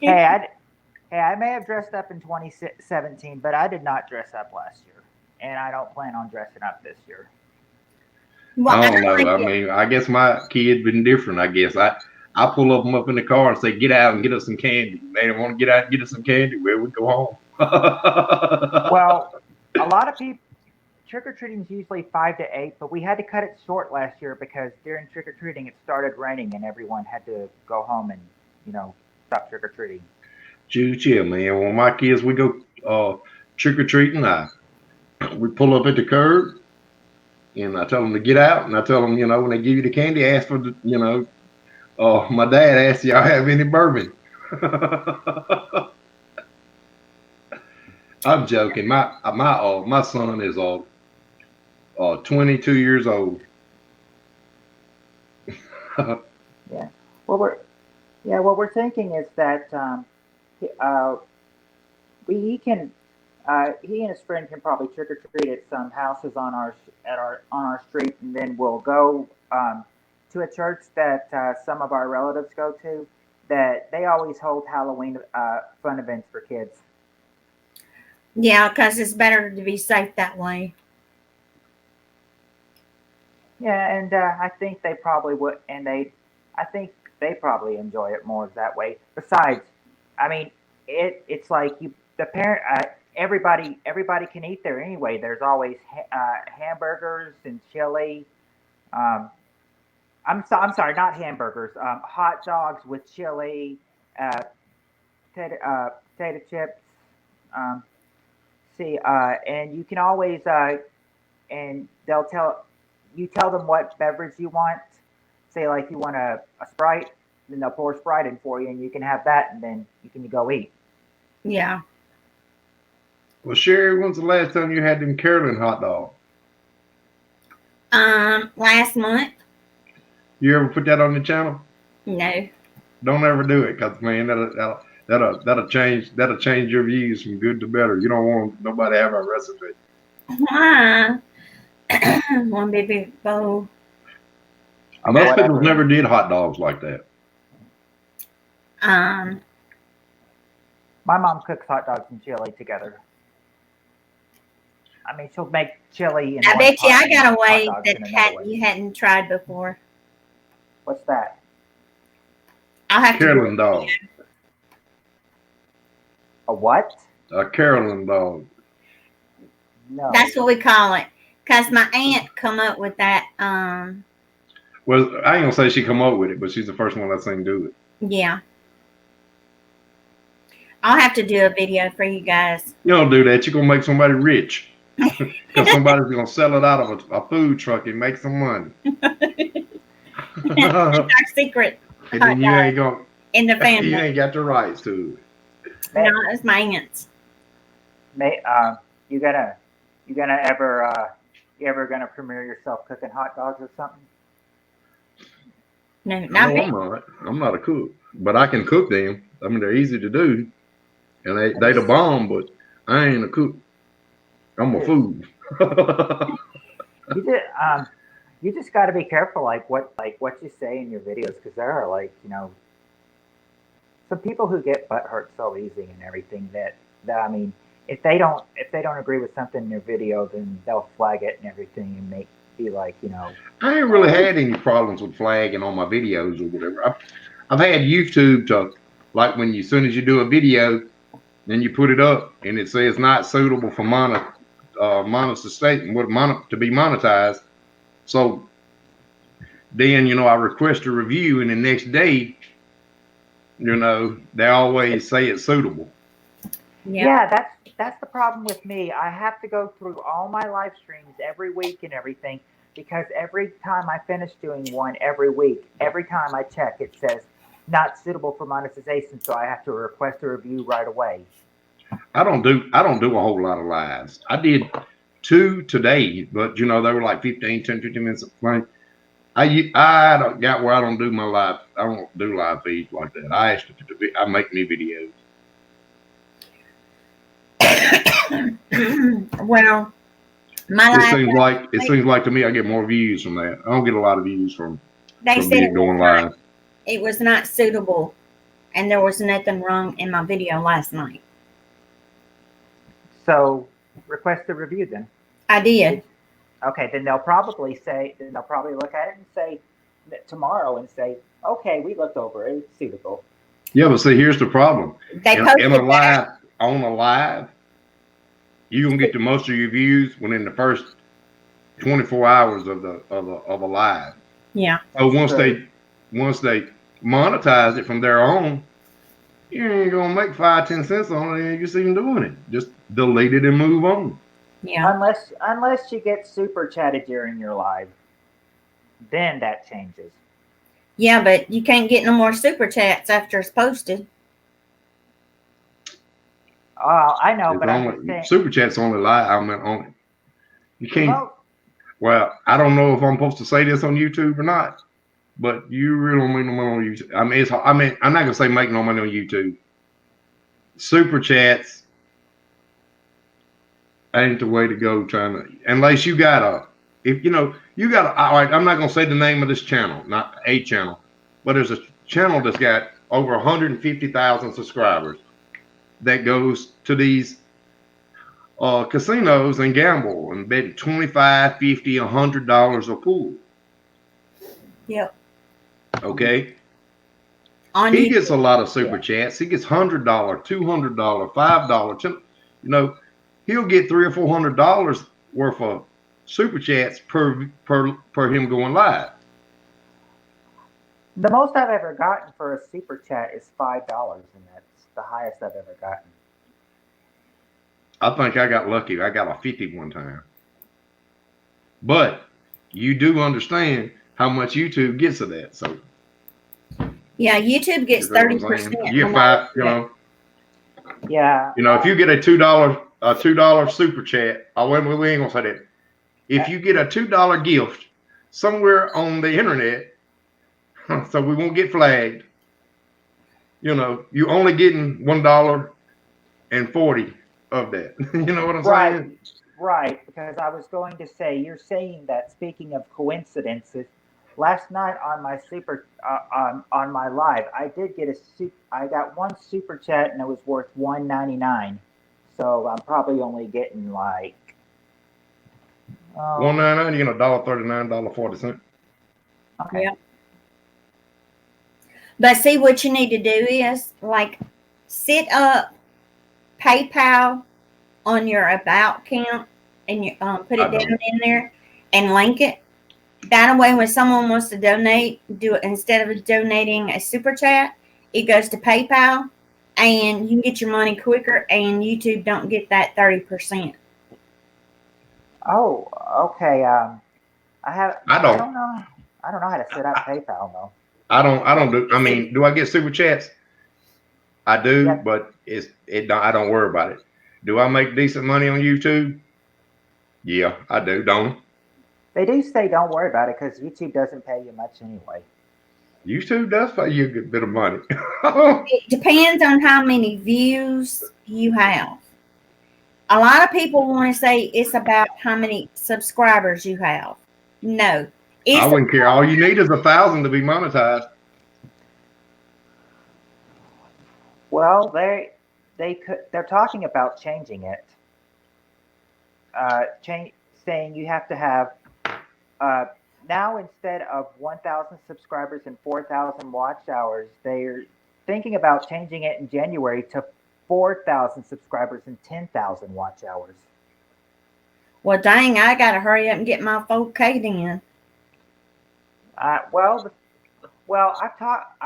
I may have dressed up in 2017, but I did not dress up last year, and I don't plan on dressing up this year. Well, I don't know. like I mean, I guess my kid been different. I guess I pull them up in the car and say, "Get out and get us some candy." They don't want to get out and get us some candy. Where we go home. Well, a lot of people trick or treating is usually 5 to 8, but we had to cut it short last year because during trick or treating it started raining and everyone had to go home and stop trick or treating. Chill, man. When my kids we go trick or treating, we pull up at the curb. And I tell them to get out, and I tell them, when they give you the candy, ask for the, my dad asked y'all have any bourbon. I'm joking. My son is 22 years old. Yeah. What we're thinking is that he and his friend can probably trick or treat at some houses on our street, and then we'll go to a church that some of our relatives go to. That they always hold Halloween fun events for kids. Yeah, because it's better to be safe that way. Yeah, and I think they probably would, and I think they probably enjoy it more that way. Besides, I mean, it's like the parent. Everybody can eat there anyway. There's always hamburgers and chili. I'm sorry, not hamburgers. Hot dogs with chili, potato chips. And you can always and they'll tell them what beverage you want. Say like you want a Sprite, then they'll pour Sprite in for you, and you can have that, and then you can go eat. Yeah. Well, Sherry, when's the last time you had them Carolyn hot dogs? Last month. You ever put that on the channel? No. Don't ever do it, cause man, that'll change your views from good to better. You don't want nobody to have a recipe. One baby bowl. Most people never did hot dogs like that. My mom cooks hot dogs and chili together. I mean, she'll make chili. I bet you I got a way that you hadn't tried before. What's that? I'll have Carolyn dog. A what? A Carolyn dog. No. That's what we call it. Because my aunt come up with that. Well, I ain't gonna say she come up with it, but she's the first one I've seen do it. Yeah. I'll have to do a video for you guys. You don't do that. You're gonna make somebody rich. Because somebody's gonna sell it out of a food truck and make some money. That's our secret. And then you ain't gonna in the You family. ain't got the rights to it. Not as my aunts. You gonna ever you ever gonna premiere yourself cooking hot dogs or something? No, No, not me. I'm not. I'm not a cook, but I can cook them. I mean, they're easy to do, and they the bomb. But I ain't a cook. I'm a food. You just got to be careful, like what you say in your videos, because there are some people who get butt hurt so easy and everything that I mean, if they don't agree with something in your video, then they'll flag it and everything and be like, I ain't really had any problems with flagging on my videos or whatever. I've had YouTube to, like, when as soon as you do a video, then you put it up and it says not suitable for monetization, to be monetized. So then, I request a review, and the next day, they always say it's suitable. Yeah, that's the problem with me. I have to go through all my live streams every week and everything, because every time I finish doing one every week, every time I check, it says not suitable for monetization, so I have to request a review right away. I don't do a whole lot of lives. I did 2 today, but they were like 10, 15 minutes of playing. I don't got where I don't do my live. I don't do live feeds like that. I make new videos. Well, it seems like to me I get more views from that. I don't get a lot of views from going live. It was not suitable, and there was nothing wrong in my video last night. So request a review then. I did. Okay, then they'll probably look at it and say tomorrow and say, okay, we looked over it, it's suitable. Yeah, but see, here's the problem. On a live, you're gonna get the most of your views within the first 24 hours of a live. Yeah. So once they monetize it from there on, you ain't gonna make 5-10 cents on it, and you're just even doing it. Just delete it and move on. Yeah. Unless you get super chatted during your live, then that changes. Yeah, but you can't get no more super chats after it's posted. I know, but I'm just saying, super chats only live. I mean, on it. You can't. Well, I don't know if I'm supposed to say this on YouTube or not, but you really don't make no money on YouTube. I'm not gonna say make no money on YouTube. Super chats ain't the way to go. Unless you got all right, I'm not gonna say the name of this channel, not a channel, but there's a channel that's got over 150,000 subscribers that goes to these casinos and gamble and bet $25, $50, $100 a pool. Yep. Okay. He gets a lot of super chats. He gets $100, $200, $5. He'll get $300 or $400 worth of super chats per him going live. The most I've ever gotten for a super chat is $5, and that's the highest I've ever gotten. I think I got lucky. I got a 50 one time. But you do understand how much YouTube gets of that. So yeah, YouTube gets 30%. You get $5, Yeah. If you get a $2 super chat, we ain't gonna say that. If you get a $2 gift somewhere on the internet, so we won't get flagged. You only getting $1.40 of that. You know what I'm saying? Right, because I was going to say, you're saying that, speaking of coincidences, last night on my on my live, I did get I got one super chat and it was worth $1.99. So I'm probably only getting like $1.99, you get $1.39, $1.40. Okay. Yep. But see, what you need to do is set up PayPal on your about account and you put it down in there and link it. That way, when someone wants to donate, do it instead of donating a super chat, it goes to PayPal, and you can get your money quicker. And YouTube don't get that 30%. Oh, okay. I don't know how to set up PayPal though. I don't do. I mean, do I get super chats? I do, Yep. but I don't worry about it. Do I make decent money on YouTube? Yeah, I do. Don't They do say don't worry about it because YouTube doesn't pay you much anyway. YouTube does pay you a good bit of money. It depends on how many views you have. A lot of people want to say it's about how many subscribers you have. No, I it's wouldn't care. All you need is 1,000 to be monetized. Well, they're talking about changing it. Saying you have to have now instead of 1,000 subscribers and 4,000 watch hours, they're thinking about changing it in January to 4,000 subscribers and 10,000 watch hours. well, dang, I got to hurry up and get my 4K then. I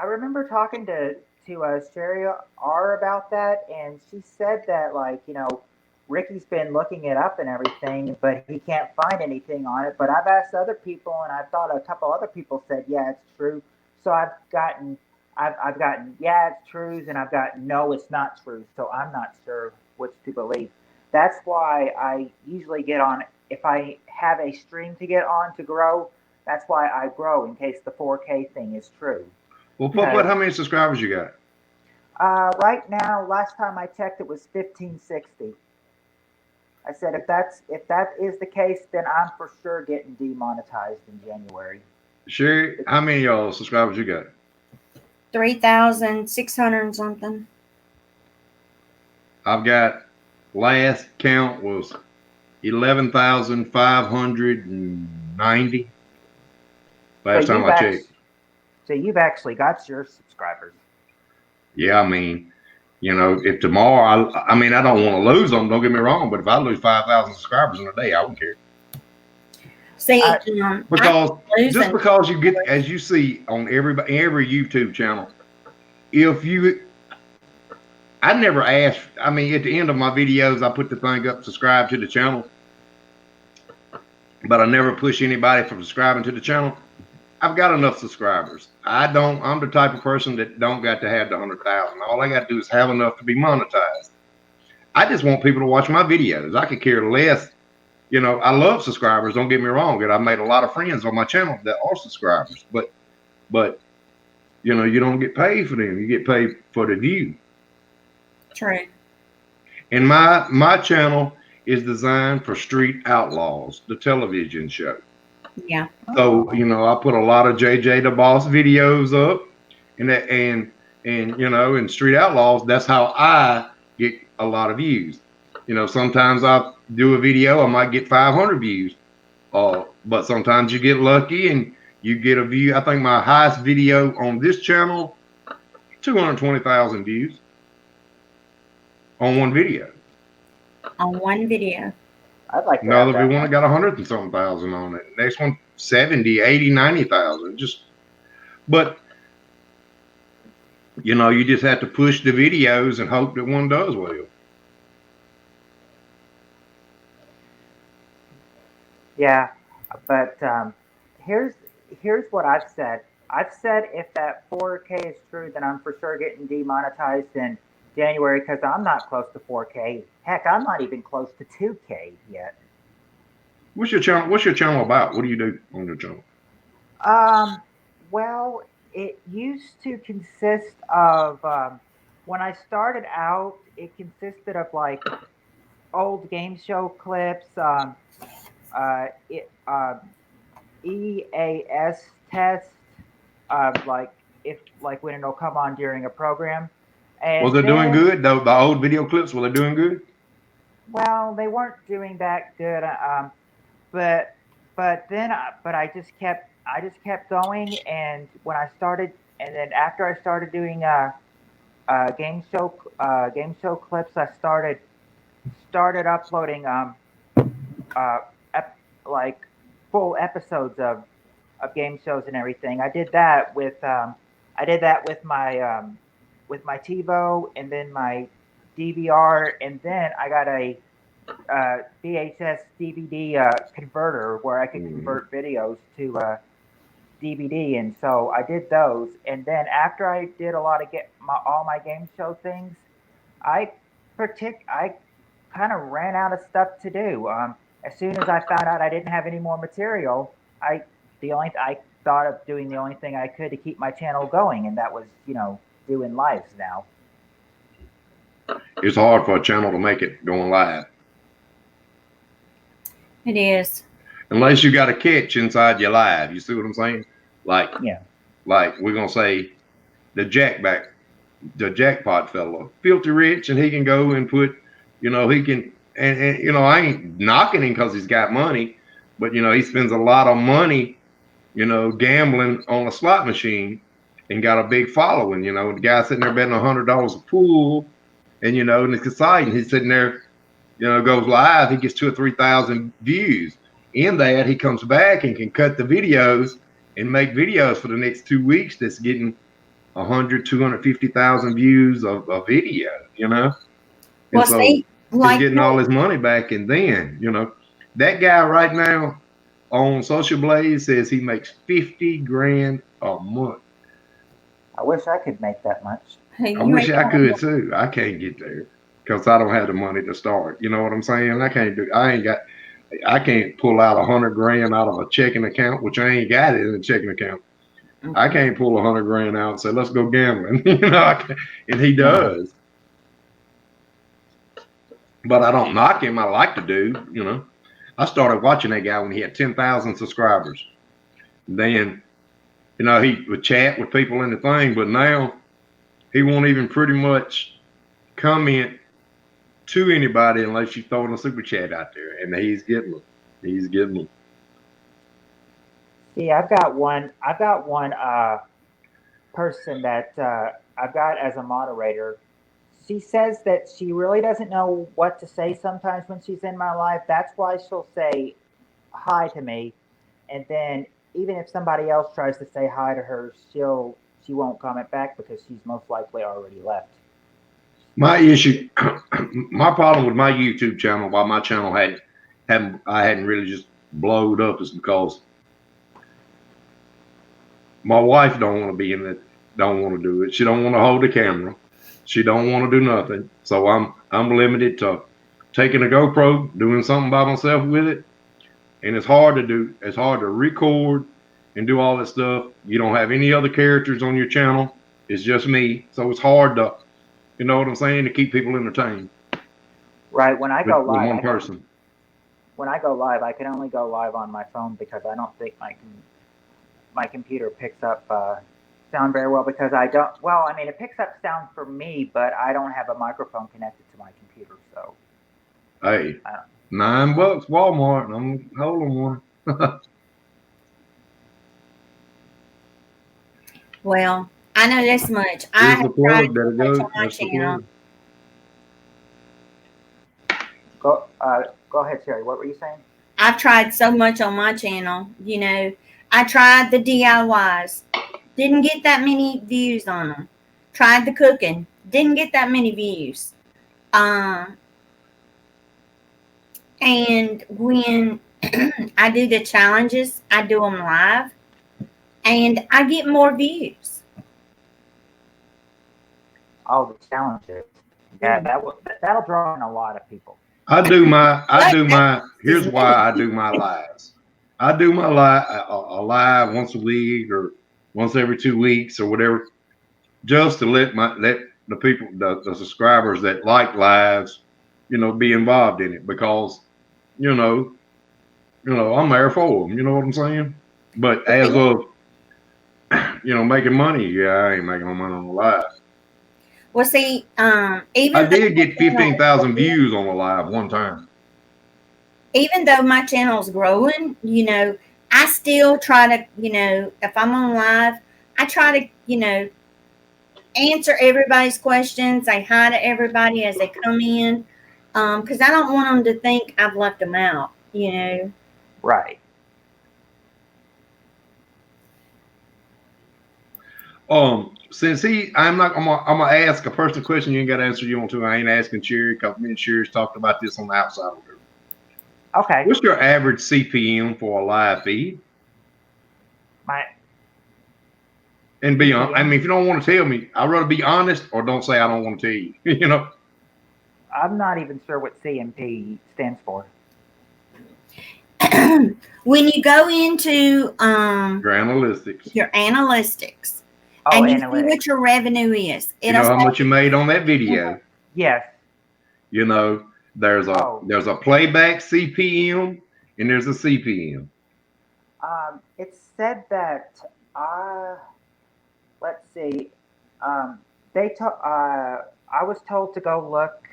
remember talking to Sherry R about that, and she said that, like, you know, Ricky's been looking it up and everything, but he can't find anything on it. But I've asked other people, and I thought a couple other people said, yeah, it's true. So I've gotten yeah, it's true, and I've gotten no, it's not true. So I'm not sure which to believe. That's why I usually get on, if I have a stream to get on to grow, that's why I grow, in case the 4K thing is true. Well, what? How many subscribers you got? Right now, last time I checked, it was 1,560. I said, if that is the case, then I'm for sure getting demonetized in January. Sherry, how many subscribers you got? 3,600 and something. I've got, last count was 11,590. Last time I checked. So you've actually got your subscribers. Yeah, I mean, you know, if tomorrow, I mean, I don't want to lose them. Don't get me wrong, but if I lose 5,000 subscribers in a day, I wouldn't care. See, because just because you get, as you see on every YouTube channel, I never ask. I mean, at the end of my videos, I put the thing up, subscribe to the channel, but I never push anybody from subscribing to the channel. I've got enough subscribers. I'm the type of person that don't got to have the 100,000. All I got to do is have enough to be monetized. I just want people to watch my videos. I could care less. You know, I love subscribers. Don't get me wrong. And I've made a lot of friends on my channel that are subscribers. But you know, you don't get paid for them. You get paid for the view. True. And my channel is designed for Street Outlaws, the television show. Yeah. So, you know, I put a lot of JJ the Boss videos up, and you know, in Street Outlaws, that's how I get a lot of views. You know, sometimes I do a video, I might get 500 views, but sometimes you get lucky and you get a view. I think my highest video on this channel, 220,000 views on one video. On one video. I'd like to Another one got 100 and something thousand on it. Next one, 70, 80, 90,000. But you know, you just have to push the videos and hope that one does well. Yeah, but here's what I've said. I've said if that 4K is true, then I'm for sure getting demonetized in January because I'm not close to 4K. Heck, I'm not even close to 2K yet. What's your channel about? What do you do on your channel? Well, it used to consist of when I started out, it consisted of like old game show clips, EAS tests, like when it'll come on during a program. And was it doing good? The old video clips, were they doing good? Well, they weren't doing that good. But I just kept going, and when I started, and then after I started doing game show clips, I started uploading like full episodes of game shows and everything. I did that with my TiVo, and then my DVR, and then I got a VHS DVD converter where I could convert videos to DVD, and so I did those. And then after I did a lot of all my game show things, I kind of ran out of stuff to do. As soon as I found out I didn't have any more material, I thought of doing the only thing I could to keep my channel going, and that was, doing lives now. It's hard for a channel to make it going live. It is. Unless you got a catch inside your live. You see what I'm saying? Like we're gonna say the jackpot fella, filthy rich, and he can go and put, he can, and I ain't knocking him because he's got money, but he spends a lot of money, gambling on a slot machine and got a big following. The guy sitting there betting $100 a pool, and and it's exciting. He's sitting there, goes live, he gets 2,000 or 3,000 views. In that, he comes back and can cut the videos and make videos for the next 2 weeks that's getting 100, 250,000 views of video, And Well, so see, he's getting all his money back. And then, that guy right now on Social Blaze says he makes 50 grand a month. I wish I could make that much. I wish I could too. I can't get there because I don't have the money to start. You know what I'm saying? I can't pull out 100 grand out of a checking account, which I ain't got it in a checking account. I can't pull 100 grand out and say, let's go gambling. And he does. But I don't knock him. I like to do, I started watching that guy when he had 10,000 subscribers. Then, he would chat with people in the thing, but now he won't even pretty much comment to anybody unless you throwing a super chat out there, and he's getting them. He's getting them. See, I've got one person that I've got as a moderator. She says that she really doesn't know what to say sometimes when she's in my live. That's why she'll say hi to me, and then even if somebody else tries to say hi to her, she won't comment back because she's most likely already left. My issue, my problem with my YouTube channel, why my channel I hadn't really just blowed up, is because my wife don't want to be in it, don't want to do it. She don't want to hold the camera. She don't want to do nothing. So I'm limited to taking a GoPro, doing something by myself with it, and it's hard to do. It's hard to record and do all that stuff. You don't have any other characters on your channel. It's just me, so it's hard to. You know what I'm saying? To keep people entertained. Right. When I go live, with one person. When I go live, I can only go live on my phone because I don't think my computer picks up sound very well because I don't. Well, I mean, it picks up sound for me, but I don't have a microphone connected to my computer. So. Hey, $9 Walmart. I'm holding one. Well, I know this much. I have tried to on my channel. Go ahead, Sherry. What were you saying? I've tried so much on my channel. I tried the DIYs. Didn't get that many views on them. Tried the cooking. Didn't get that many views. And when I do the challenges, I do them live. And I get more views. Oh, the challenges. Yeah, that'll draw in a lot of people. Here's why I do my lives. I do my a live once a week or once every 2 weeks or whatever, just to let the people, the subscribers that like lives, be involved in it because, I'm there for them. You know what I'm saying? But as of, making money, I ain't making no money on the live. Well, see, even I did get 15,000 views on a live one time. Even though my channel's growing, I still try to, if I'm on live, I try to, answer everybody's questions, say hi to everybody as they come in, because I don't want them to think I've left them out, Right. Since I'm gonna ask a personal question. You ain't got to answer you want to. I ain't asking Sherry because me and Sherry's talked about this on the outside. Okay. What's your average CPM for a live feed? And be honest. I mean, if you don't want to tell me, I'd rather be honest or don't say I don't want to tell you. You know. I'm not even sure what CMP stands for. When you go into Your analytics. your analytics Oh, and you see analytics. what your revenue is, You know how much you made on that video. Yes. You know, there's a playback CPM and there's a CPM. It said that let's see. I was told to go look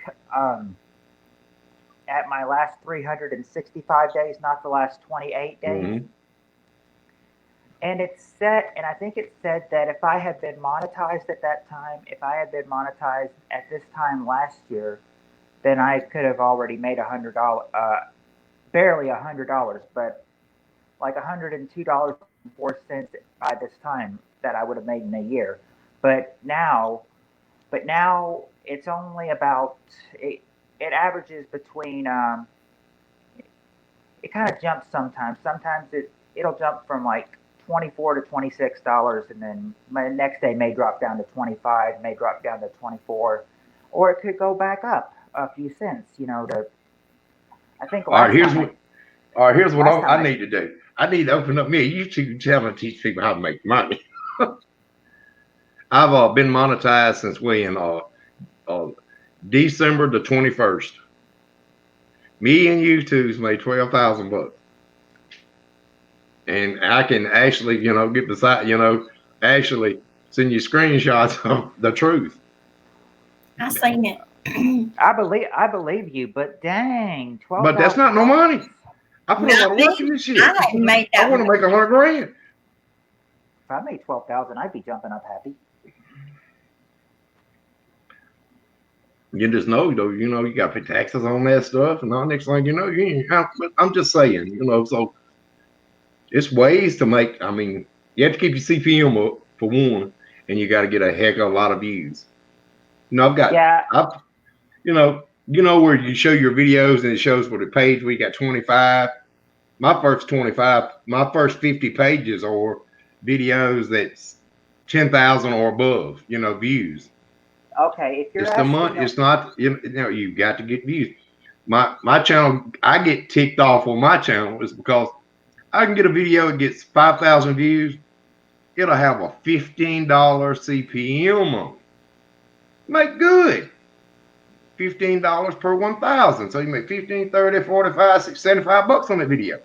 at my last 365 days, not the last 28 days. Mhm. And it said, and I think it said that if I had been monetized at that time, if I had been monetized at this time last year, then I could have already made $100, barely $100, but like $102.04 by this time that I would have made in a year. But now it's only about it averages between it kind of jumps sometimes. Sometimes it'll jump from like $24 to $26, and then my next day may drop down to 25, may drop down to 24, or it could go back up a few cents. You know, I think. All right, here's what I need to do. I need to open up me a YouTube channel and teach people how to make money. I've been monetized since when? December the 21st. Me and YouTube's made $12,000, and I can actually, get the site, actually send you screenshots of the truth. I seen it. I believe you, but dang, 12. But that's not no money. I put a lot of work in this shit. I hadn't made that. I want to make $100,000. If I made 12,000, I'd be jumping up happy. You just know, though, you got to pay taxes on that stuff, and all next thing you know, you ain't. But I'm just saying, so it's ways to make. I mean, you have to keep your CPM up for one, and you got to get a heck of a lot of views. Where you show your videos and it shows what it page where you got 25. My first 50 pages are videos that's 10,000 or above, views. Okay, if you're it's the money. It's not. You've got to get views. My channel, I get ticked off on my channel is because I can get a video that gets 5,000 views. It'll have a $15 CPM on it. Make good. $15 per 1,000. So you make 15, 30, 45, 60, $75 on that video.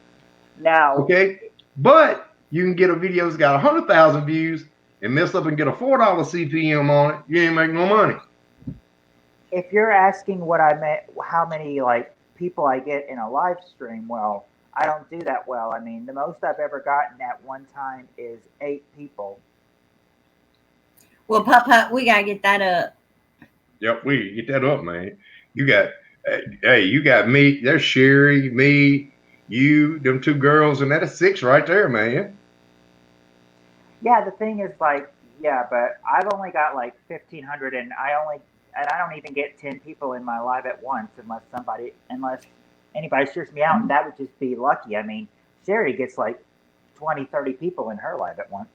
Now, okay, but you can get a video that's got 100,000 views and mess up and get a $4 CPM on it. You ain't making no money. If you're asking what I meant, how many people I get in a live stream, well, I don't do that well. I mean, the most I've ever gotten at one time is 8 people. Well, Papa, we gotta get that up. Yep, we get that up, man. You got me. There's Sherry, me, you, them 2 girls, and that's 6 right there, man. Yeah, the thing is, but I've only got 1,500, and I don't even get 10 people in my live at once unless anybody shares me out, and that would just be lucky. I mean, Sherry gets 20, 30 people in her live at once.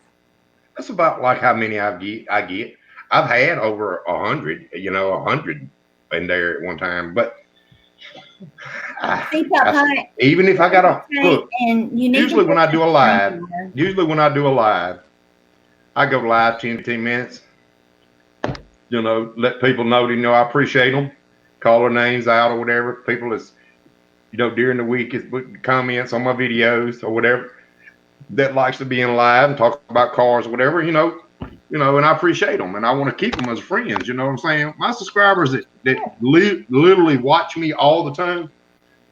That's about how many I get. I've had over 100, 100 in there at one time. But even if I got usually when I do a live, I go live 10 to 15 minutes. Let people know I appreciate them, call their names out or whatever. People is, during the week is putting comments on my videos or whatever that likes to be in live and talk about cars or whatever, and I appreciate them and I want to keep them as friends. You know what I'm saying? My subscribers that literally watch me all the time,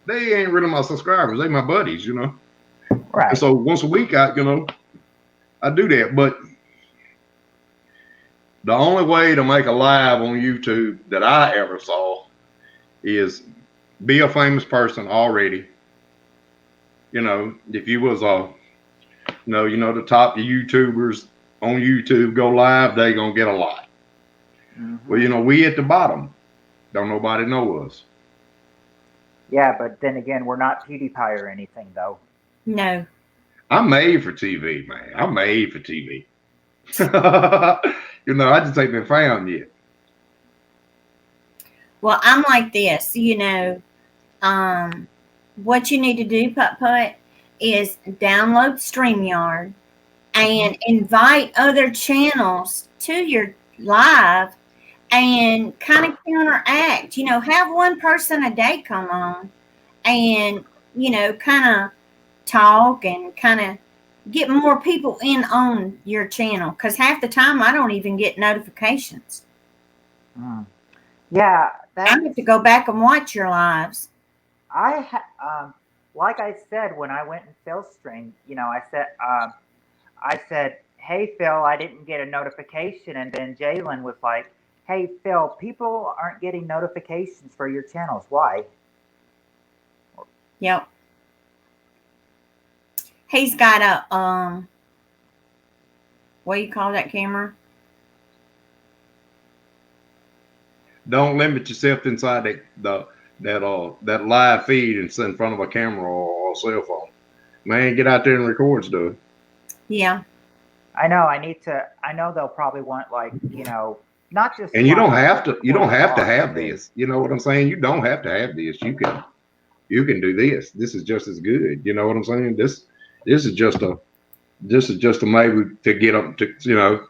they ain't really my subscribers. They my buddies, Right. And so once a week, I do that. But the only way to make a live on YouTube that I ever saw is be a famous person already. If you was the top YouTubers on YouTube go live, they gonna get a lot. Mm-hmm. Well, we at the bottom. Don't nobody know us. Yeah, but then again, we're not PewDiePie or anything, though. No. I'm made for TV, man. I'm made for TV. You know, I just ain't been found yet. Well, I'm like this, what you need to do, Putt, is download StreamYard and invite other channels to your live and kind of counteract. Have one person a day come on and, kind of talk and kind of get more people in on your channel, because half the time I don't even get notifications. Yeah, I have to go back and watch your lives. Like I said when I went in Phil's stream, I said, "Hey Phil, I didn't get a notification," and then Jalen was like, "Hey Phil, people aren't getting notifications for your channels. Why?" Yep. He's got a what do you call that camera? Don't limit yourself inside that live feed and sit in front of a camera or a cell phone. Man, get out there and record stuff. Yeah. I know. I know they'll probably want not just. And you don't have to. You don't have to vlogs, have too. this. You know what I'm saying? You don't have to have this. You can do this. This is just as good. You know what I'm saying? This is just a maybe to get up to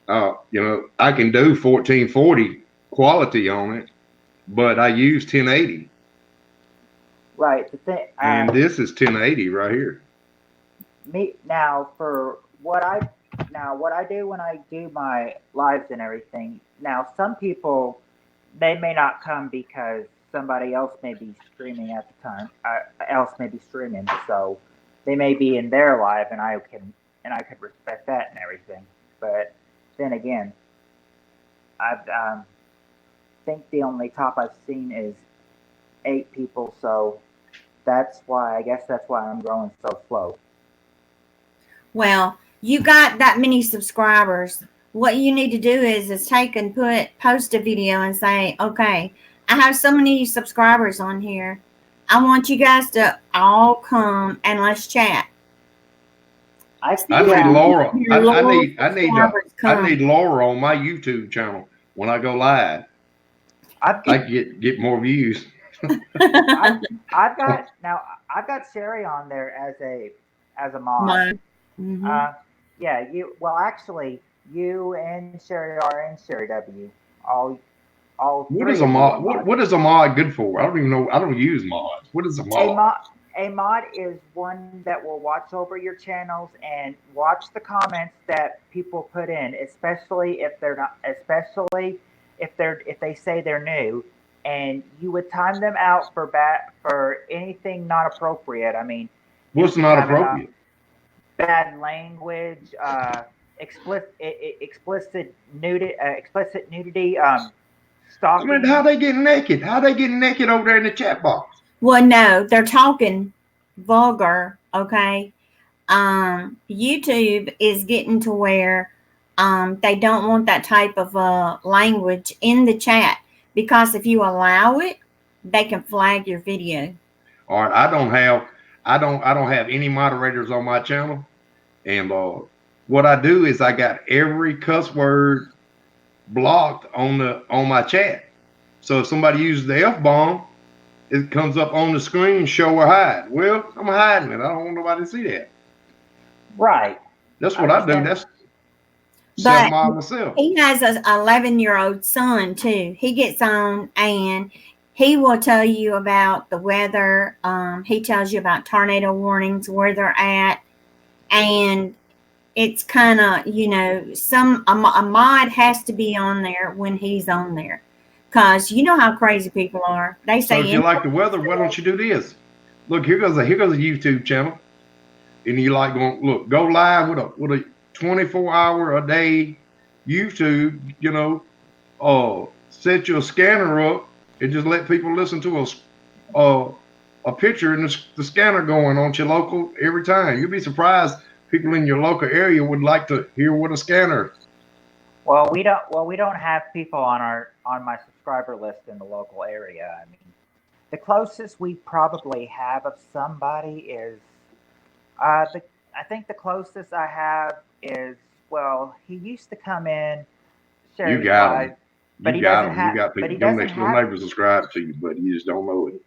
I can do 1440 quality on it, but I use 1080. Right. The thing. And this is 1080 right here. For what I do when I do my lives and everything. Now, some people, they may not come because somebody else may be streaming at the time. So they may be in their live, and I could respect that and everything. But then again, I think the only top I've seen is 8 people. So that's why I'm growing so slow. Well, you got that many subscribers. What you need to do is take and post a video and say, okay, I have so many subscribers on here. I want you guys to all come and let's chat. I need Laura. I need Laura on my YouTube channel when I go live. I get more views. I've got Sherry on there as a mod. Mm-hmm. You and Sherry R and Sherry W. All What is a mod? What is a mod good for? I don't even know. I don't use mods. What is a mod? A mod is one that will watch over your channels and watch the comments that people put in, especially if they say they're new, and you would time them out for anything not appropriate. I mean, what's not appropriate? Bad language, explicit nudity, stalking. I mean, how they getting naked? How they getting naked over there in the chat box? Well, no, they're talking vulgar. Okay. YouTube is getting to where they don't want that type of language in the chat, because if you allow it, they can flag your video. All right, I don't have any moderators on my channel, and what I do is I got every cuss word blocked on my chat. So if somebody uses the F-bomb, it comes up on the screen, show or hide. Well, I'm hiding it. I don't want nobody to see that. Right. That's what I do. That's self-mod myself. He has an 11-year-old son too. He gets on and he will tell you about the weather. He tells you about tornado warnings, where they're at, and it's kind of, a mod has to be on there when he's on there, because you know how crazy people are. They say, so if you like the weather, why don't you do this? Look, here goes a YouTube channel, and you like go live with a 24-hour a day YouTube. Set your scanner up and just let people listen to a picture and the scanner going on your local every time. You'll be surprised. People in your local area would like to hear what a scanner. Well, we don't have people on my subscriber list in the local area. I mean, the closest we probably have of somebody is I think the closest I have is well, he used to come in. Share You these got live, them. but You he got doesn't them. You have. got But people. he Them doesn't next door have. neighbors subscribe to you, but you just don't know it.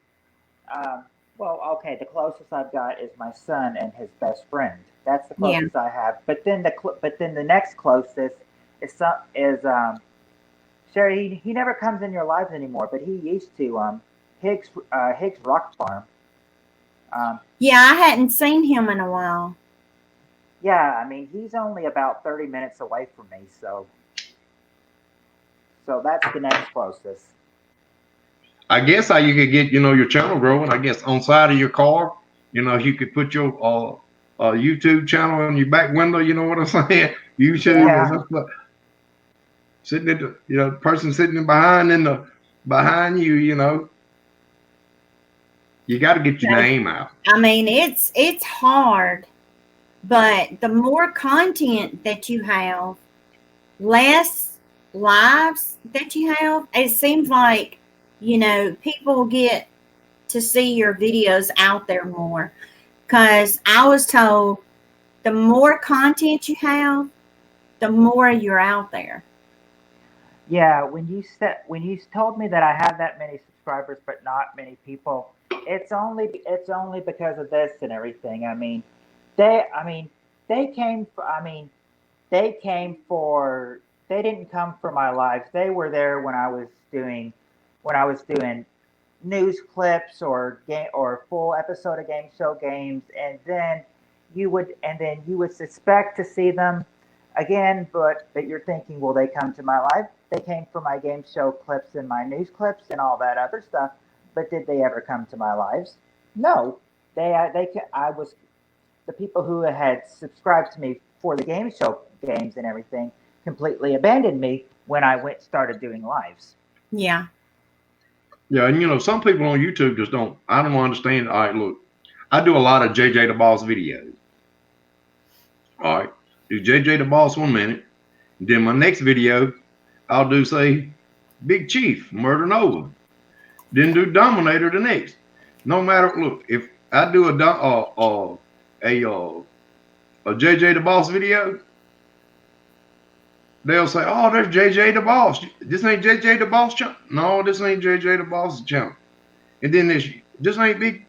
Well, okay. The closest I've got is my son and his best friend. That's the Yeah. closest I have. But then the next closest is Sherry. He never comes in your lives anymore, but he used to. Higgs Rock Farm. Yeah, I hadn't seen him in a while. Yeah, I mean he's only about 30 minutes away from me, so that's the next closest. I guess how you could get, your channel growing. I guess on side of your car, you could put your YouTube channel in your back window. You know what I'm saying? YouTube Yeah. and stuff like sitting at the, person sitting behind behind you. You got to get your name out. I mean, it's hard, but the more content that you have, less lives that you have, it seems like, people get to see your videos out there more. Because I was told the more content you have, the more you're out there. Yeah, when you told me that I have that many subscribers but not many people, it's only because of this and everything. I mean, they came they didn't come for my lives. They were there when I was doing news clips or full episode of game show games, and then you would suspect to see them again, but you're thinking, will they come to my live? They came for my game show clips and my news clips and all that other stuff, but did they ever come to my lives? No. I was the people who had subscribed to me for the game show games and everything completely abandoned me when I started doing lives. Yeah. Yeah, and some people on YouTube just don't. I don't understand. All right, look, I do a lot of JJ the Boss videos. All right, do JJ the Boss 1 minute, then my next video, I'll do say Big Chief Murder Nova, then do Dominator the next. No matter, look, if I do a JJ the Boss video, they'll say, "Oh, there's JJ the Boss. This ain't JJ the Boss channel." No, this ain't JJ the Boss channel. And then this ain't big.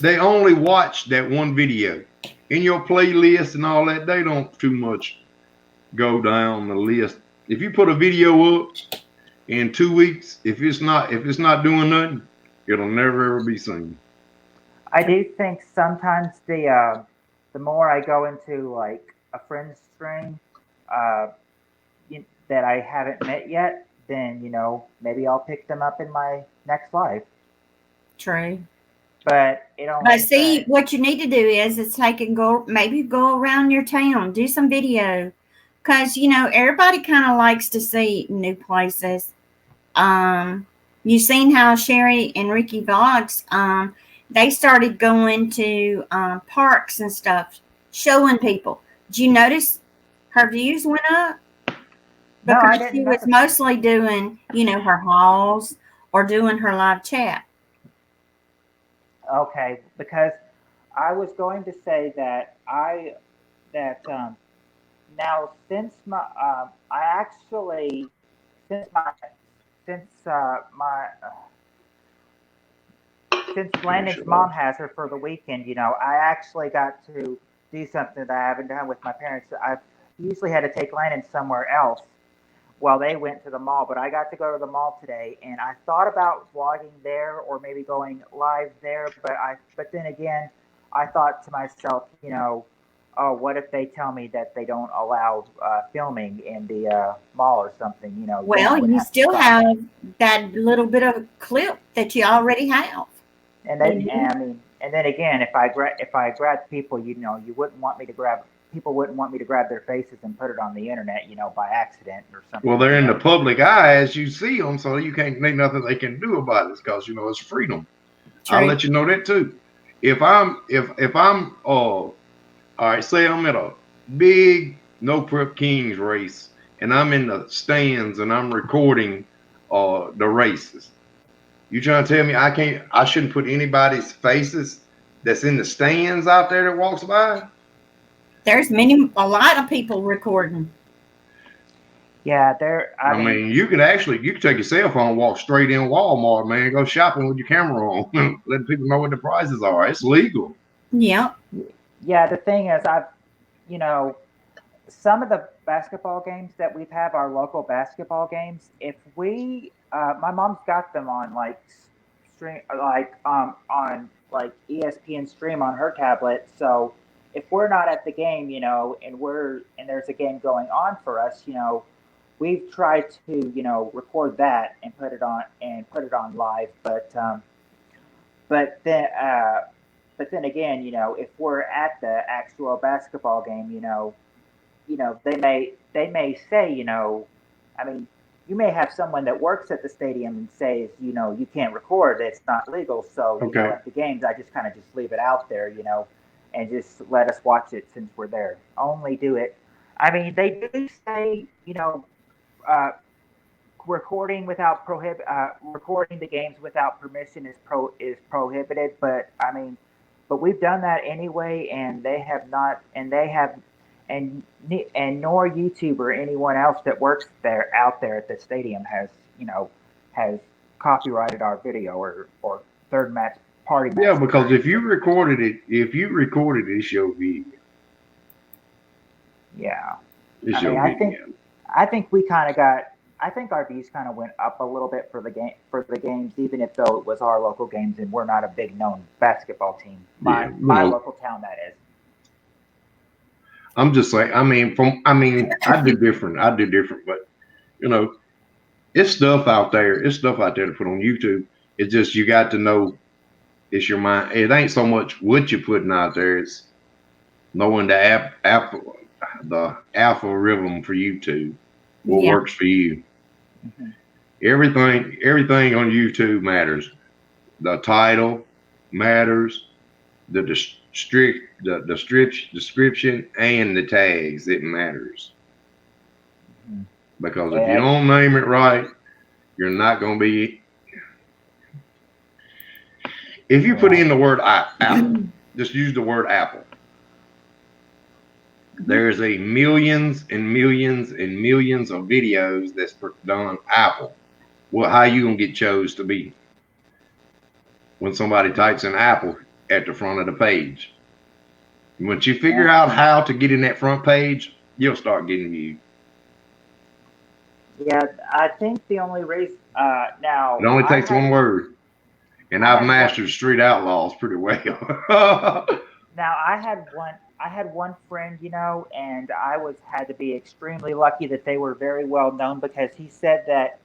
They only watch that one video. In your playlist and all that, they don't too much go down the list. If you put a video up in 2 weeks, if it's not doing nothing, it'll never ever be seen. I do think sometimes the more I go into like a friend string that I haven't met yet, then maybe I'll pick them up in my next live. True. But it only. But see, what you need to do is go around your town, do some video, because everybody kind of likes to see new places. You've seen how Sherry and Ricky Vlogs, they started going to parks and stuff, showing people. Did you notice her views went up? No, I Because didn't she was notice. mostly doing, her hauls or doing her live chat. Okay, because I was going to say that now since my I actually since Landon's mom has her for the weekend, I actually got to do something that I haven't done with my parents. I've usually had to take Landon somewhere else while they went to the mall, but I got to go to the mall today, and I thought about vlogging there or maybe going live there, but then again, I thought to myself, oh, what if they tell me that they don't allow filming in the mall or something, Well, you still have that little bit of clip that you already have. And then again, if I grab people, you wouldn't want me to grab. People wouldn't want me to grab their faces and put it on the internet, by accident or something. Well, they're in the public eye as you see them, so you can't make nothing they can do about it because it's freedom. True. I'll let you know that too. If I'm all right, say I'm at a big No Prep Kings race and I'm in the stands and I'm recording the races. You trying to tell me I shouldn't put anybody's faces that's in the stands out there that walks by? There's a lot of people recording. Yeah, there. I mean, you could take your cell phone, walk straight in Walmart, man, go shopping with your camera on, letting people know what the prices are. It's legal. Yeah. Yeah, the thing is, you know, some of the basketball games that we've had, our local basketball games, if we, my mom's got them on like stream, on like ESPN stream on her tablet. So if we're not at the game, you know, and there's a game going on for us, you know, we've tried to, you know, record that and put it on live. But then, but then again, you know, if we're at the actual basketball game, you know, they may say, you know, I mean, you may have someone that works at the stadium and says, you know, you can't record, it's not legal. So, you know, Okay. at the games, I just kind of just leave it out there, you know, and just let us watch it since we're there. Only do it. I mean, they do say, you know, recording the games without permission is prohibited. But I mean, but we've done that anyway, and they have not, and nor YouTube or anyone else that works out there at the stadium has, you know, has copyrighted our video or third match party match. Yeah, because if you recorded it, it's your video. Yeah. It's I your mean, video. I think I think our views kind of went up a little bit for the games, even if though it was our local games and we're not a big known basketball team. My local town, that is. I'm just saying. I mean, I do different, but you know, it's stuff out there. It's stuff out there to put on YouTube. It's just you got to know. It's your mind. It ain't so much what you're putting out there. It's knowing the algorithm for YouTube. What works for you. Mm-hmm. Everything on YouTube matters. The title matters. The description and the tags, it matters. Mm-hmm. Because if you don't name it right, you're not going to be. If you put in the word apple, just use the word apple. There's a millions and millions and millions of videos that's done apple. Well, how you gonna get chose to be when somebody types in apple at the front of the page? Once you figure out how to get in that front page, you'll start getting viewed. Yeah, I think the only reason now it only takes one word, and I've mastered Street Outlaws pretty well. Now I had one friend, you know, and I had to be extremely lucky that they were very well known, because he said that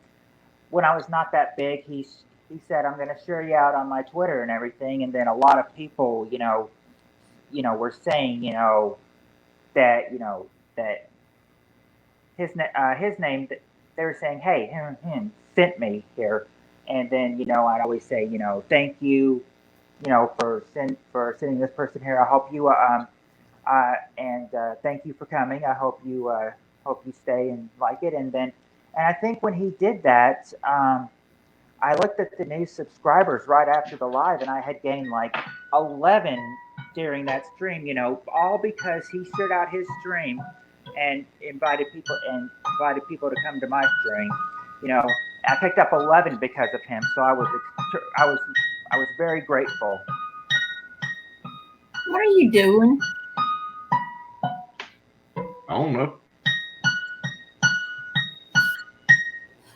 when I was not that big, he said, I'm going to share you out on my Twitter and everything. And then a lot of people, you know, were saying, that his name, they were saying, hey, him sent me here. And then, I'd always say, thank you, for sending this person here. I hope you, and thank you for coming. I hope you stay and like it. And I think when he did that, I looked at the new subscribers right after the live, and I had gained like 11 during that stream, all because he shared out his stream and invited people to come to my stream. I picked up 11 because of him, so I was very grateful. What are you doing? I don't know.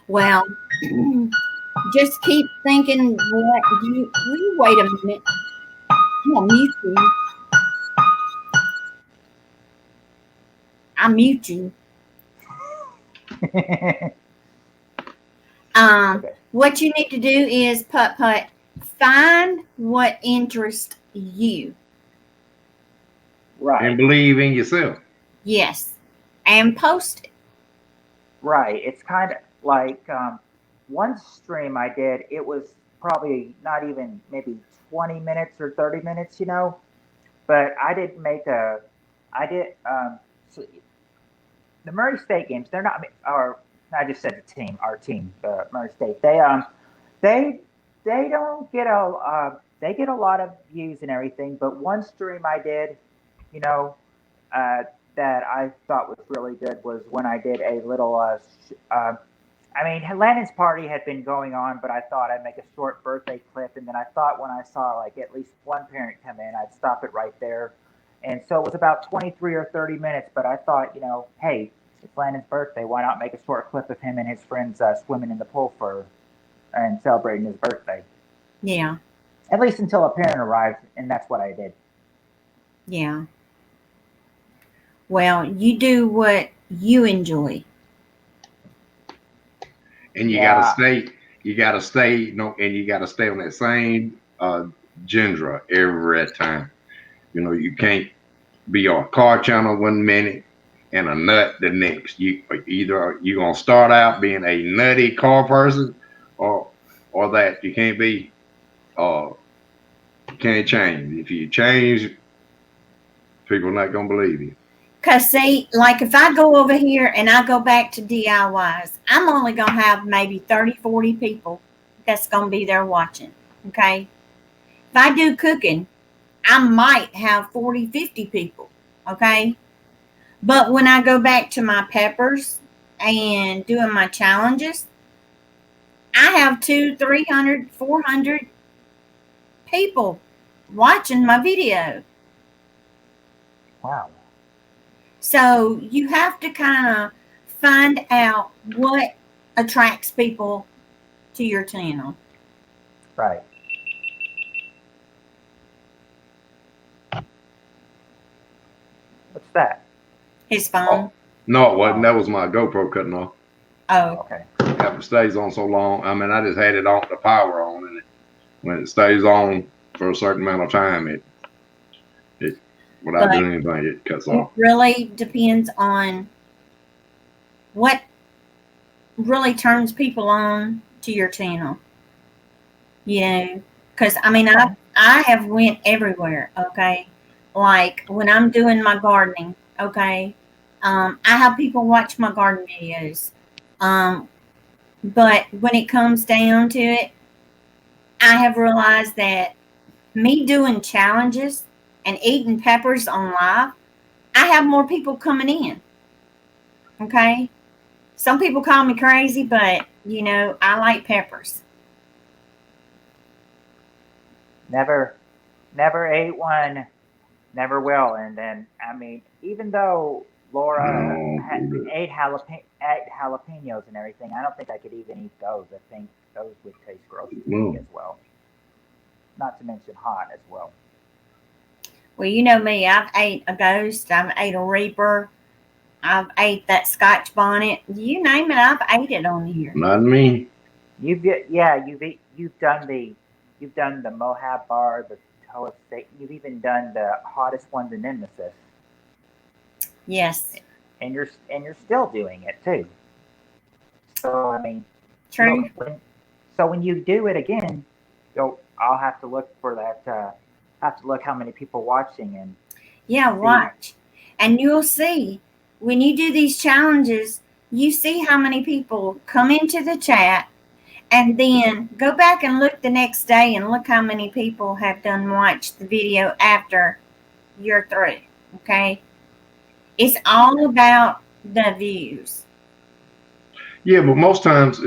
Well, just keep thinking what you wait a minute. I'm gonna mute you. I'll mute you. What you need to do is putt, find what interests you. Right. And believe in yourself. Yes. And post it. Right. It's kind of like one stream I did, it was probably not even maybe 20 minutes or 30 minutes, but I did so the Murray State games, they're not, or I just said the team, our team, Murray State, they don't get they get a lot of views and everything, but one stream I did, that I thought was really good was when I did a little. I mean, Landon's party had been going on, but I thought I'd make a short birthday clip, and then I thought when I saw like at least one parent come in, I'd stop it right there. And so it was about 23 or 30 minutes, but I thought, hey, it's Landon's birthday. Why not make a short clip of him and his friends swimming in the pool and celebrating his birthday? Yeah. At least until a parent arrived, and that's what I did. Yeah. Well, you do what you enjoy. And you Yeah. gotta stay, and you gotta stay on that same genre every time. You can't be on a car channel 1 minute and a nut the next. Either you're gonna start out being a nutty car person, or that you can't be. You can't change. If you change, people are not gonna believe you. Cause see, like if I go over here and I go back to DIYs, I'm only gonna have maybe 30, 40 people that's gonna be there watching. Okay. If I do cooking, I might have 40, 50 people. Okay. But when I go back to my peppers and doing my challenges, I have 200, 300, 400 people watching my video. Wow. So you have to kind of find out what attracts people to your channel. Right. What's that? His phone. No, it wasn't. That was my GoPro cutting off. Oh, Okay. It stays on so long. I mean, I just had it on, the power on, and when it stays on for a certain amount of time, it without But doing anything, it cuts it off. really depends on what really turns people on to your channel. Because I mean, I have went everywhere. Okay, like when I'm doing my gardening. Okay, I have people watch my garden videos. But when it comes down to it, I have realized that me doing challenges and eating peppers on live, I have more people coming in. Okay. Some people call me crazy, but I like peppers. Never ate one, never will. And then, I mean, even though Laura ate jalapenos and everything, I don't think I could even eat those. I think those would taste gross to me as well. Not to mention hot as well. Well, you know me. I've ate a ghost. I've ate a reaper. I've ate that Scotch bonnet. You name it, I've ate it on here. Not me. You've done the Moab bar, the Toa steak. You've even done the hottest ones in Nemesis. Yes. And you're still doing it too. So I mean, True. So when you do it again, I'll have to look for that. Have to look how many people watching and. Yeah, watch, and you'll see when you do these challenges. You see how many people come into the chat, and then go back and look the next day and look how many people have watched the video after you're through. Okay, it's all about the views. Yeah, but most times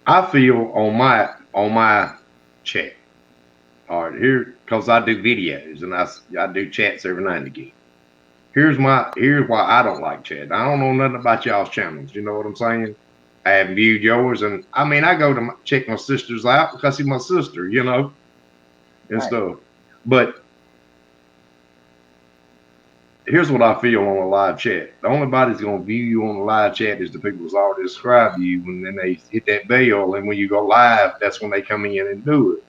I feel on my chat. All right, here, because I do videos and I do chats every now and again. Here's why I don't like chat. I don't know nothing about y'all's channels. You know what I'm saying? I haven't viewed yours, and I mean, I go to check my sister's out because she's my sister, and Right. stuff. But here's what I feel on a live chat. The only body that's gonna view you on the live chat is the people who's already subscribed to you, and then they hit that bell, and when you go live, that's when they come in and do it.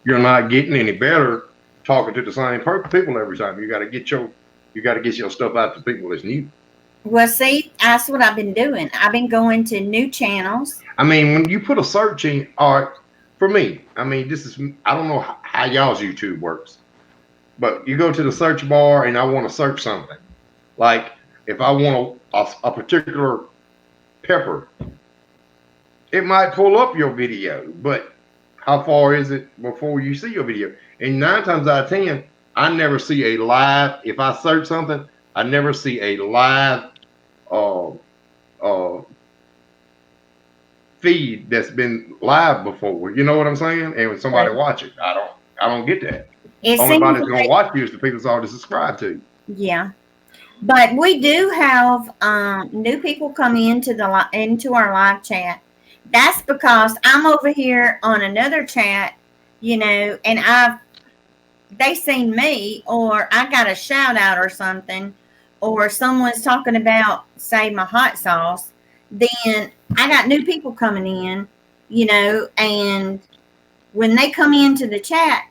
You're not getting any better talking to the same people every time. You got to get your stuff out to people that's new. Well, see, that's what I've been doing. I've been going to new channels. I mean, when you put a search in, for me, I mean, I don't know how y'all's YouTube works, but you go to the search bar and I want to search something. Like if I want a particular pepper, it might pull up your video, but how far is it before you see your video? And 9 times out of 10, I never see a live. If I search something, I never see a live uh, uh, feed that's been live before. You know what I'm saying? And when somebody watch it, I don't get that. It Only seems body that's like, gonna watch you is the people that's already subscribed to you. yeah. But we do have new people come into our live chat. That's because I'm over here on another chat, and they seen me, or I got a shout out or something, or someone's talking about, say, my hot sauce. Then I got new people coming in, and when they come into the chat,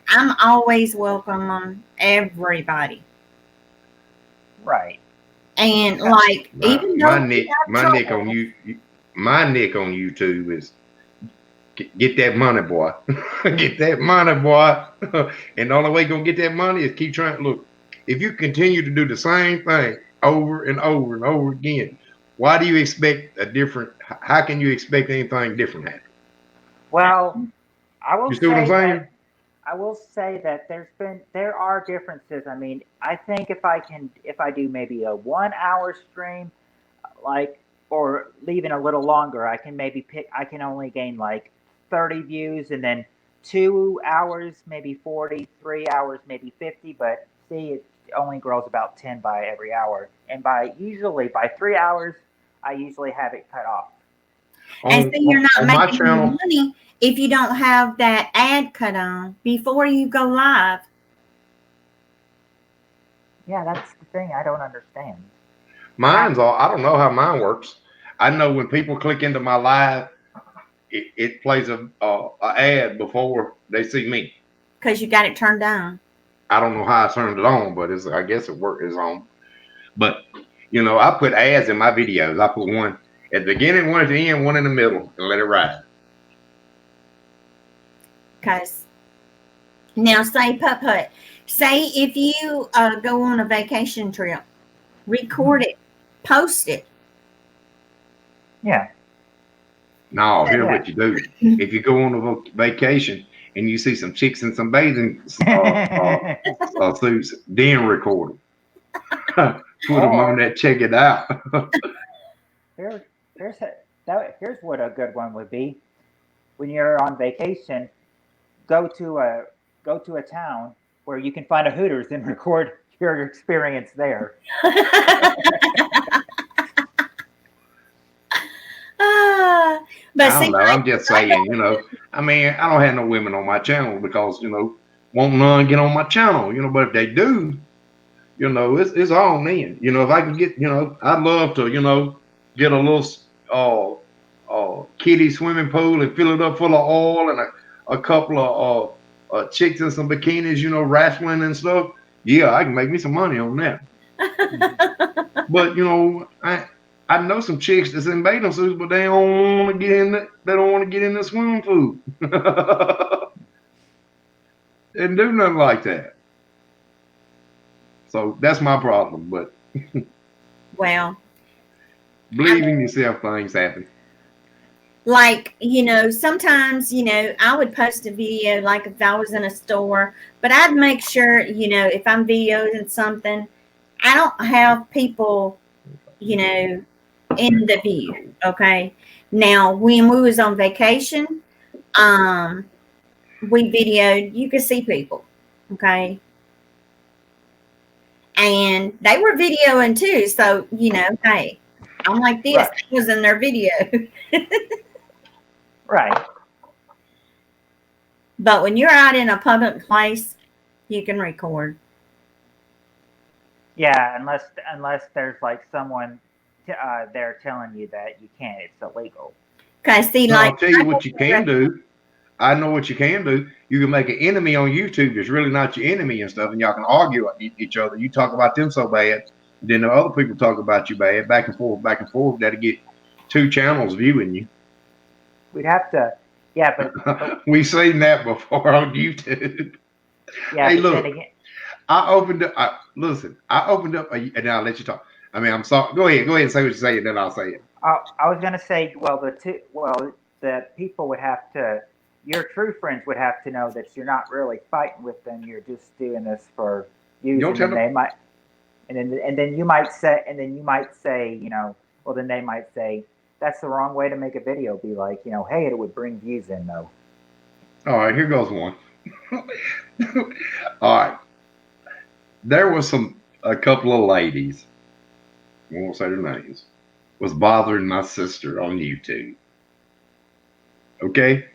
I'm always welcome everybody. Right. And like, even though my nick on YouTube is get that money, boy. Get that money, boy. And the only way you're gonna get that money is keep trying. Look, if you continue to do the same thing over and over and over again, why do you expect a different? How can you expect anything different to happen? Well, I will You see what I'm saying? I will say that there are differences. I mean, I think if I do maybe a 1 hour stream, or leaving a little longer, I can only gain like 30 views, and then 2 hours, maybe 40, 3 hours, maybe 50, but see, it only grows about 10 by every hour. And by 3 hours, I usually have it cut off. And so you're not making any money if you don't have that ad cut on before you go live. Yeah, that's the thing I don't understand. I don't know how mine works. I know when people click into my live, it plays a ad before they see me. Because you got it turned on. I don't know how I turned it on, but I guess it's on. But I put ads in my videos. I put one at the beginning, one at the end, one in the middle, and let it ride. Because now, say Putt, say if you go on a vacation trip, record it, post it. Yeah. No, here's what you do. If you go on a vacation and you see some chicks in some bathing suits, then record them. Put them on that. Check it out. Here's what a good one would be. When you're on vacation, go to a town where you can find a Hooters and record your experience there. But I don't know. I'm just saying, I mean, I don't have no women on my channel because, won't none get on my channel, but if they do, it's on then. If I can get, I'd love to, get a little kiddie swimming pool and fill it up full of oil and a couple of chicks in some bikinis, wrestling and stuff. Yeah, I can make me some money on that. But, I know some chicks that's in bathing suits, but they don't want to get in. They don't want to get in the swimming pool and do nothing like that. So that's my problem. But well, believe in yourself, things happen. Like, sometimes, I would post a video like if I was in a store, but I'd make sure, if I'm videoing something, I don't have people, in the view. Okay. Now, when we was on vacation, we videoed, you could see people. Okay. And they were videoing too. So, hey, I'm like this. Right. I was in their video. Right. But when you're out in a public place, you can record. Yeah, unless there's like someone there telling you that you can't. It's illegal. I'll tell you what you can do. I know what you can do. You can make an enemy on YouTube that's really not your enemy and stuff, and y'all can argue at each other. You talk about them so bad, then the other people talk about you bad, back and forth. That'll get 2 channels viewing you. We'd have to, yeah, but we've seen that before on YouTube. Yeah. Hey, look, I opened up, and I'll let you talk. I mean, I'm sorry. Go ahead and say what you say, and then I'll say it. I was gonna say, the people would have to your true friends would have to know that you're not really fighting with them. You're just doing this for views, Don't and tell then them. they might, and then you might say, you know, well, then they might say that's the wrong way to make a video. Be like, you know, hey, it would bring views in though. All right, here goes one. All right. There was a couple of ladies, I won't say their names, was bothering my sister on YouTube. Okay?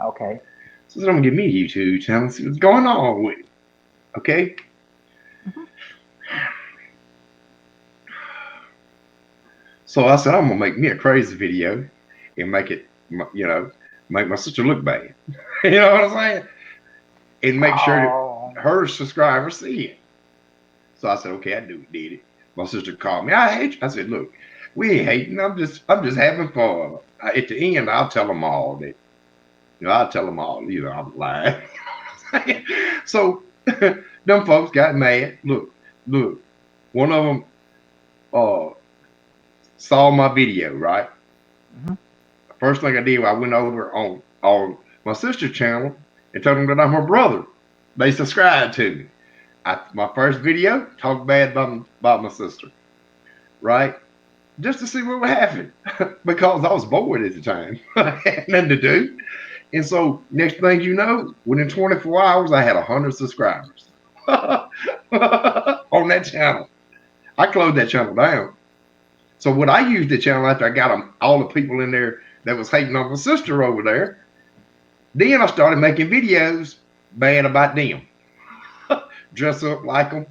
Okay. So they're gonna give me a YouTube channel and see what's going on with it. Okay? So I said, I'm gonna make me a crazy video and make it, you know, make my sister look bad. You know what I'm saying? And make sure that her subscribers see it. So I said, okay, I did it. My sister called me. I hate you. I said, look, we ain't hating. I'm just having fun. At the end, I'll tell them all that. You know, I'll tell them all. You know, I'm lying. So them folks got mad. Look. One of them saw my video, right? Mm-hmm. First thing I did, I went over on my sister's channel and told them that I'm her brother. They subscribed to me. My first video talked bad about my sister, right? Just to see what would happen because I was bored at the time. I had nothing to do. And so next thing you know, within 24 hours, I had 100 subscribers on that channel. I closed that channel down. So what I used the channel after I got all the people in there that was hating on my sister over there, then I started making videos bad about them. Dress up like them,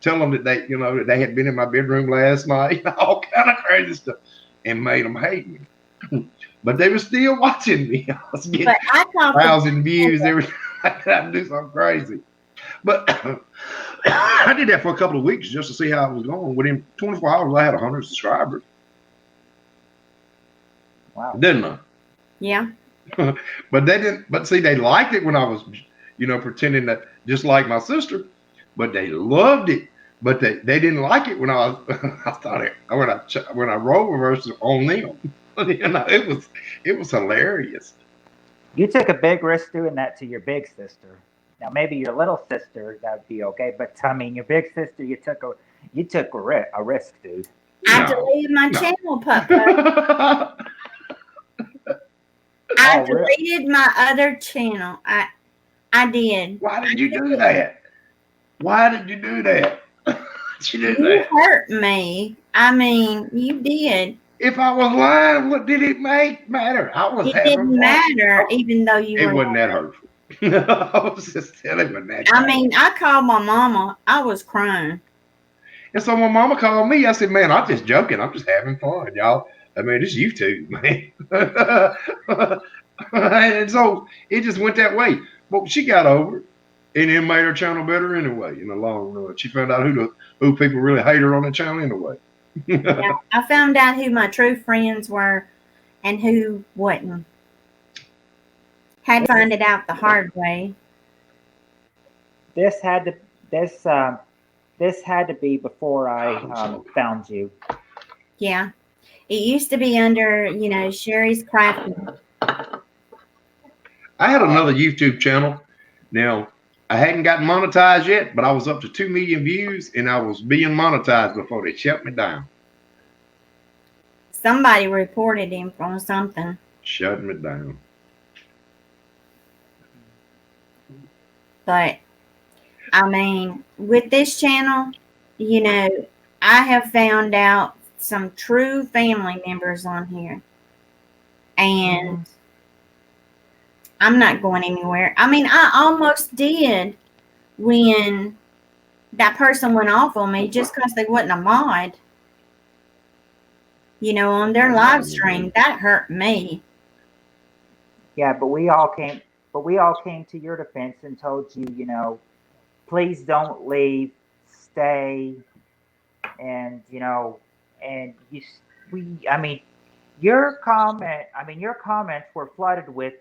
tell them that that they had been in my bedroom last night, all kind of crazy stuff, and made them hate me. But they were still watching me. I was getting 1,000 views every time I do something crazy. But I did that for a couple of weeks just to see how it was going. Within 24 hours, I had 100 subscribers. Wow. Didn't I? Yeah. But they didn't. But see, they liked it when I was, pretending that just like my sister. But they loved it. But they didn't like it when I started when I role reversed on them. It was hilarious. You took a big risk doing that to your big sister. Now maybe your little sister that would be okay, but I mean your big sister, you took a risk, dude. I deleted my channel, Papa. I deleted my other channel. I did. Why did you do that? Why did you do that? You hurt me. I mean, you did. If I was lying, what did it matter? It didn't matter, even though you were. It wasn't that hurtful. I was just telling you that. I mean, I called my mama. I was crying. And so my mama called me. I said, man, I'm just joking. I'm just having fun, y'all. I mean, it's YouTube, man. And so it just went that way. But she got over it and it made her channel better anyway. In the long run, she found out who people really hate her on the channel anyway. Yeah, I found out who my true friends were and who wasn't. Had to find it out the hard way. This had to be before I found you. Yeah. It used to be under, Sherry's Crafting. I had another YouTube channel. Now, I hadn't gotten monetized yet, but I was up to 2 million views and I was being monetized before they shut me down. Somebody reported him for something. Shut me down. But, I mean, with this channel, I have found out some true family members on here. And I'm not going anywhere. I mean, I almost did when that person went off on me just because they wasn't a mod. On their live stream. That hurt me. Yeah, but we all came to your defense and told you, please don't leave, stay, and your comments were flooded with,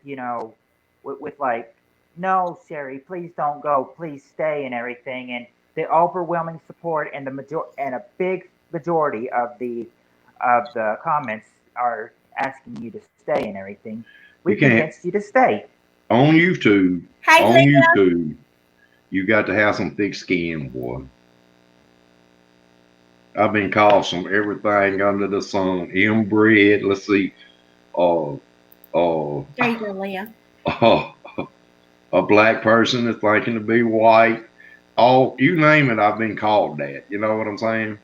with like, no, Sherry, please don't go, please stay, and everything, and the overwhelming support and a big majority of the comments are asking you to stay and everything, We You can't. convinced you to stay. On YouTube, Hey, on Leah. YouTube, you got to have some thick skin, boy. I've been called some everything under the sun. Inbred. Let's see. Uh, There you go, Leah. a black person that's thinking to be white. You name it, I've been called that. You know what I'm saying?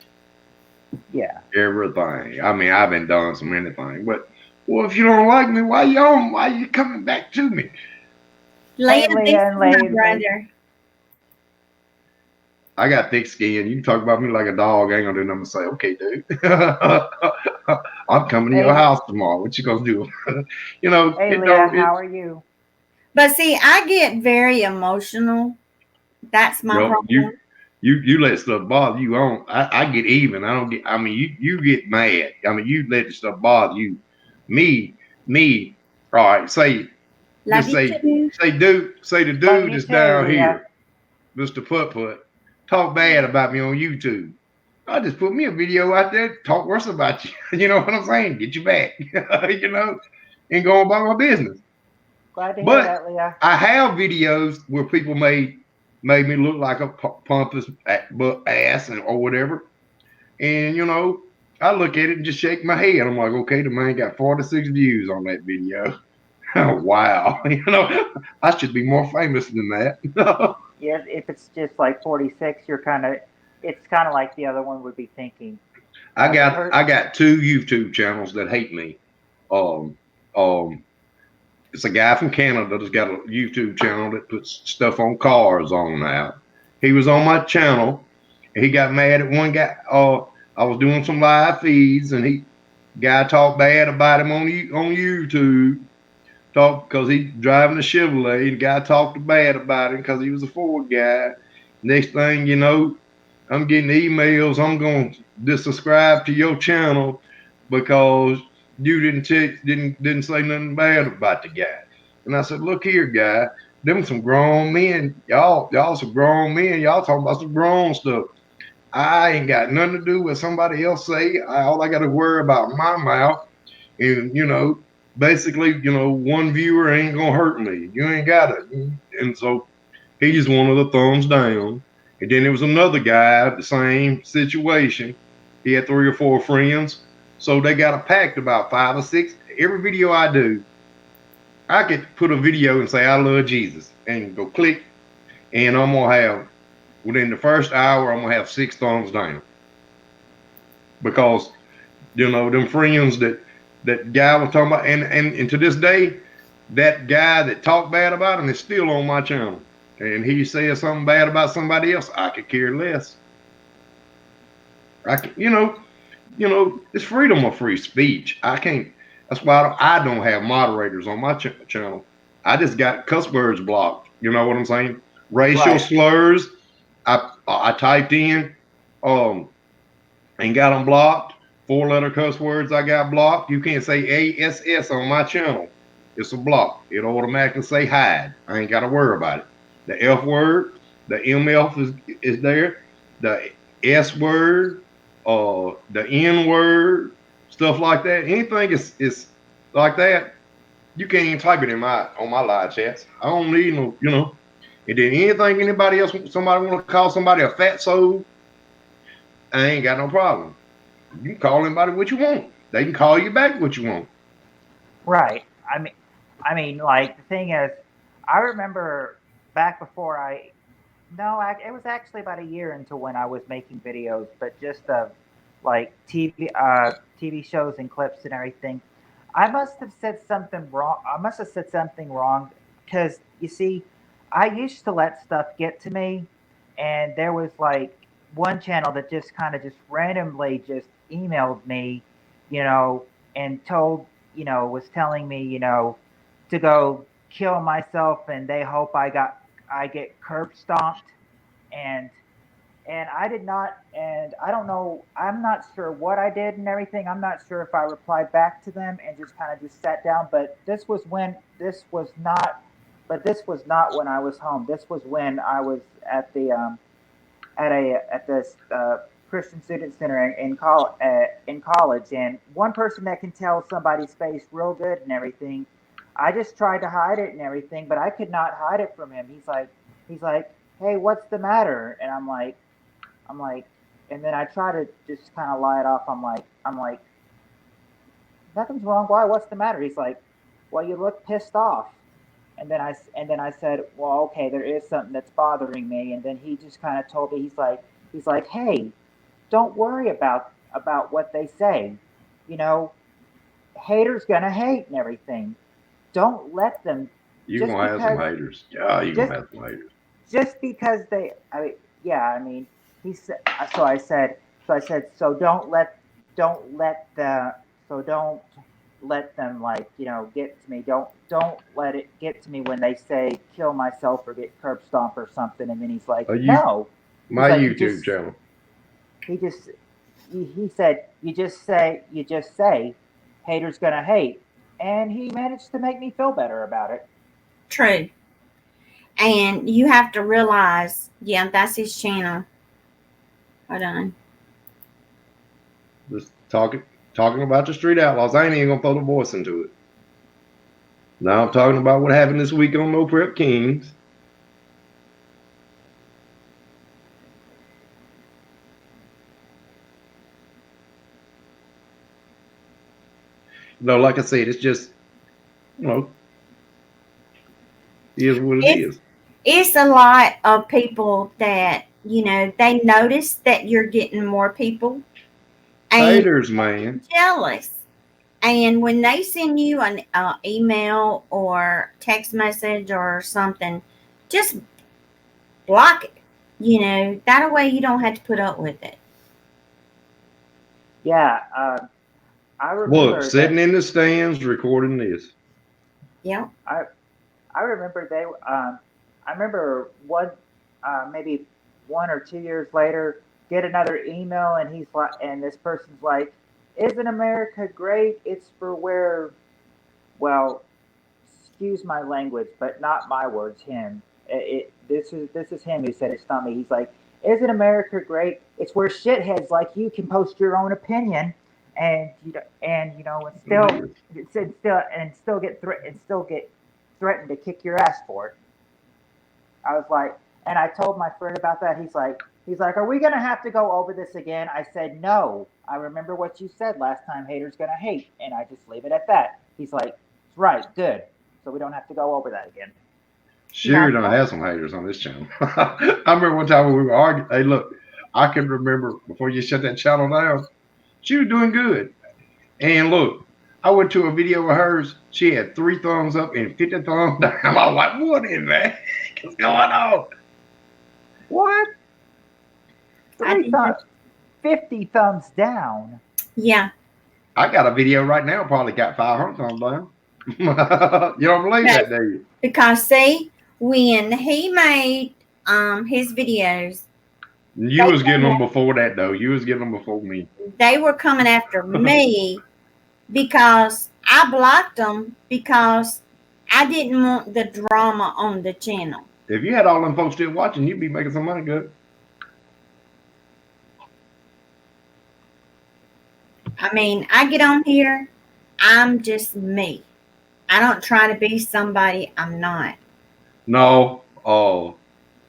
Yeah. Everything. I mean, I've been done some anything. But well, if you don't like me, why you coming back to me? Leah, Leah this and is my Leah. brother. I got thick skin. You talk about me like a dog, I ain't gonna do nothing but say, okay, dude. I'm coming to your house tomorrow. What you gonna do? You know, Hey, Leah, how are you? But see, I get very emotional. That's my problem. You let stuff bother you. I get even. I don't get. I mean, you get mad. I mean, you let stuff bother you. Me. All right. Say Love just you too. say the Love dude you that's too, down Leah. here, Mr. Put, talk bad about me on YouTube. I just put me a video out there, talk worse about you. You know what I'm saying? Get you back. You know, and go about my business. Glad to hear But that, Leah. I have videos where people made me look like a pompous ass or whatever. And, you know, I look at it and just shake my head. I'm like, okay, the man got 46 views on that video. Oh, wow. You know, I should be more famous than that. Yes, if it's just like 46, it's kind of like the other one would be thinking. I got 2 YouTube channels that hate me. Um, it's a guy from Canada that's got a YouTube channel that puts stuff on cars on now. He was on my channel and he got mad at one guy. I was doing some live feeds and guy talked bad about him on YouTube. Because he's driving a Chevrolet. The guy talked bad about him because he was a Ford guy. Next thing you know, I'm getting emails. I'm going to subscribe to your channel because you didn't say nothing bad about the guy. And I said, look here, guy. Them some grown men. Y'all some grown men. Y'all talking about some grown stuff. I ain't got nothing to do with somebody else say. All I got to worry about my mouth. And, you know, basically, you know, one viewer ain't going to hurt me. You ain't got it. And so he's one of the thumbs down. And then there was another guy, the same situation. He had 3 or 4 friends. So they got a pact about 5 or 6. Every video I do, I could put a video and say, I love Jesus, and go click. And I'm going to have, within the first hour, I'm going to have 6 thumbs down. Because, you know, them friends that guy was talking about, and to this day, that guy that talked bad about him is still on my channel. And he says something bad about somebody else, I could care less. You know, it's freedom of free speech. I can't. That's why I don't have moderators on my channel. I just got cuss words blocked. You know what I'm saying? Racial slurs. I typed in, and got them blocked. 4-letter cuss words I got blocked. You can't say ASS on my channel. It's a block. It'll automatically say hide. I ain't got to worry about it. The F word, the MF is there. The S word, the N word, stuff like that. Anything is like that, you can't even type it on my live chats. I don't need no, you know. And then anything anybody else, somebody want to call somebody a fat soul, I ain't got no problem. You can call anybody what you want. They can call you back what you want. Right. I mean, like the thing is, I remember back before it was actually about a year into when I was making videos, but just of like TV shows and clips and everything. I must have said something wrong because you see, I used to let stuff get to me, and there was like one channel that just kind of just randomly just emailed me, you know, and was telling me, you know, to go kill myself, and they hope I get curb stomped, and I did not, and I don't know, I'm not sure what I did and everything. I'm not sure if I replied back to them and just kind of just sat down, but this was not when I was home. This was when I was at the at this Christian Student Center in college, and one person that can tell somebody's face real good and everything, I just tried to hide it and everything, but I could not hide it from him. He's like, hey, what's the matter? And I'm like, and then I try to just kind of lie it off. I'm like, nothing's wrong. Why? What's the matter? He's like, well, you look pissed off. And then I said, well, okay, there is something that's bothering me. And then he just kind of told me, he's like, hey, don't worry about what they say. You know, haters gonna hate and everything. Don't let them. You're Just gonna have some because- haters. Yeah, you're just- gonna have some haters. Just because they, I mean, he said. So I said, so don't let them like, you know, get to me. Don't let it get to me when they say kill myself or get curb stomp or something. And then he's like, no. My like, you YouTube just- channel. He said, you just say, haters gonna hate. And he managed to make me feel better about it. True. And you have to realize, yeah, that's his channel. Hold on. Just talking about the Street Outlaws. I ain't even gonna throw the voice into it. Now I'm talking about what happened this week on No Prep Kings. You know, like I said, it's just, you know, it is what it is. It's a lot of people that, you know, they notice that you're getting more people and Haters, man. jealous. And when they send you an email or text message or something, just block it. You know, that way you don't have to put up with it. Yeah, I remember. Look, sitting in the stands recording this. Yeah. I remember I remember maybe 1 or 2 years later, get another email, and he's like, and this person's like, "Isn't America great? It's for where," well, excuse my language, but not my words. Him. This is him who said it. It's not me. He's like, "Isn't America great? It's where shitheads like you can post your own opinion, and still get threatened to kick your ass for it." I was like, and I told my friend about that. He's like, "Are we gonna have to go over this again?" I said, "No. I remember what you said last time. Haters gonna hate," and I just leave it at that. He's like, "Right, good. So we don't have to go over that again." Sure, don't have some haters on this channel. I remember one time when we were arguing. Hey, look, I can remember before you shut that channel down, she was doing good. And look, I went to a video of hers. She had 3 thumbs up and 50 thumbs down. I was like, what in the heck is going on? What? I didn't- 50 thumbs down. Yeah. I got a video right now, probably got 500 thumbs down. You don't believe that, do you? Because see, when he made his videos, You was getting them before that, though. You was getting them before me. they were coming after me because I blocked them because I didn't want the drama on the channel. If you had all them folks still watching, you'd be making some money good. I mean, I get on here, I'm just me. I don't try to be somebody I'm not. No,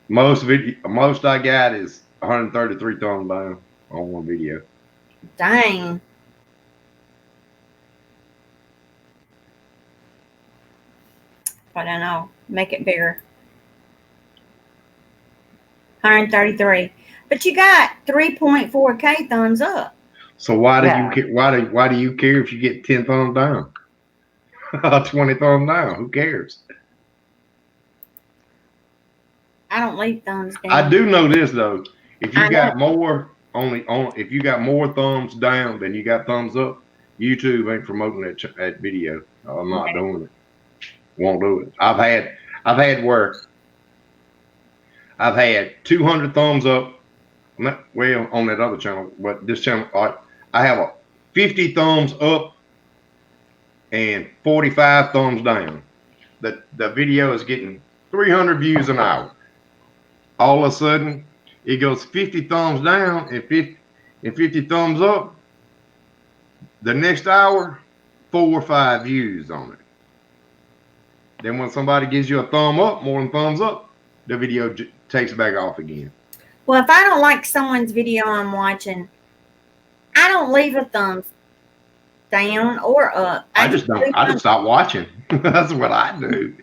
most I got is 133 thumbs down on one video. Dang. I don't know. Make it bigger. 133. But you got 3.4K thumbs up. So why do Yeah. you care? Why do you care if you get 10 thumbs down? 20 thumbs down? Who cares? I don't leave thumbs down. I do know this though. If I you got more if you got more thumbs down than you got thumbs up, YouTube ain't promoting that video. I'm not Right. doing it. Won't do it. I've had where I've had 200 thumbs up. Well, on that other channel, but this channel, I have a 50 thumbs up and 45 thumbs down. The video is getting 300 views an hour. All of a sudden, it goes 50 thumbs down and 50 thumbs up. The next hour, 4 or 5 views on it. Then when somebody gives you a thumb up, more than thumbs up, the video takes back off again. Well, if I don't like someone's video I'm watching, I don't leave a thumbs down or up. I just don't. I just stop watching. That's what I do.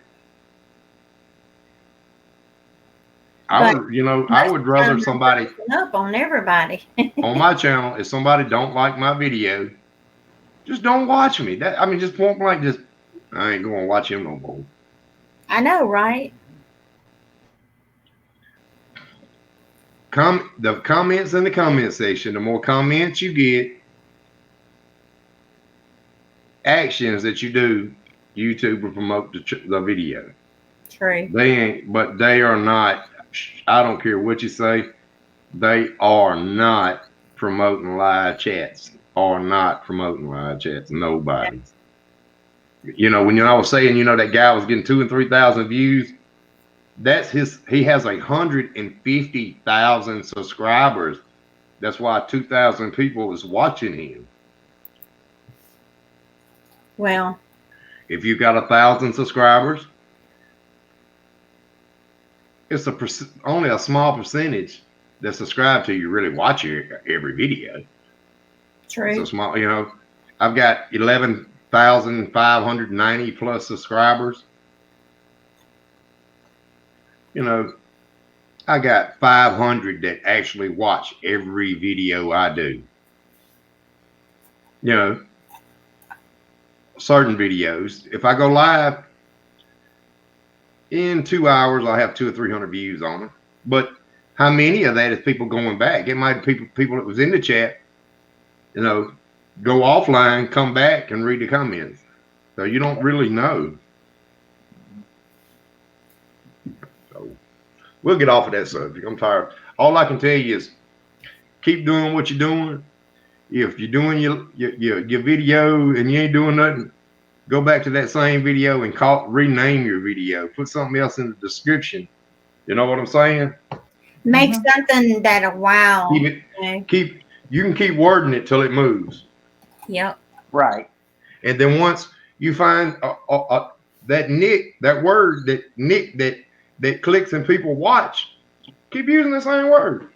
I would rather somebody up on everybody on my channel. If somebody don't like my video, just don't watch me. Just point blank, just I ain't gonna watch him no more. I know, right? The comments in the comment section. The more comments you get, actions that you do, YouTube will promote the video. True. They are not. I don't care what you say. They are not promoting live chats. Nobody. When I was saying, that guy was getting 2,000 and 3,000 views. That's he has 150,000 subscribers. That's why 2,000 people is watching him. Well, if you got 1,000 subscribers, it's only a small percentage that subscribe to you really watch every video. True. So small, I've got 11,590 plus subscribers. I got 500 that actually watch every video I do. Certain videos, if I go live in 2 hours, I'll have 200 or 300 views on it. But how many of that is people going back? It might be people that was in the chat, go offline, come back and read the comments. So you don't really know. So we'll get off of that subject. I'm tired. All I can tell you is keep doing what you're doing. If you're doing your video and you ain't doing nothing, go back to that same video and rename your video. Put something else in the description. You know what I'm saying? Make something that wow. You can keep wording it till it moves. Yep. Right. And then once you find that word that clicks and people watch, keep using the same word.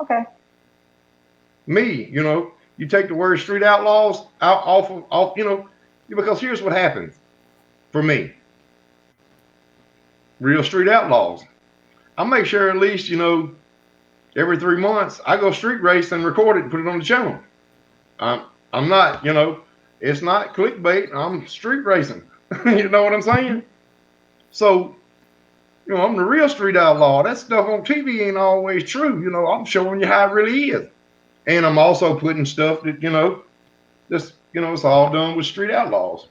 Okay. Me, you take the word street outlaws off, because here's what happens for me. Real street outlaws. I make sure at least, every 3 months I go street race and record it and put it on the channel. I'm not, it's not clickbait. I'm street racing. You know what I'm saying? So, I'm the real street outlaw. That stuff on TV ain't always true. I'm showing you how it really is. And I'm also putting stuff that, it's all done with street outlaws.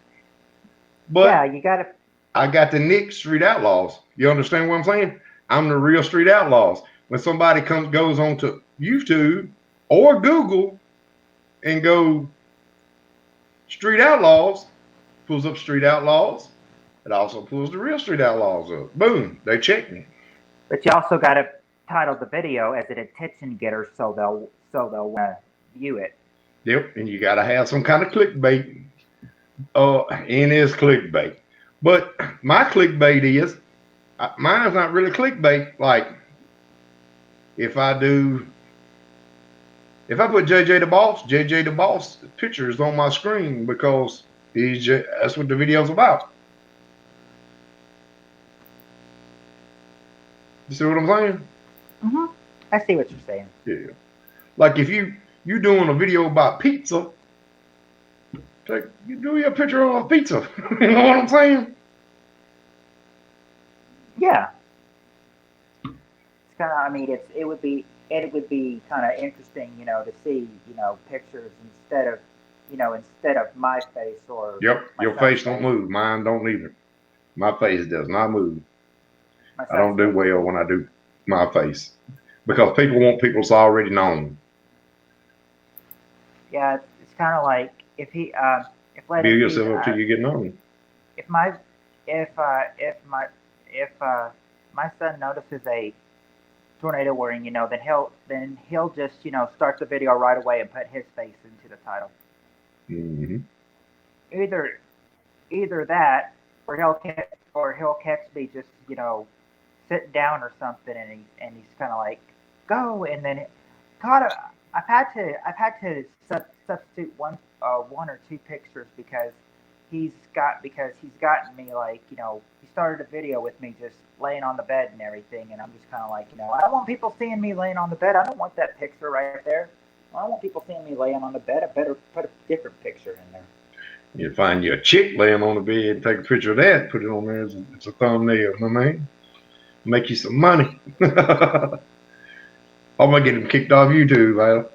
But yeah, you got to. I got the Nick Street Outlaws. You understand what I'm saying? I'm the real street outlaws. When somebody goes on to YouTube or Google and go Street Outlaws, pulls up Street Outlaws, it also pulls the real Street Outlaws up. Boom, they check me. But you also got to title the video as an attention getter so they'll view it. Yep, and you got to have some kind of clickbait. And it's clickbait. But my clickbait is, mine's not really clickbait. Like, if I put JJ the Boss picture is on my screen because that's what the video's about. You see what I'm saying? Mm-hmm. I see what you're saying. Yeah. Like if you doing a video about pizza, you do your picture of a pizza. You know what I'm saying? Yeah. It's kind of. It would be kind of interesting, to see, pictures instead of my face or. Yep. Your face don't move. Mine don't either. My face does not move. I don't do well when I do my face because people want people that's already known. Yeah, it's kind of like if Be yourself until you get known. If my son notices a tornado warning, then he'll just start the video right away and put his face into the title. Mm-hmm. Either that, he'll catch me just sitting down or something, and he's kind of like, go, and then God, I've had to substitute one or two pictures because he's gotten me like, he started a video with me just laying on the bed and everything, and I'm just kind of like, I don't want people seeing me laying on the bed. I don't want that picture right there. I don't want people seeing me laying on the bed. I better put a different picture in there. You find you a chick laying on the bed, take a picture of that, put it on there as a thumbnail, my man. Make you some money. I'm gonna get him kicked off YouTube, Al.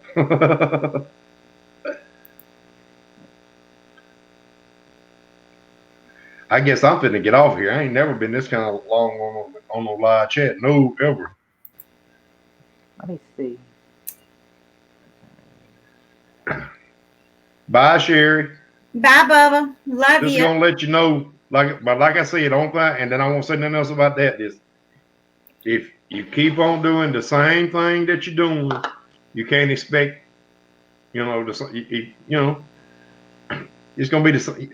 I guess I'm finna get off here. I ain't never been this kind of long on no live chat. No, ever. Let me see. Bye, Sherry. Bye, Bubba. Love Just you. gonna let you know, like I said, don't think, and then I won't say nothing else about that. Is if you keep on doing the same thing that you're doing, you can't expect, it's gonna be the same.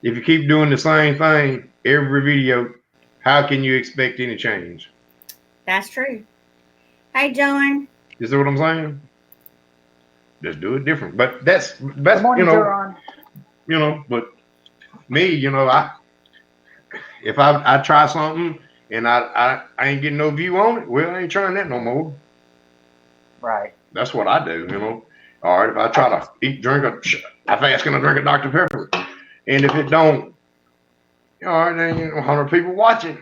If you keep doing the same thing every video, how can you expect any change? That's true. Hey, John. You see what I'm saying? Just do it different. But that's Good morning, John. But me, if I try something and I ain't getting no view on it, well, I ain't trying that no more. Right. That's what I do, All right, if I try to how fast can I drink a Dr. Pepper? And if it don't, all right, then 100 people watching.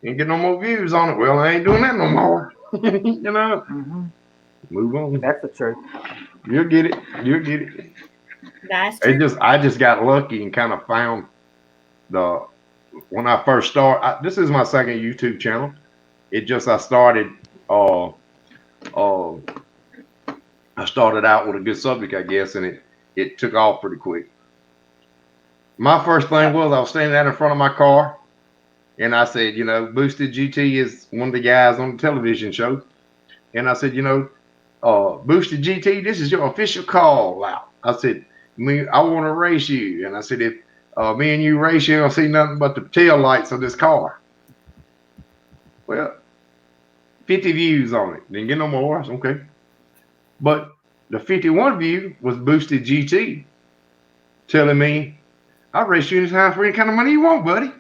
Ain't get no more views on it. Well, I ain't doing that no more. Mm-hmm. Move on. That's the truth. You'll get it. That's true. I just got lucky and kind of found when I first started. This is my second YouTube channel. I started. I started out with a good subject, I guess, and it took off pretty quick. My first thing was I was standing out in front of my car, and I said, Boosted GT is one of the guys on the television show, and I said, Boosted GT, this is your official call out. I said, I want to race you, and I said, if me and you race, you don't see nothing but the tail lights of this car. Well, 50 views on it. Didn't get no more. I said, okay. But the 51 view was Boosted GT telling me, I'll race you anytime for any kind of money you want, buddy.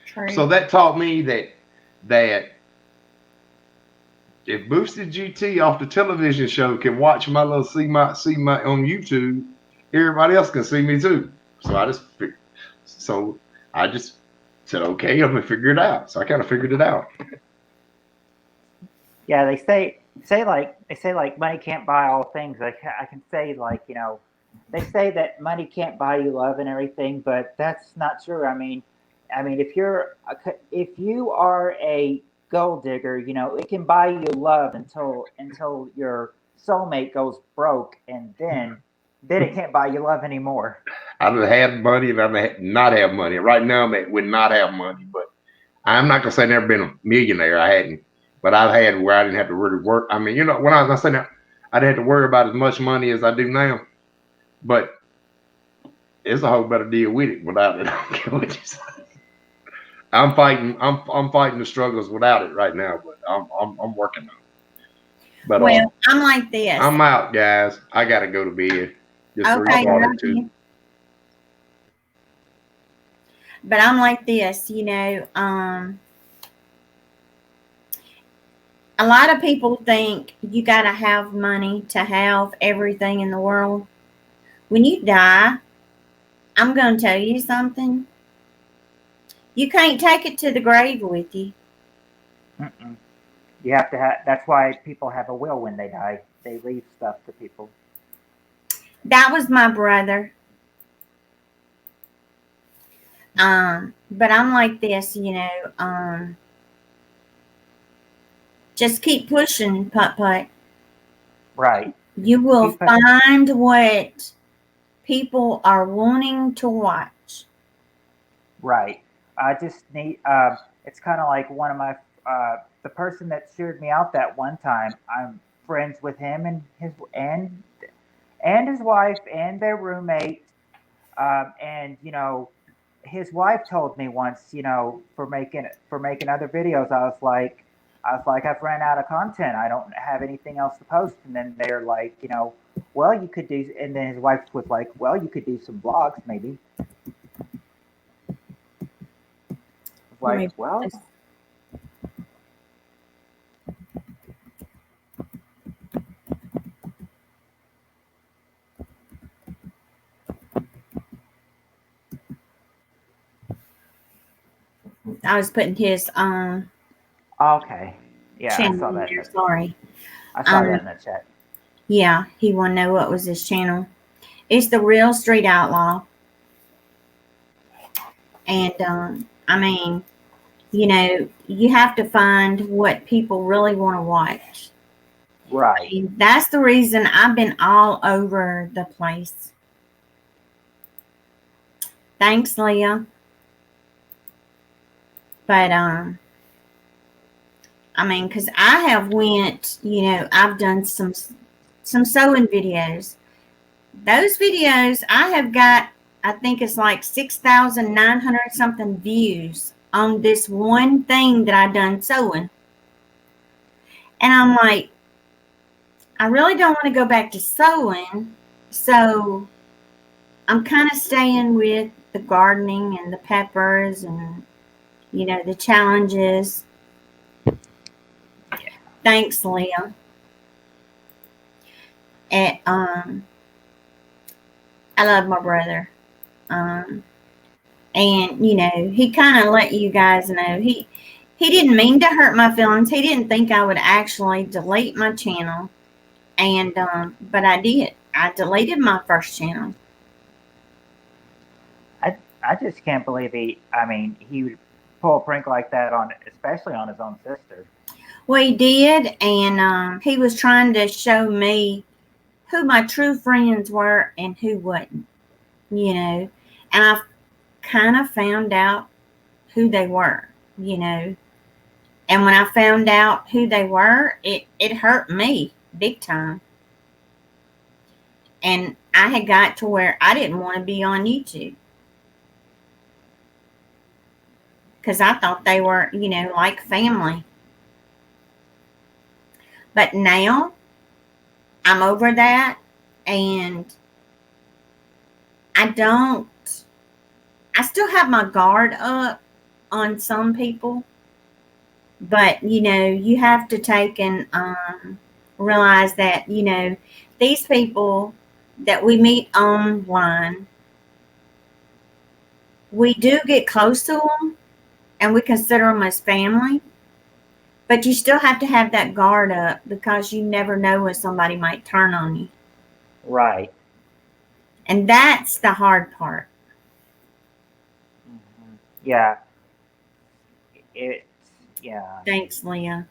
True. So that taught me that if Boosted GT off the television show can watch my see my on YouTube, everybody else can see me too. So I just said, okay, I'm gonna figure it out. So I kind of figured it out. Yeah, they say like money can't buy all things. I can say like, they say that money can't buy you love and everything, but that's not true. I mean, if you are a gold digger, it can buy you love until your soulmate goes broke, and then it can't buy you love anymore. I'd have money and I'd not have money. Right now, I would not have money, but I'm not gonna say I've never been a millionaire. I hadn't, but I've had where I didn't have to really work. I mean, when I was saying that, I didn't have to worry about as much money as I do now. But it's a whole better deal with it without it. I don't care what you say. I'm fighting the struggles without it right now, but I'm working on it. But I'm like this. I'm out, guys. I gotta go to bed. Just Okay, restarted too. But I'm like this, a lot of people think you got to have money to have everything in the world. When you die, I'm going to tell you something. You can't take it to the grave with you. Mm-mm. You have to have. That's why people have a will when they die. They leave stuff to people. That was my brother. But I'm like this, just keep pushing, Putt. Right. You will find what people are wanting to watch. Right. I just need. It's kind of like one of my the person that cheered me out that one time. I'm friends with him and his wife and their roommate. And his wife told me once, for making other videos, I was like, I've ran out of content. I don't have anything else to post. And then they're like, well, you could do. And then his wife was like, well, you could do some vlogs, maybe. Like, well. I was putting his Okay. Yeah, I channel saw in that. there. Sorry. I saw that in the chat. Yeah, he wanted to know what was his channel. It's The Real Street Outlaw. And I mean, you have to find what people really want to watch. Right. I mean, that's the reason I've been all over the place. Thanks, Leah. But I mean, because I have went, I've done some sewing videos. Those videos I have got, I think it's like 6,900 something views on this one thing that I done sewing. And I'm like, I really don't want to go back to sewing, so I'm kind of staying with the gardening and the peppers and the challenges. Thanks, Leah. And I love my brother. And he kind of let you guys know he didn't mean to hurt my feelings. He didn't think I would actually delete my channel. And but I did. I deleted my first channel. I just can't believe he would pull a prank like that especially on his own sister. Well, he did, and he was trying to show me who my true friends were and who wasn't, and I kind of found out who they were, and when I found out who they were, it hurt me big time. And I had got to where I didn't want to be on YouTube. Because I thought they were, like family. But now, I'm over that. And I still have my guard up on some people. But, you have to take and realize that, these people that we meet online, we do get close to them. And we consider them as family, but you still have to have that guard up because you never know when somebody might turn on you. Right. And that's the hard part. Mm-hmm. Yeah. Yeah. Thanks, Leah.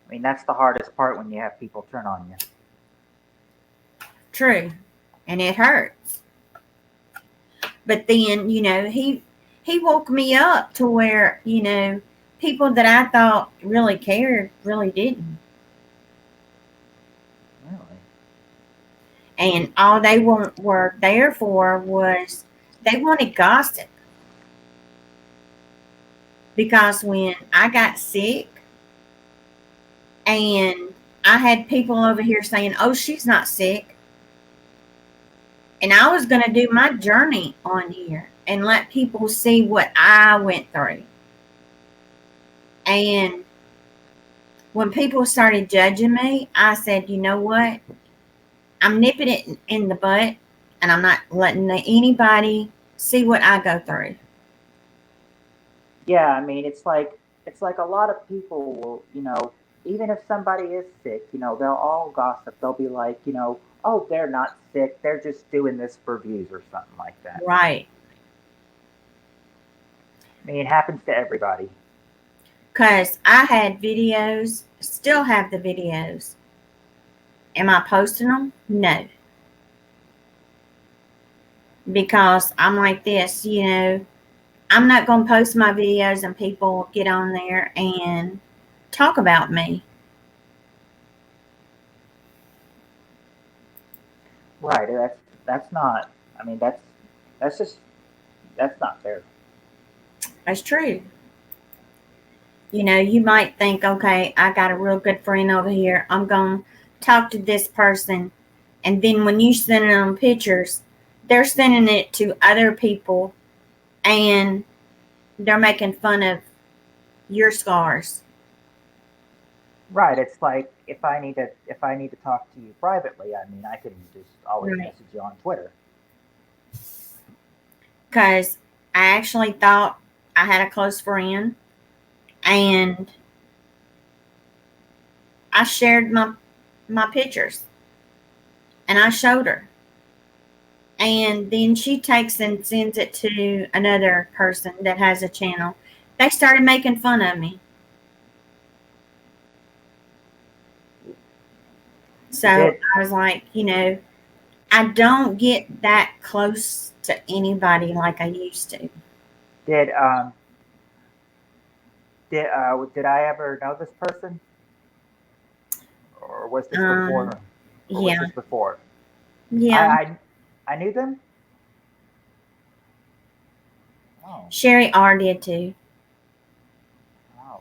I mean, that's the hardest part when you have people turn on you. True. And it hurts. But then, he woke me up to where, people that I thought really cared really didn't. Really? And all they were there for was they wanted gossip. Because when I got sick and I had people over here saying, oh, she's not sick. And I was going to do my journey on here and let people see what I went through. And when people started judging me, I said, you know what? I'm nipping it in the butt, and I'm not letting anybody see what I go through. Yeah, I mean, it's like a lot of people will, even if somebody is sick, they'll all gossip. They'll be like, oh, they're not sick. They're just doing this for views or something like that. Right. I mean, it happens to everybody. Because I had videos, still have the videos. Am I posting them? No. Because I'm like this, I'm not going to post my videos and people get on there and talk about me. Right. that's not. I mean, that's just that's not fair. That's true. You know, you might think, okay, I got a real good friend over here. I'm going to talk to this person. And then when you send them pictures, they're sending it to other people and they're making fun of your scars. Right. It's like if I need to talk to you privately, I mean, I can just always Right. message you on Twitter. Because I actually thought I had a close friend and I shared my pictures and I showed her. And then she takes and sends it to another person that has a channel. They started making fun of me. So Did I was like, you know, I don't get that close to anybody like I used to. did did I ever know this person, or was this before? Or was Yeah, this before? yeah. I knew them. Oh, Sherry R did too. wow.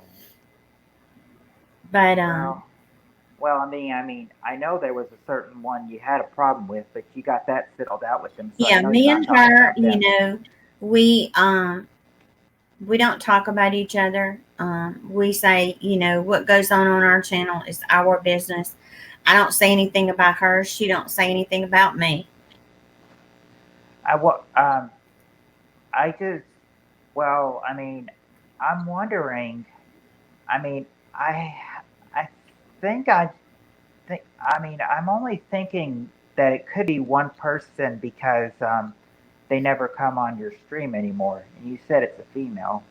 But Well, I mean, I know there was a certain one you had a problem with, but you got that settled out with them. So I yeah, know me you're and not talking her, about you them. know, we don't talk about each other. We say, you know, what goes on our channel is our business. I don't say anything about her. She don't say anything about me. I just, well, I mean, I'm wondering. I mean, I, I think I mean, I'm only thinking that it could be one person because they never come on your stream anymore. And you said it's a female.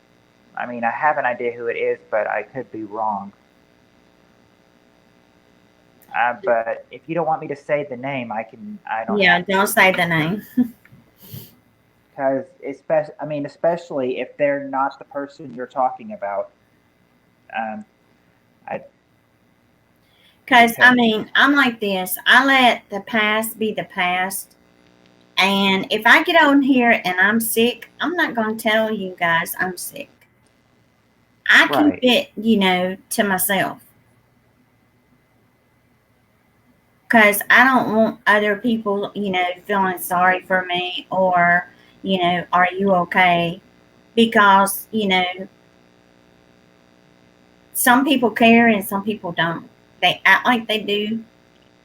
I mean, I have an idea who it is, but I could be wrong. But if you don't want me to say the name, I can. I don't Yeah, have don't to. say the name. Because especially if they're not the person you're talking about. Um, I Because, I because mean, I'm like this. I let the past be the past. And if I get on here and I'm sick, I'm not going to tell you guys I'm sick. I keep right. it, you know, to myself. Because I don't want other people, you know, feeling sorry for me or, you know, are you okay? Because, you know, some people care and some people don't. They act like they do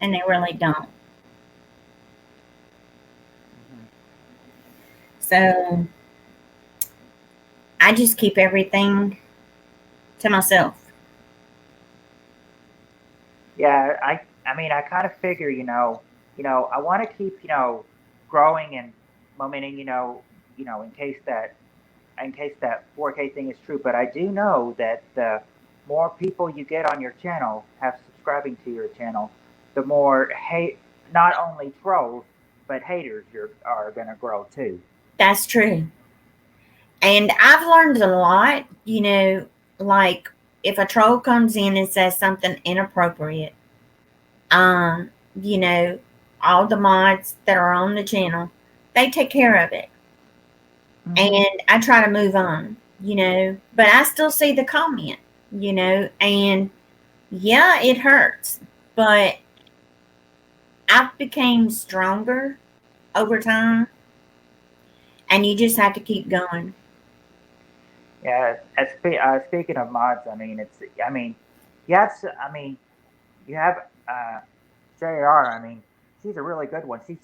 and they really don't. Mhm. So I just keep everything to myself. Yeah, I mean, I kind of figure, I want to keep, growing and momenting, in case that 4K thing is true. But I do know that the more people you get on your channel, have subscribing to your channel, the more hate, not only trolls, but haters are gonna grow too. That's true. And I've learned a lot, you know, like if a troll comes in and says something inappropriate, you know, all the mods that are on the channel, they take care of it. And I try to move on, you know, but I still see the comment, you know, and yeah, it hurts, but I've became stronger over time and you just have to keep going. Yeah, speaking of mods, I mean, yes, I mean, you have JR. I mean, she's a really good one. She's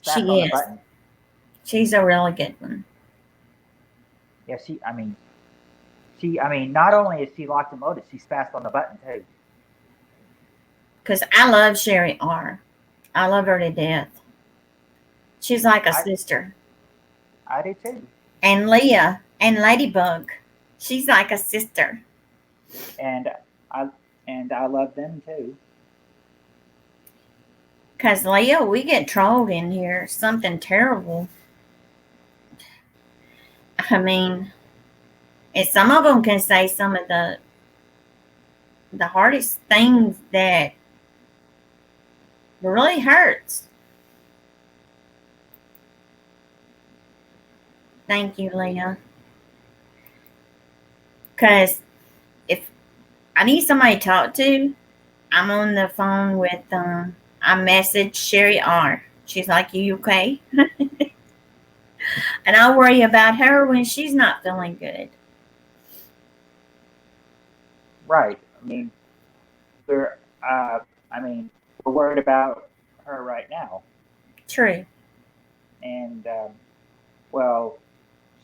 fast on She the is. button. She's a really good one. Yeah, I mean, not only is she locked and loaded, she's fast on the button too. Because I love Sherry R. I love her to death. She's like a I sister. I do too. And Leah and Ladybug, she's like a sister. And I I love them too. Because Leah, we get trolled in here. Something terrible. I mean, and some of them can say some of the hardest things that really hurts. Thank you, Leah. Because if I need somebody to talk to, I'm on the phone with, I message Sherry R. She's like, you okay? And I worry about her when she's not feeling good. Right. I mean, we're we're worried about her right now, True. and well,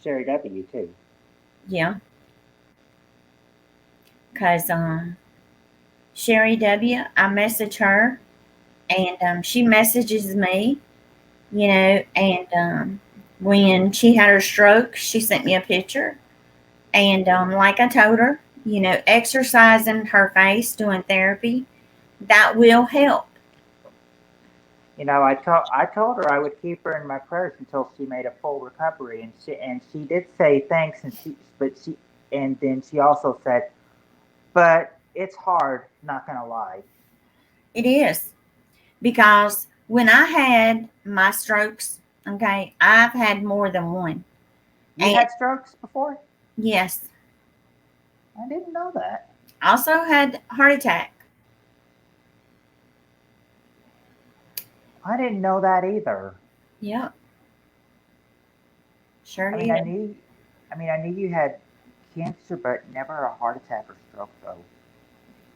Sherry W too. Yeah. Because Sherry W., I message her, and she messages me, and when she had her stroke, she sent me a picture. And like I told her, exercising her face, doing therapy, that will help. I told her I would keep her in my prayers until she made a full recovery, and she did say thanks, and then she also said, but it's hard, not gonna lie. It is. Because when I had my strokes, okay, I've had more than one. You And had strokes before? yes, I didn't know that. also had heart attack. I didn't know that either. Yep, sure I mean, did. I knew you had cancer, but never a heart attack or stroke, though.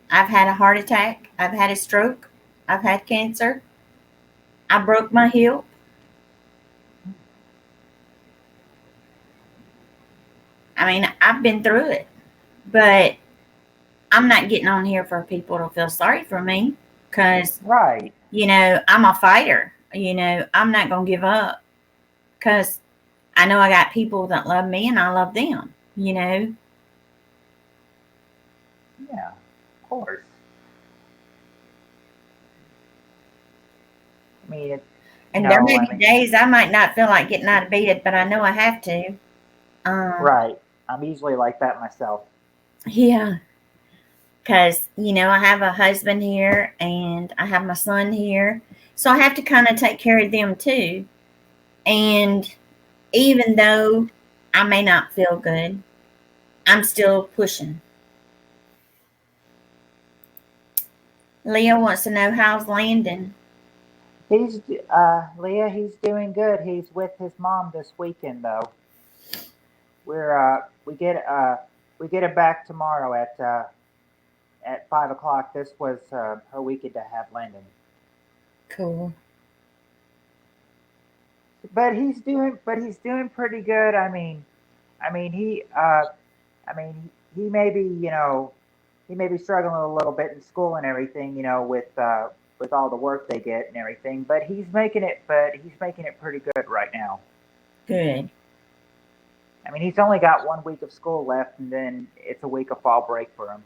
I've had a heart attack. I've had a stroke. I've had cancer. I broke my hip. I mean, I've been through it, but I'm not getting on here for people to feel sorry for me because, Right. I'm a fighter. I'm not going to give up because I know I got people that love me and I love them. Yeah, of course. I mean, And there may be days I might not feel like getting out of bed, but I know I have to. Right. I'm usually like that myself. Yeah. Because, I have a husband here and I have my son here. So I have to kind of take care of them too. And even though I may not feel good, I'm still pushing. Leah wants to know how's Landon. He's Leah. He's doing good. He's with his mom this weekend, though. We get it back tomorrow at 5 o'clock. This was her weekend to have Landon. Cool. But he's doing pretty good. I mean he may be he may be struggling a little bit in school and everything, with all the work they get and everything. But he's making it pretty good right now. Good. I mean, he's only got 1 week of school left, and then it's a week of fall break for him.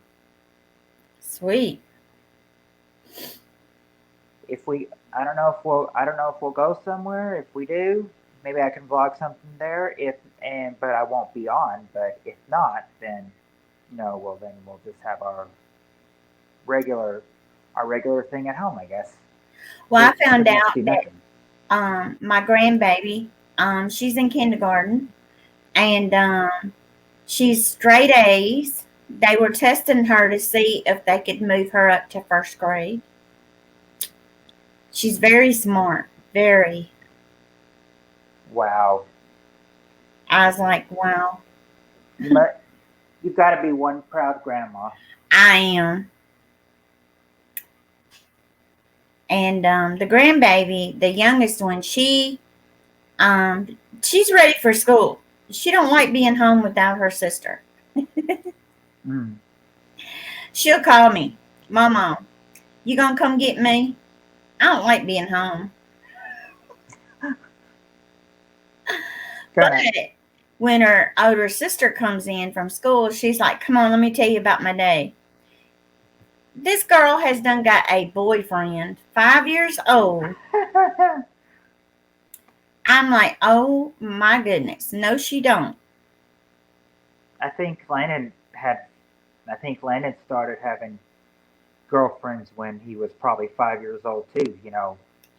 Sweet. I don't know if we'll go somewhere. If we do, maybe I can vlog something there. But I won't be on. But if not, then then we'll just have our regular thing at home, I guess. Well, I found Pretty much out do that nothing. my grandbaby, she's in kindergarten, and she's straight A's. They were testing her to see if they could move her up to first grade. She's very smart, very. Wow. I was like, wow, You've got to be one proud grandma. I am. And the grandbaby, the youngest one, she's ready for school. She don't like being home without her sister. Mm. She'll call me, Mama, you gonna come get me? I don't like being home. But when her older sister comes in from school, she's like, come on, let me tell you about my day. This girl has done got a boyfriend, 5 years old. I'm like, oh my goodness. No, she don't. I think Landon started having girlfriends when he was probably 5 years old too.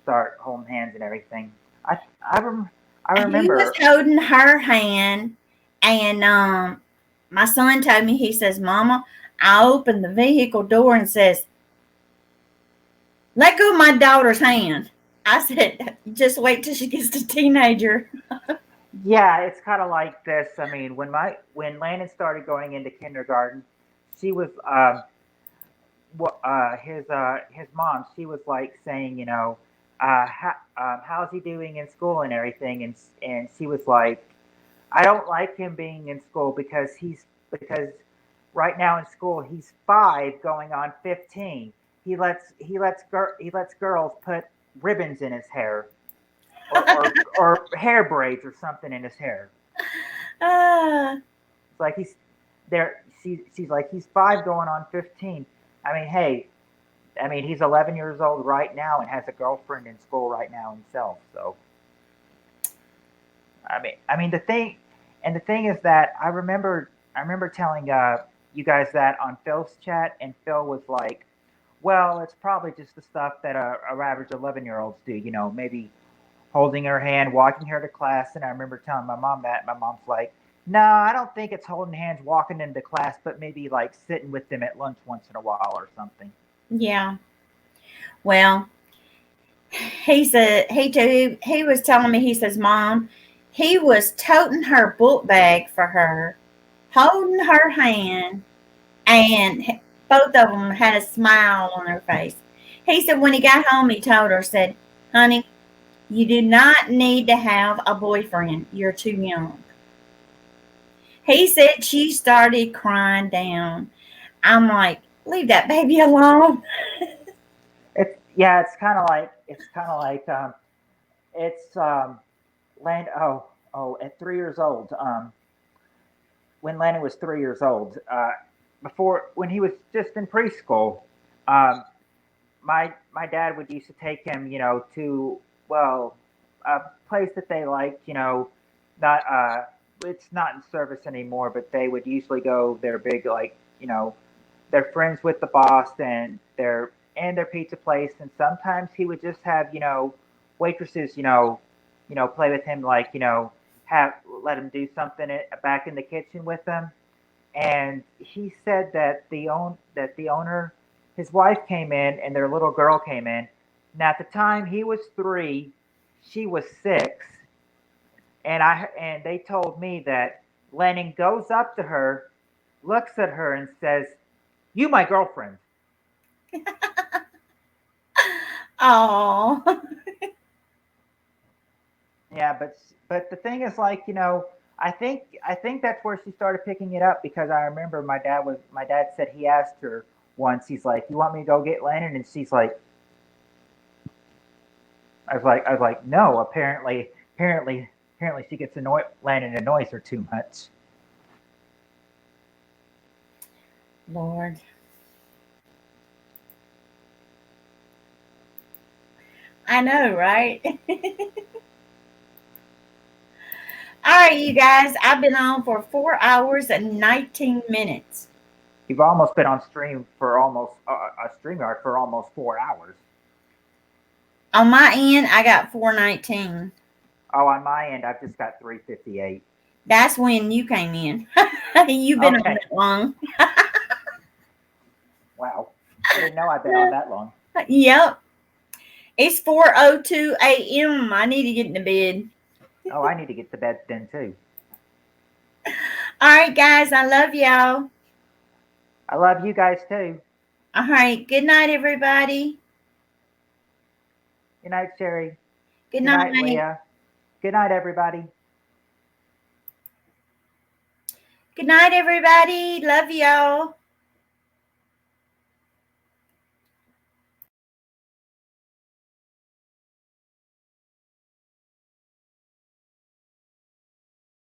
Start holding hands and everything. I I He was remember. holding her hand, and my son told me, he says, Mama, I opened the vehicle door and says, let go of my daughter's hand. I said, just wait till she gets a teenager. Yeah, it's kind of like this. I mean, when Landon started going into kindergarten, she was his mom. She was like saying, how's he doing in school and everything, and she was like, I don't like him being in school because right now in school he's 5 going on 15. He lets girls put ribbons in his hair or hair braids or something in his hair. Ah, It's like he's there. She's like he's 5 going on 15. I mean, hey, I mean he's 11 years old right now and has a girlfriend in school right now himself. So I mean the thing is that I remember telling you guys that on Phil's chat, and Phil was like, well, it's probably just the stuff that a average 11-year-olds do. Maybe holding her hand, walking her to class. And I remember telling my mom that. My mom's like, no, I don't think it's holding hands, walking into class, but maybe like sitting with them at lunch once in a while or something. yeah. Well, he was telling me, he says, Mom, he was toting her book bag for her, holding her hand, and both of them had a smile on their face. He said when he got home, he told her, said, honey, you do not need to have a boyfriend. You're too young. He said she started crying down. I'm like, leave that baby alone. It's kind of like it's Land. Oh, at 3 years old. When Landon was 3 years old, before when he was just in preschool, um, my dad would used to take him, to well, a place that they liked, not it's not in service anymore, but they would usually go. They're big, like they're friends with the boss and their pizza place, and sometimes he would just have waitresses, play with him, like have let him do something back in the kitchen with them. And he said that the owner, his wife came in and their little girl came in. Now at the time he was 3, she was 6, and they told me that Lennon goes up to her, looks at her, and says, "You my girlfriend." Oh, Yeah, but the thing is, like, I think that's where she started picking it up, because I remember my dad said he asked her once. He's like, "You want me to go get Lennon?" And she's like, I was like, no. Apparently, she gets annoyed. Lennon annoys her too much. Lord. I know, right? All right, you guys. I've been on for 4 hours and 19 minutes. You've almost been on stream for almost a StreamYard for almost 4 hours. On my end, I got 419. Oh, on my end, I've just got 358. That's when you came in. You've been on Okay. that long. Wow, I didn't know I'd been on that long. Yep. It's 4:02 a.m. I need to get into bed. Oh, I need to get to bed then too. All right, guys. I love y'all. I love you guys too. All right. Good night, everybody. Good night, Sherry. Good night. Leah. Good night, everybody. Good night, everybody. Love y'all.